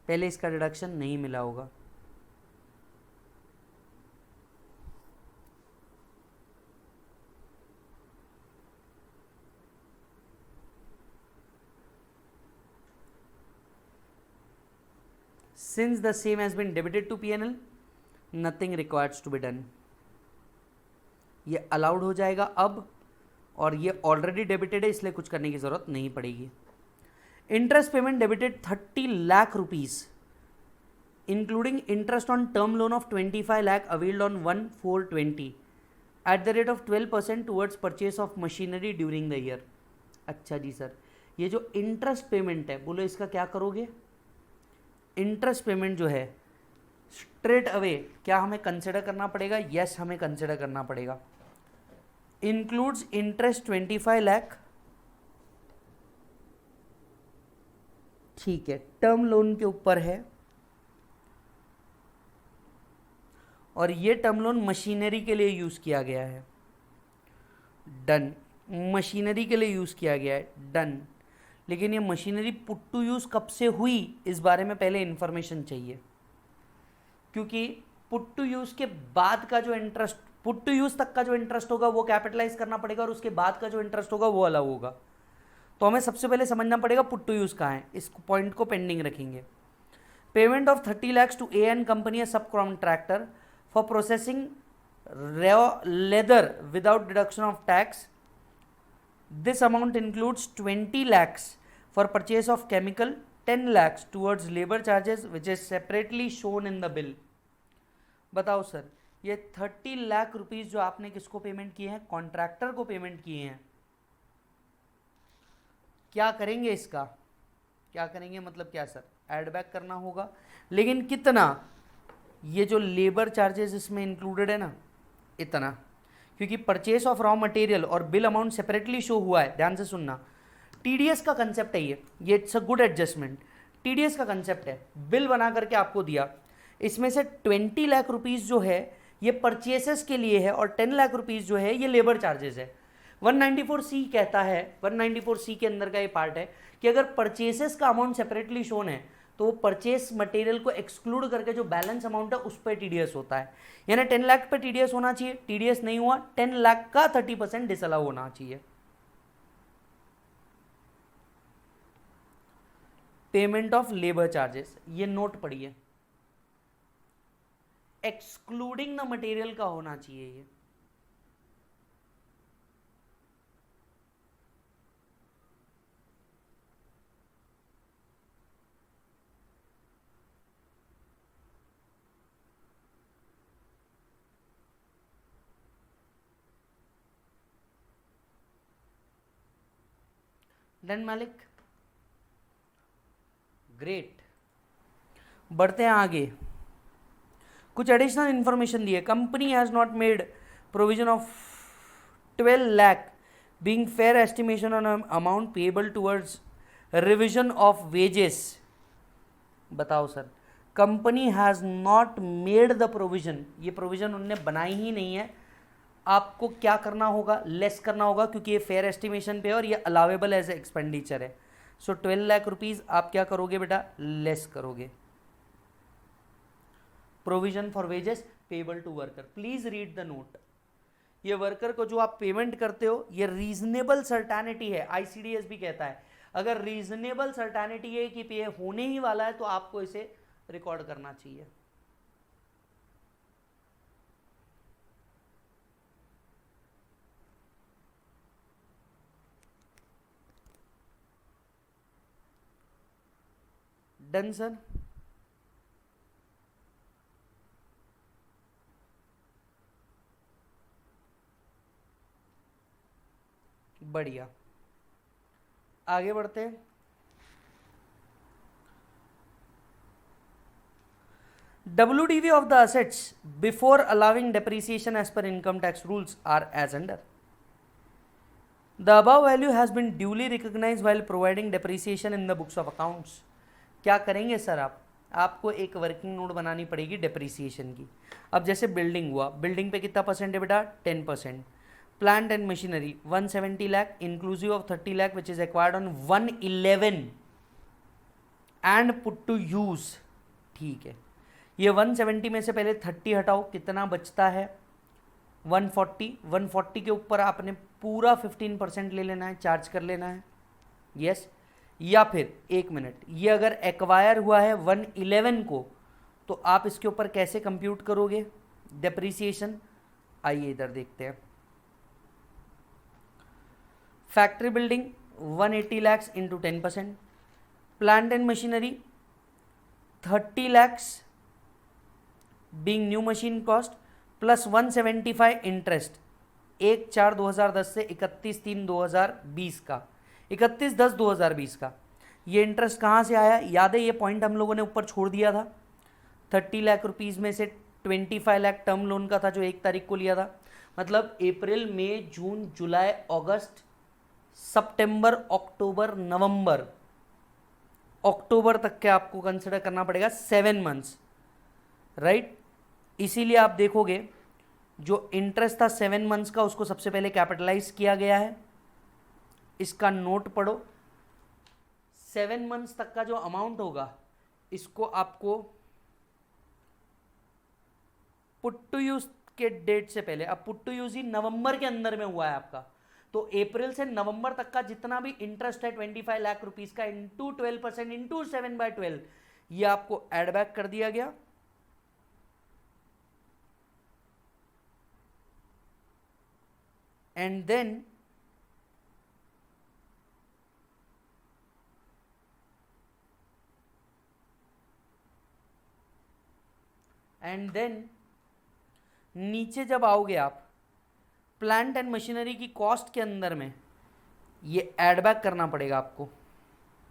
पहले इसका डिडक्शन नहीं मिला होगा। Since the same has been debited to P&L, nothing requires to be done। ये अलाउड हो जाएगा अब, और ये ऑलरेडी डेबिटेड है इसलिए कुछ करने की जरूरत नहीं पड़ेगी। Interest payment debited 30 lakh rupees including interest on term loan of 25 lakh availed on 1/4/20 eight the rate of 12% towards purchase of machinery during the year. अच्छा जी सर, ये जो इंटरेस्ट पेमेंट है, बोलो इसका क्या करोगे? इंटरेस्ट पेमेंट जो है स्ट्रेट अवे क्या हमें कंसिडर करना पड़ेगा? यस, हमें कंसिडर करना पड़ेगा। इंक्लूड्स इंटरेस्ट 25 लाख, ठीक है, टर्म लोन के ऊपर है, और ये टर्म लोन मशीनरी के लिए यूज किया गया है। डन, मशीनरी के लिए यूज किया गया है, डन। लेकिन ये मशीनरी पुट टू यूज कब से हुई, इस बारे में पहले इंफॉर्मेशन चाहिए, क्योंकि पुट टू यूज के बाद का जो इंटरेस्ट, पुट टू यूज तक का जो इंटरेस्ट होगा वो कैपिटलाइज करना पड़ेगा, और उसके बाद का जो इंटरेस्ट होगा वो अलग होगा। तो हमें सबसे पहले समझना पड़ेगा पुट टू यूज कहाँ है, इस पॉइंट को पेंडिंग रखेंगे। Payment of 30 lakhs to a an company subcontractor for processing leather without deduction of tax. This amount includes 20 lakhs for purchase of chemical, 10 lakhs towards labour charges which is separately shown in the bill. बताओ sir, ये 30 lakh rupees जो आपने किसको payment किए हैं? Contractor को payment किए हैं। क्या करेंगे इसका? क्या करेंगे मतलब क्या सर? एड बैक करना होगा, लेकिन कितना? ये जो लेबर चार्जेस इसमें इंक्लूडेड है ना, इतना, क्योंकि परचेस ऑफ रॉ मटेरियल और बिल अमाउंट सेपरेटली शो हुआ है। ध्यान से सुनना, टीडीएस का कंसेप्ट है ये it's a good adjustment. TDS का कंसेप्ट है, बिल बना करके आपको दिया, इसमें से 20 लाख रुपीस जो है ये परचेसेस के लिए है, और 10 लाख रुपीस जो है ये लेबर चार्जेस है। 194C कहता है, 194C के अंदर का ये पार्ट है कि अगर परचेसेस का अमाउंट सेपरेटली शोन है तो वो परचेस मटेरियल को एक्सक्लूड करके जो बैलेंस अमाउंट है उस पर टीडीएस होता है। यानी 10 लाख पे टीडीएस होना चाहिए, टीडीएस नहीं हुआ, 10 लाख का 30% डिसअलाउ होना चाहिए। पेमेंट ऑफ लेबर चार्जेस, ये नोट पढ़िए, एक्सक्लूडिंग द मटेरियल का होना चाहिए ये। डन मालिक, ग्रेट। बढ़ते हैं आगे, कुछ एडिशनल इंफॉर्मेशन दी है। Company has not made provision of 12 lakh being fair estimation on amount payable towards revision of wages. बताओ sir, company has not made the provision, ये प्रोविजन उनने बनाई ही नहीं है। आपको क्या करना होगा? लेस करना होगा, क्योंकि ये फेयर एस्टिमेशन पे है और ये अलावेबल एज एक्सपेंडिचर है। सो 12 लाख रुपीज आप क्या करोगे बेटा? लेस करोगे। Provision for wages payable to worker, please read the note. ये वर्कर को जो आप पेमेंट करते हो ये रीजनेबल सर्टेनिटी है, आईसीडीएस भी कहता है अगर रीजनेबल सर्टेनिटी है कि पे होने ही वाला है तो आपको इसे रिकॉर्ड करना चाहिए। डन सर, बढ़िया, आगे बढ़ते हैं। WDV of the assets before allowing depreciation as per income tax rules are as under. The above value has been duly recognized while providing depreciation in the books of accounts. क्या करेंगे sir आप? आपको एक working note बनानी पड़ेगी depreciation की। अब जैसे बिल्डिंग हुआ, बिल्डिंग पे कितना परसेंट है बेटा? 10%। Plant and machinery 170 lakh inclusive of 30 lakh which is acquired on 111 and put to use. ठीक है, ये 170 में से पहले 30 हटाओ, कितना बचता है? 140। 140 के ऊपर आपने पूरा 15% ले लेना है, चार्ज कर लेना है। यस, या फिर एक मिनट, ये अगर एक्वायर हुआ है 111 को तो आप इसके ऊपर कैसे कंप्यूट करोगे डेप्रीसिएशन? आइए इधर देखते हैं। Factory building 180 lakh into 10%, plant and machinery 30 lakhs being new machine cost plus 175 interest 1/4/2010 से 31/3/2020 का, 31/10/2020 का। ये इंटरेस्ट कहाँ से आया याद है? ये पॉइंट हम लोगों ने ऊपर छोड़ दिया था। 30 लाख रुपीज़ में से 25 लाख टर्म लोन का था जो 1 तारीख को लिया था। मतलब अप्रैल मई जून जुलाई अगस्त सितंबर अक्टूबर नवंबर, अक्टूबर तक के आपको कंसिडर करना पड़ेगा 7 मंथ्स, राइट। इसीलिए आप देखोगे जो इंटरेस्ट था 7 मंथ्स का उसको सबसे पहले कैपिटलाइज किया गया है। इसका नोट पढ़ो, 7 मंथ्स तक का जो अमाउंट होगा इसको आपको पुट टू यूज के डेट से पहले, अब पुट टू यूज ही नवंबर के अंदर में हुआ है आपका, तो अप्रैल से नवंबर तक का जितना भी इंटरेस्ट है 25 लाख रुपीस का इंटू 12% इंटू 7/12 ये आपको एड बैक कर दिया गया। एंड देन नीचे जब आओगे आप प्लांट एंड मशीनरी की कॉस्ट के अंदर में ये ऐड बैक करना पड़ेगा आपको।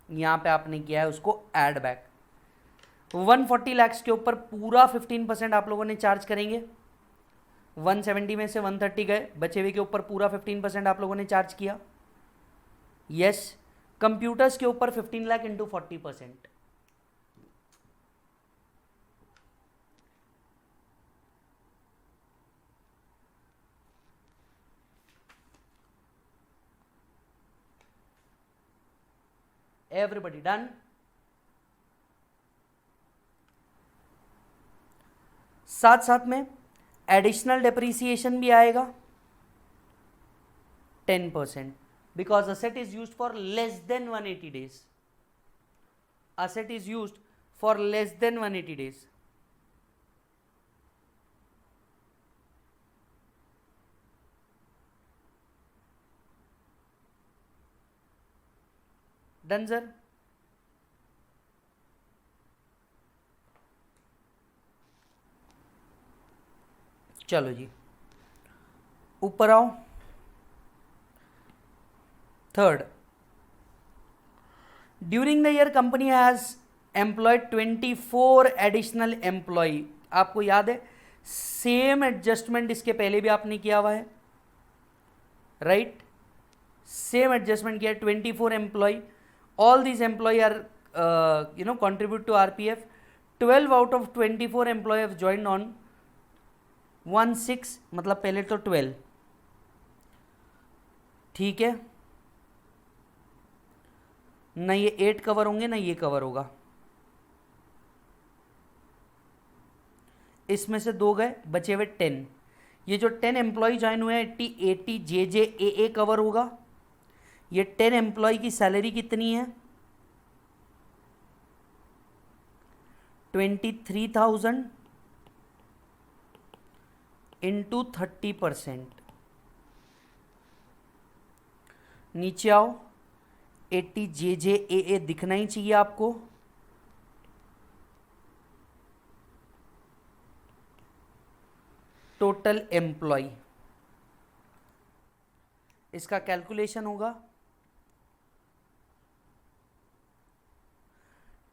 यहां पे आपने किया है उसको ऐड बैक। 140 lakhs के ऊपर पूरा 15% आप लोगों ने चार्ज करेंगे। 170 में से 130 गए, बचे हुए के ऊपर पूरा 15% आप लोगों ने चार्ज किया। यस, कंप्यूटर्स के ऊपर 15 लाख इंटू 40%। Everybody done? साथ साथ में एडिशनल डेप्रीसिएशन भी आएगा 10% because asset is used for less than 180 days। Asset is used for less than 180 days। Done sir? चलो जी ऊपर आओ। Third, during the year company has employed 24 additional employee. आपको याद है सेम एडजस्टमेंट इसके पहले भी आपने किया हुआ है, राइट? सेम एडजस्टमेंट किया, 24 employee. All these employee are contribute to RPF। 12 out of 24 employee have joined on 1/6, मतलब पहले तो 12, ठीक है ना? ये 8 कवर होंगे ना ये कवर होगा। इसमें से 2 गए, बचे हुए 10। ये जो 10 एम्प्लॉय ज्वाइन हुए हैं 80 JJAA कवर होगा। ये 10 एम्प्लॉय की सैलरी कितनी है? 23,000 इंटू 30%। नीचे आओ, 80 JJAA दिखना ही चाहिए आपको। टोटल एम्प्लॉय, इसका कैलकुलेशन होगा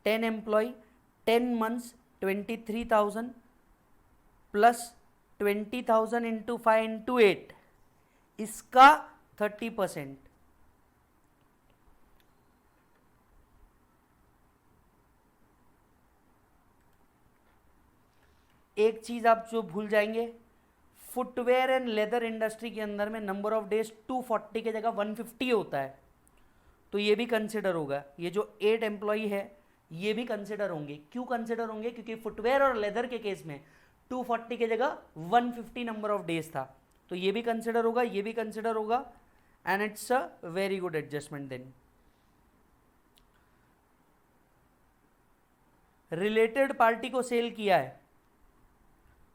10 employee 10 months 23,000 plus 20,000 into 5 into 8, इसका 30%। एक चीज आप जो भूल जाएंगे, फुटवेयर एंड लेदर इंडस्ट्री के अंदर में नंबर ऑफ डेज 240 की जगह 150 होता है, तो ये भी कंसिडर होगा। ये जो 8 एम्प्लॉय है ये भी कंसिडर होंगे। क्यों कंसिडर होंगे? क्योंकि फुटवेयर और लेदर के केस में 240 की जगह 150 नंबर ऑफ डेज था, तो ये भी कंसिडर होगा, ये भी कंसिडर होगा। And it's a very good adjustment. Then related party को सेल किया है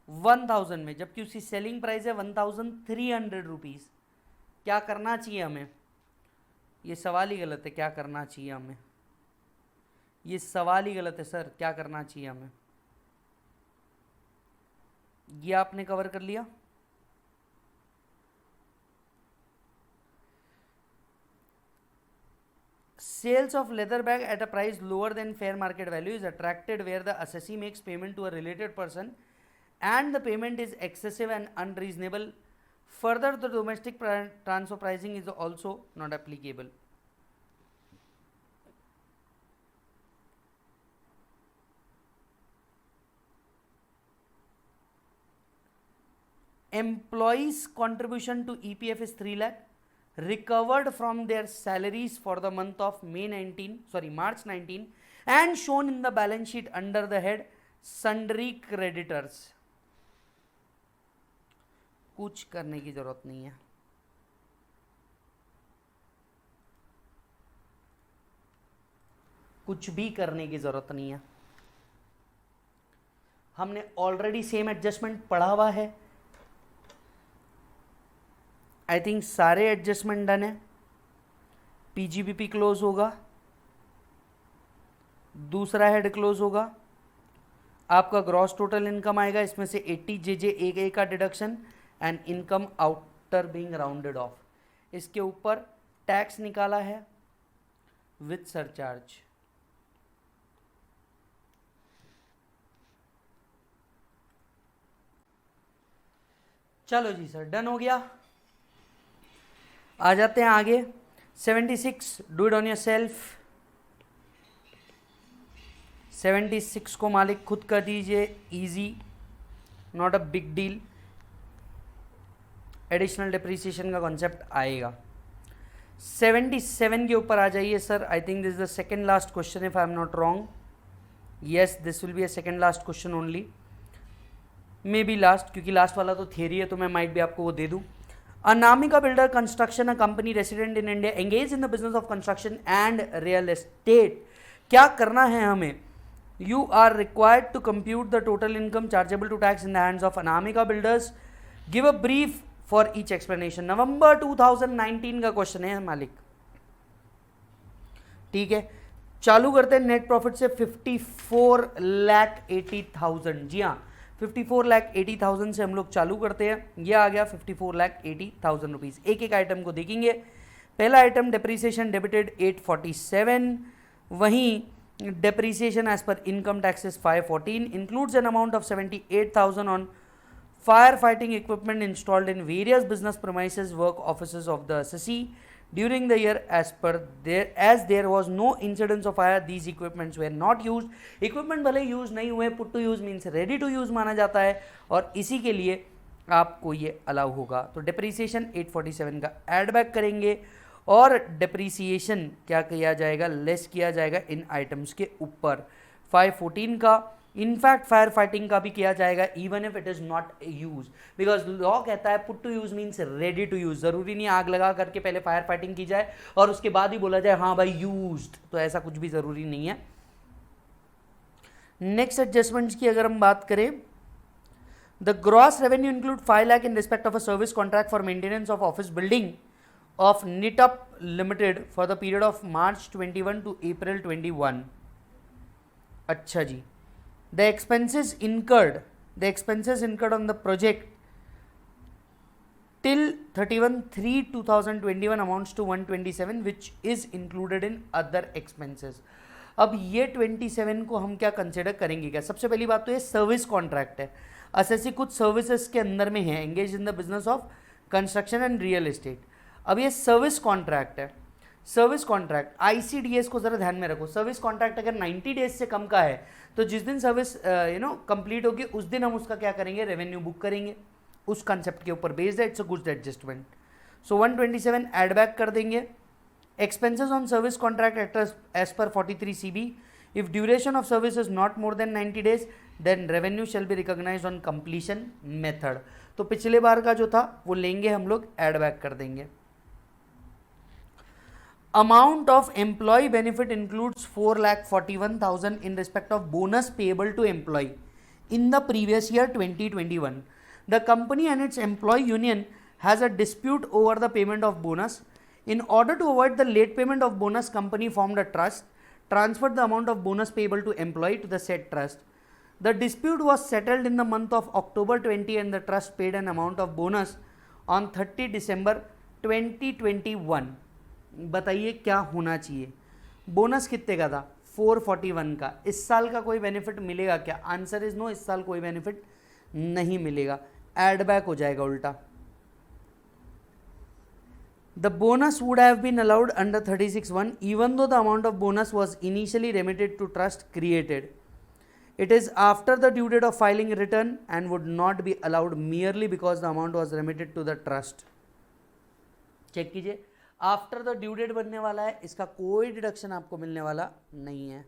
1000 में, जबकि उसकी सेलिंग प्राइस है 1300 रुपीज़। क्या करना चाहिए हमें? ये सवाल ही गलत है, क्या करना चाहिए हमें? ये सवाल ही गलत है सर, क्या करना चाहिए हमें? ये आपने कवर कर लिया। Sales of leather bag at a price lower than fair market value is attracted where the assessee makes payment to a related person and the payment is excessive and unreasonable. Further, the domestic transfer pricing is also not applicable. Employees' contribution to EPF is 3 lakh. Recovered from their salaries for the month of March 19 and shown in the balance sheet under the head sundry creditors. कुछ करने की जरूरत नहीं है, कुछ भी करने की जरूरत नहीं है, हमने ऑलरेडी सेम एडजस्टमेंट पढ़ा हुआ है। आई थिंक सारे एडजस्टमेंट डन है। पीजीबीपी क्लोज होगा, दूसरा हेड क्लोज होगा, आपका ग्रॉस टोटल इनकम आएगा, इसमें से 80 जे ए का deduction and income outer being rounded off. इसके ऊपर टैक्स निकाला है विथ सरचार्ज। चलो जी सर, डन हो गया। आ जाते हैं आगे। 76 do it on your self. 76 को मालिक खुद कर दीजिए, easy, not a big deal. Additional depreciation का कॉन्सेप्ट आएगा। 77 के ऊपर आ जाइए sir. I think this is the second last question if I am not wrong. Yes, this will be a second last question only, may be last, क्योंकि last वाला तो theory है तो मैं माइट भी आपको वो दे दूँ। Anamika Builder Construction, a company resident in India, engaged in the business of construction and real estate. क्या करना है हमें? You are required to compute the total income chargeable to tax in the hands of Anamika Builders. Give a brief for each explanation. नवंबर 2019 का question है मालिक, ठीक है। चालू करते हैं नेट प्रॉफिट से 54,80,000। जी हाँ, 54,80,000 से हम लोग चालू करते हैं। ये आ गया 54,80,000 रुपीज़। एक एक आइटम को देखेंगे। पहला आइटम डेप्रीसिएशन डेबिटेड 847, वहीं depreciation as per income taxes 514, includes an amount of 78,000 on fire fighting equipment installed in various business premises work offices of the SSC during the year as there was no incidence of fire. These equipments were not used. equipment भले use नहीं हुए, put to use means ready to use माना जाता है, और इसी के लिए आपको ये अलाउ होगा। तो डेप्रीसिएशन 847 का एड बैक करेंगे और डेप्रीसिएशन क्या किया जाएगा, लेस किया जाएगा इन आइटम्स के ऊपर। 514 का इनफैक्ट फायर फाइटिंग का भी किया जाएगा even if it is not use, because law कहता है put to use means ready to use. जरूरी नहीं आग लगा करके पहले फायर फाइटिंग की जाए और उसके बाद ही बोला जाए हाँ भाई यूज्ड, तो ऐसा कुछ भी जरूरी नहीं है। नेक्स्ट एडजस्टमेंट्स की अगर हम बात करें, the gross revenue include 5 lakh in respect of a service contract for maintenance of office building of Knitup limited for the period of March 21 to April 21। अच्छा जी, the expenses incurred on the project till 31/3/2021 amounts to 127, which is included in other expenses. अब ये 27 को हम क्या consider करेंगे? क्या सबसे पहली बात तो ये सर्विस कॉन्ट्रैक्ट है, एसएससी कुछ सर्विसेज के अंदर में है, engage in the business of construction and real estate. अब ये सर्विस कॉन्ट्रैक्ट है। सर्विस कॉन्ट्रैक्ट आईसीडीएस को जरा ध्यान में रखो। सर्विस कॉन्ट्रैक्ट अगर 90 डेज से कम का है तो जिस दिन सर्विस कंप्लीट होगी उस दिन हम उसका क्या करेंगे, रेवेन्यू बुक करेंगे। उस कंसेप्ट के ऊपर बेस्ड है, it's a good adjustment. So 127 add back कर देंगे। Expenses on service contract as per 43 CB, if duration of service is not more than 90 days then revenue shall be recognised on completion method. तो पिछले बार का जो था वो लेंगे हम लोग, एड बैक कर देंगे। Amount of employee benefit includes 4,41,000 in respect of bonus payable to employee in the previous year 2021. The company and its employee union has a dispute over the payment of bonus. In order to avoid the late payment of bonus, company formed a trust. transferred the amount of bonus payable to employee to the said trust. The dispute was settled in the month of October 20 and the trust paid an amount of bonus on 30 December 2021. बताइए क्या होना चाहिए? Bonus कितने का था? 441 का. इस साल का कोई बेनिफिट मिलेगा क्या? Answer is no. इस साल कोई बेनिफिट नहीं मिलेगा, एड बैक हो जाएगा उल्टा. The bonus would have been allowed under 36(1) even though the amount of bonus was initially remitted to trust created. It is after the due date of filing return and would not be allowed merely because the amount was remitted to the trust. Check कीजिए, after the due date बनने वाला है, इसका कोई deduction आपको मिलने वाला नहीं है.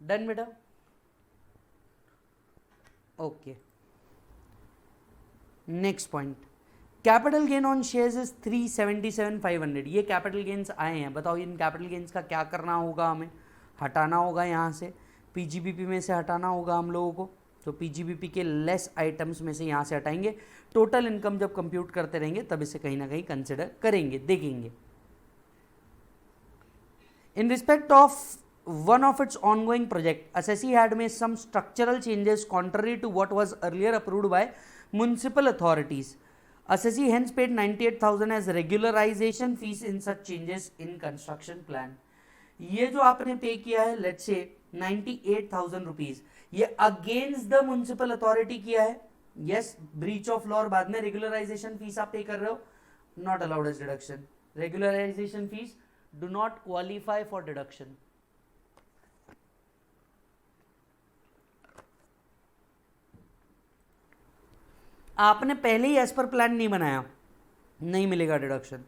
डन बेटा. Okay, next point. Capital gain on shares is 377,500. ये कैपिटल गेन्स आए हैं. बताओ इन कैपिटल गेन्स का क्या करना होगा? हमें हटाना होगा यहाँ से, पीजीबीपी में से हटाना होगा हम लोगों को. तो पीजीबीपी के लेस आइटम्स में से यहाँ से हटाएंगे. टोटल इनकम जब कंप्यूट करते रहेंगे तब इसे कहीं ना कहीं कंसिडर करेंगे, देखेंगे. इन respect of one of its ongoing project, assessee had made some structural changes contrary to what was earlier approved by municipal authorities. Assessee hence paid 98,000 as regularization fees in such changes in construction plan. ये जो आपने पे किया है, let's say 98,000 rupees, ये against the municipal authority किया है. Yes, breach of law और बाद में regularization fees आप पे कर रहे हो, not allowed as deduction. Regularization fees do not qualify for deduction. आपने पहले ही एज पर प्लान नहीं बनाया, नहीं मिलेगा deduction.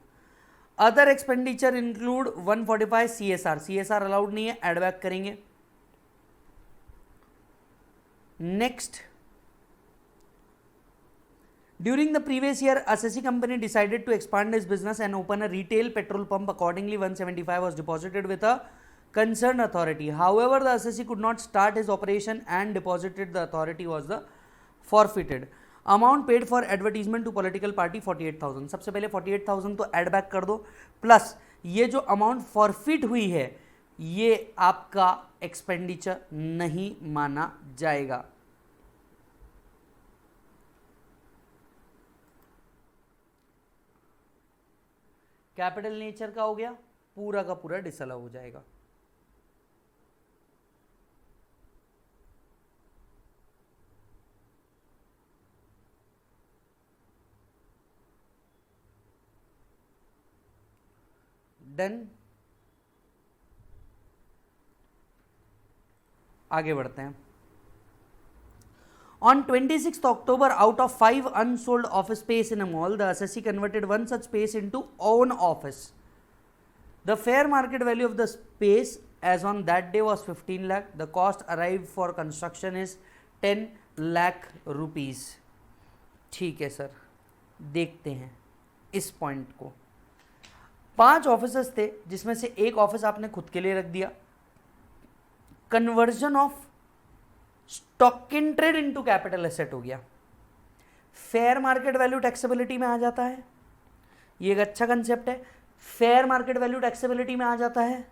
Other expenditure include 145 CSR. CSR allowed नहीं है, एड बैक करेंगे. Next, during the previous year assessee company decided to expand its business and open a retail petrol pump. Accordingly 175 was deposited with a concerned authority. However, the assessee could not start his operation and deposited the authority was the forfeited. Amount paid for advertisement to political party 48,000. सबसे पहले 48,000 तो add back कर दो, plus ये जो amount forfeit हुई है ये आपका एक्सपेंडिचर नहीं माना जाएगा. कैपिटल नेचर का हो गया, पूरा का पूरा डिसअलाउ हो जाएगा. डन. आगे बढ़ते हैं. On 26th October, out of 5 unsold office space in a mall, the assessee converted one such space into own office. The fair market value of the space as on that day was 15 lakh. The cost arrived for construction is 10 lakh rupees. ठीक है sir, देखते हैं इस point को. 5 officers थे जिसमें से एक ऑफिस आपने खुद के लिए रख दिया. Conversion of stock in trade into capital asset हो गया. फेयर मार्केट वैल्यू टैक्सेबिलिटी में आ जाता है. ये एक अच्छा कंसेप्ट है. फेयर मार्केट वैल्यू टैक्सेबिलिटी में आ जाता है.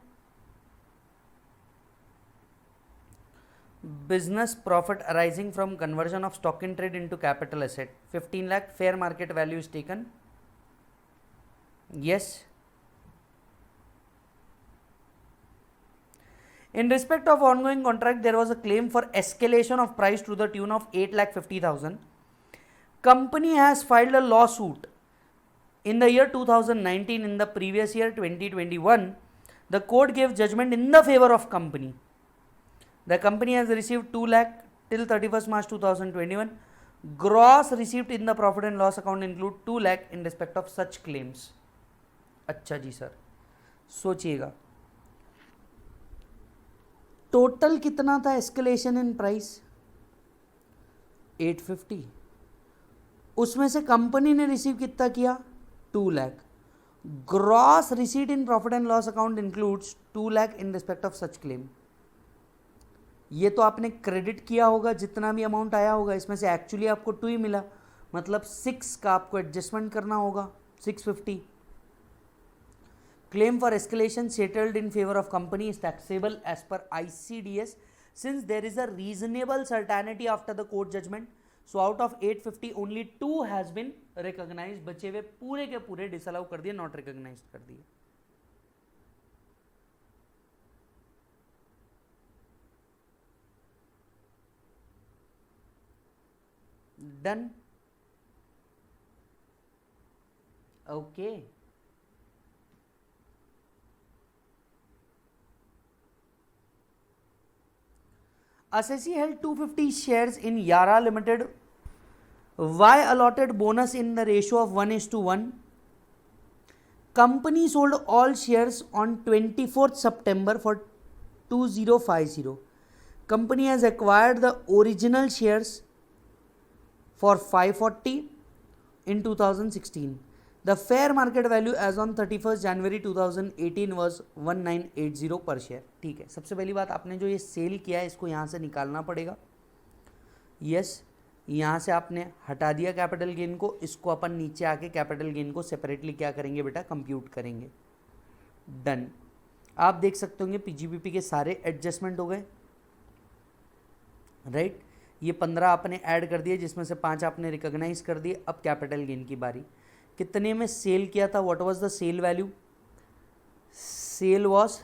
Business profit arising from conversion of stock in trade into capital asset 15 lakh. Fair market value is taken. Yes. In respect of ongoing contract, there was a claim for escalation of price to the tune of 8,50,000. Company has filed a lawsuit in the year 2019. In the previous year 2021, the court gave judgment in the favor of company. The company has received 2 lakh till 31st March 2021. Gross received in the profit and loss account include 2 lakh in respect of such claims. अच्छा जी sir, सोचिएगा total कितना था escalation in price? 850. उसमें से company ने receive कितना किया? 2 lakh. Gross receipt in profit and loss account includes 2 lakh in respect of such claim. ये तो आपने क्रेडिट किया होगा, जितना भी अमाउंट आया होगा इसमें से एक्चुअली आपको 2 ही मिला, मतलब 6 का आपको एडजस्टमेंट करना होगा, 650। Claim for escalation settled in favor of company is taxable as per ICDS since there is a reasonable certainty after the court judgment. So out of 850 only 2 has been recognized. बचे हुए पूरे के पूरे disallow कर दिए, not recognise कर दिए। Done, okay. Assessee held 250 shares in Yara Limited. Why allotted bonus in the ratio of 1:1? Company sold all shares on 24th September for 2050. Company has acquired the original shares for 540 in 2016. The fair market value as on 31st January 2018 was 1980 per share. ठीक है, सबसे पहली बात आपने जो ये cell किया है इसको यहाँ से निकालना पड़ेगा। यस, यहाँ से आपने हटा दिया कैपिटल गेन को, इसको अपन नीचे आके कैपिटल गेन को सेपरेटली क्या करेंगे बेटा, कंप्यूट करेंगे। डन। आप देख सकते होंगे पीजीबीपी के सारे एडजस्टमेंट हो गए, राइट। ये 15 आपने ऐड कर दिए जिसमें से 5 आपने रिकॉग्नाइज कर दिए। अब कैपिटल गेन की बारी, कितने में सेल किया था, what was the sale value? Sale was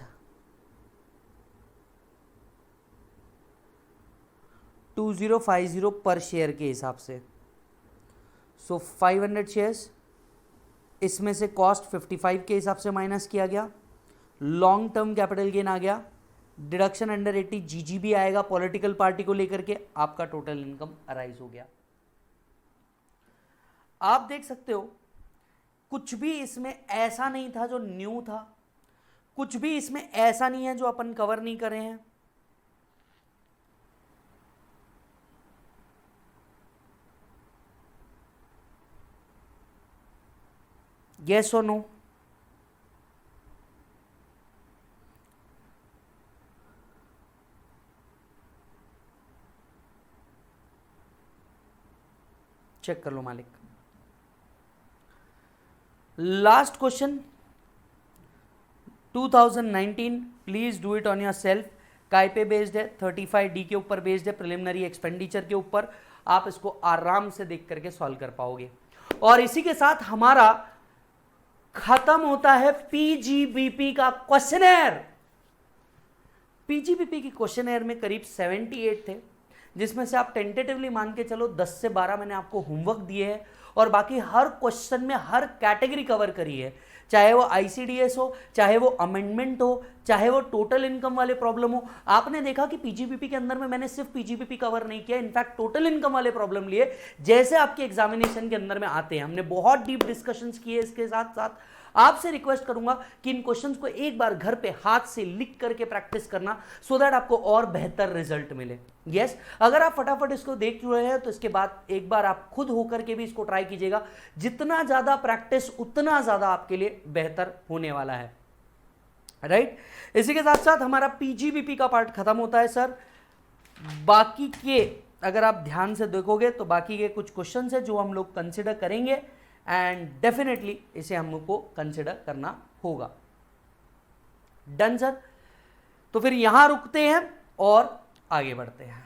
2050 per share के हिसाब से। सो 500 शेयर्स, इसमें से कॉस्ट 55 के हिसाब से माइनस किया गया, लॉन्ग टर्म कैपिटल गेन आ गया, डिडक्शन अंडर 80 जीजीबी आएगा पॉलिटिकल पार्टी को लेकर के, आपका टोटल इनकम अराइज हो गया। आप देख सकते हो कुछ भी इसमें ऐसा नहीं था जो न्यू था, कुछ भी इसमें ऐसा नहीं है जो अपन कवर नहीं कर रहे हैं। यस और नो? चेक कर लो मालिक। Last question 2019, please do it on your self. काय पे बेस्ड है? 35D के ऊपर बेस्ड है, प्रिलिमिनरी एक्सपेंडिचर के ऊपर। आप इसको आराम से देख करके सॉल्व कर पाओगे। और इसी के साथ हमारा खत्म होता है पीजीबीपी का क्वेश्चनर। पीजीबीपी की क्वेश्चनर में करीब 78 थे, जिसमें से आप टेंटेटिवली मान के चलो 10 से 12 मैंने आपको होमवर्क दिए हैं, और बाकी हर क्वेश्चन में हर कैटेगरी कवर करी है, चाहे वो आईसीडीएस हो, चाहे वो अमेंडमेंट हो, चाहे वो टोटल इनकम वाले प्रॉब्लम हो। आपने देखा कि पीजीबीपी के अंदर में मैंने सिर्फ पीजीबीपी कवर नहीं किया, इनफैक्ट टोटल इनकम वाले प्रॉब्लम लिए जैसे आपके एग्जामिनेशन के अंदर में आते हैं। हमने बहुत डीप डिस्कशंस किए। इसके साथ साथ आपसे रिक्वेस्ट करूंगा कि इन क्वेश्चंस को एक बार घर पे हाथ से लिख करके प्रैक्टिस करना, सो दैट आपको और बेहतर रिजल्ट मिले। यस, अगर आप फटाफट इसको देख रहे हैं तो इसके बाद एक बार आप खुद होकर के भी इसको ट्राई कीजिएगा। जितना ज्यादा प्रैक्टिस उतना ज्यादा आपके लिए बेहतर होने वाला है, राइट। इसी के साथ साथ हमारा पीजीबीपी का पार्ट खत्म होता है सर। बाकी के अगर आप ध्यान से देखोगे तो बाकी के कुछ क्वेश्चन है जो हम लोग कंसिडर करेंगे, एंड डेफिनेटली इसे हम लोग को कंसिडर करना होगा। Done sir? तो फिर यहां रुकते हैं और आगे बढ़ते हैं।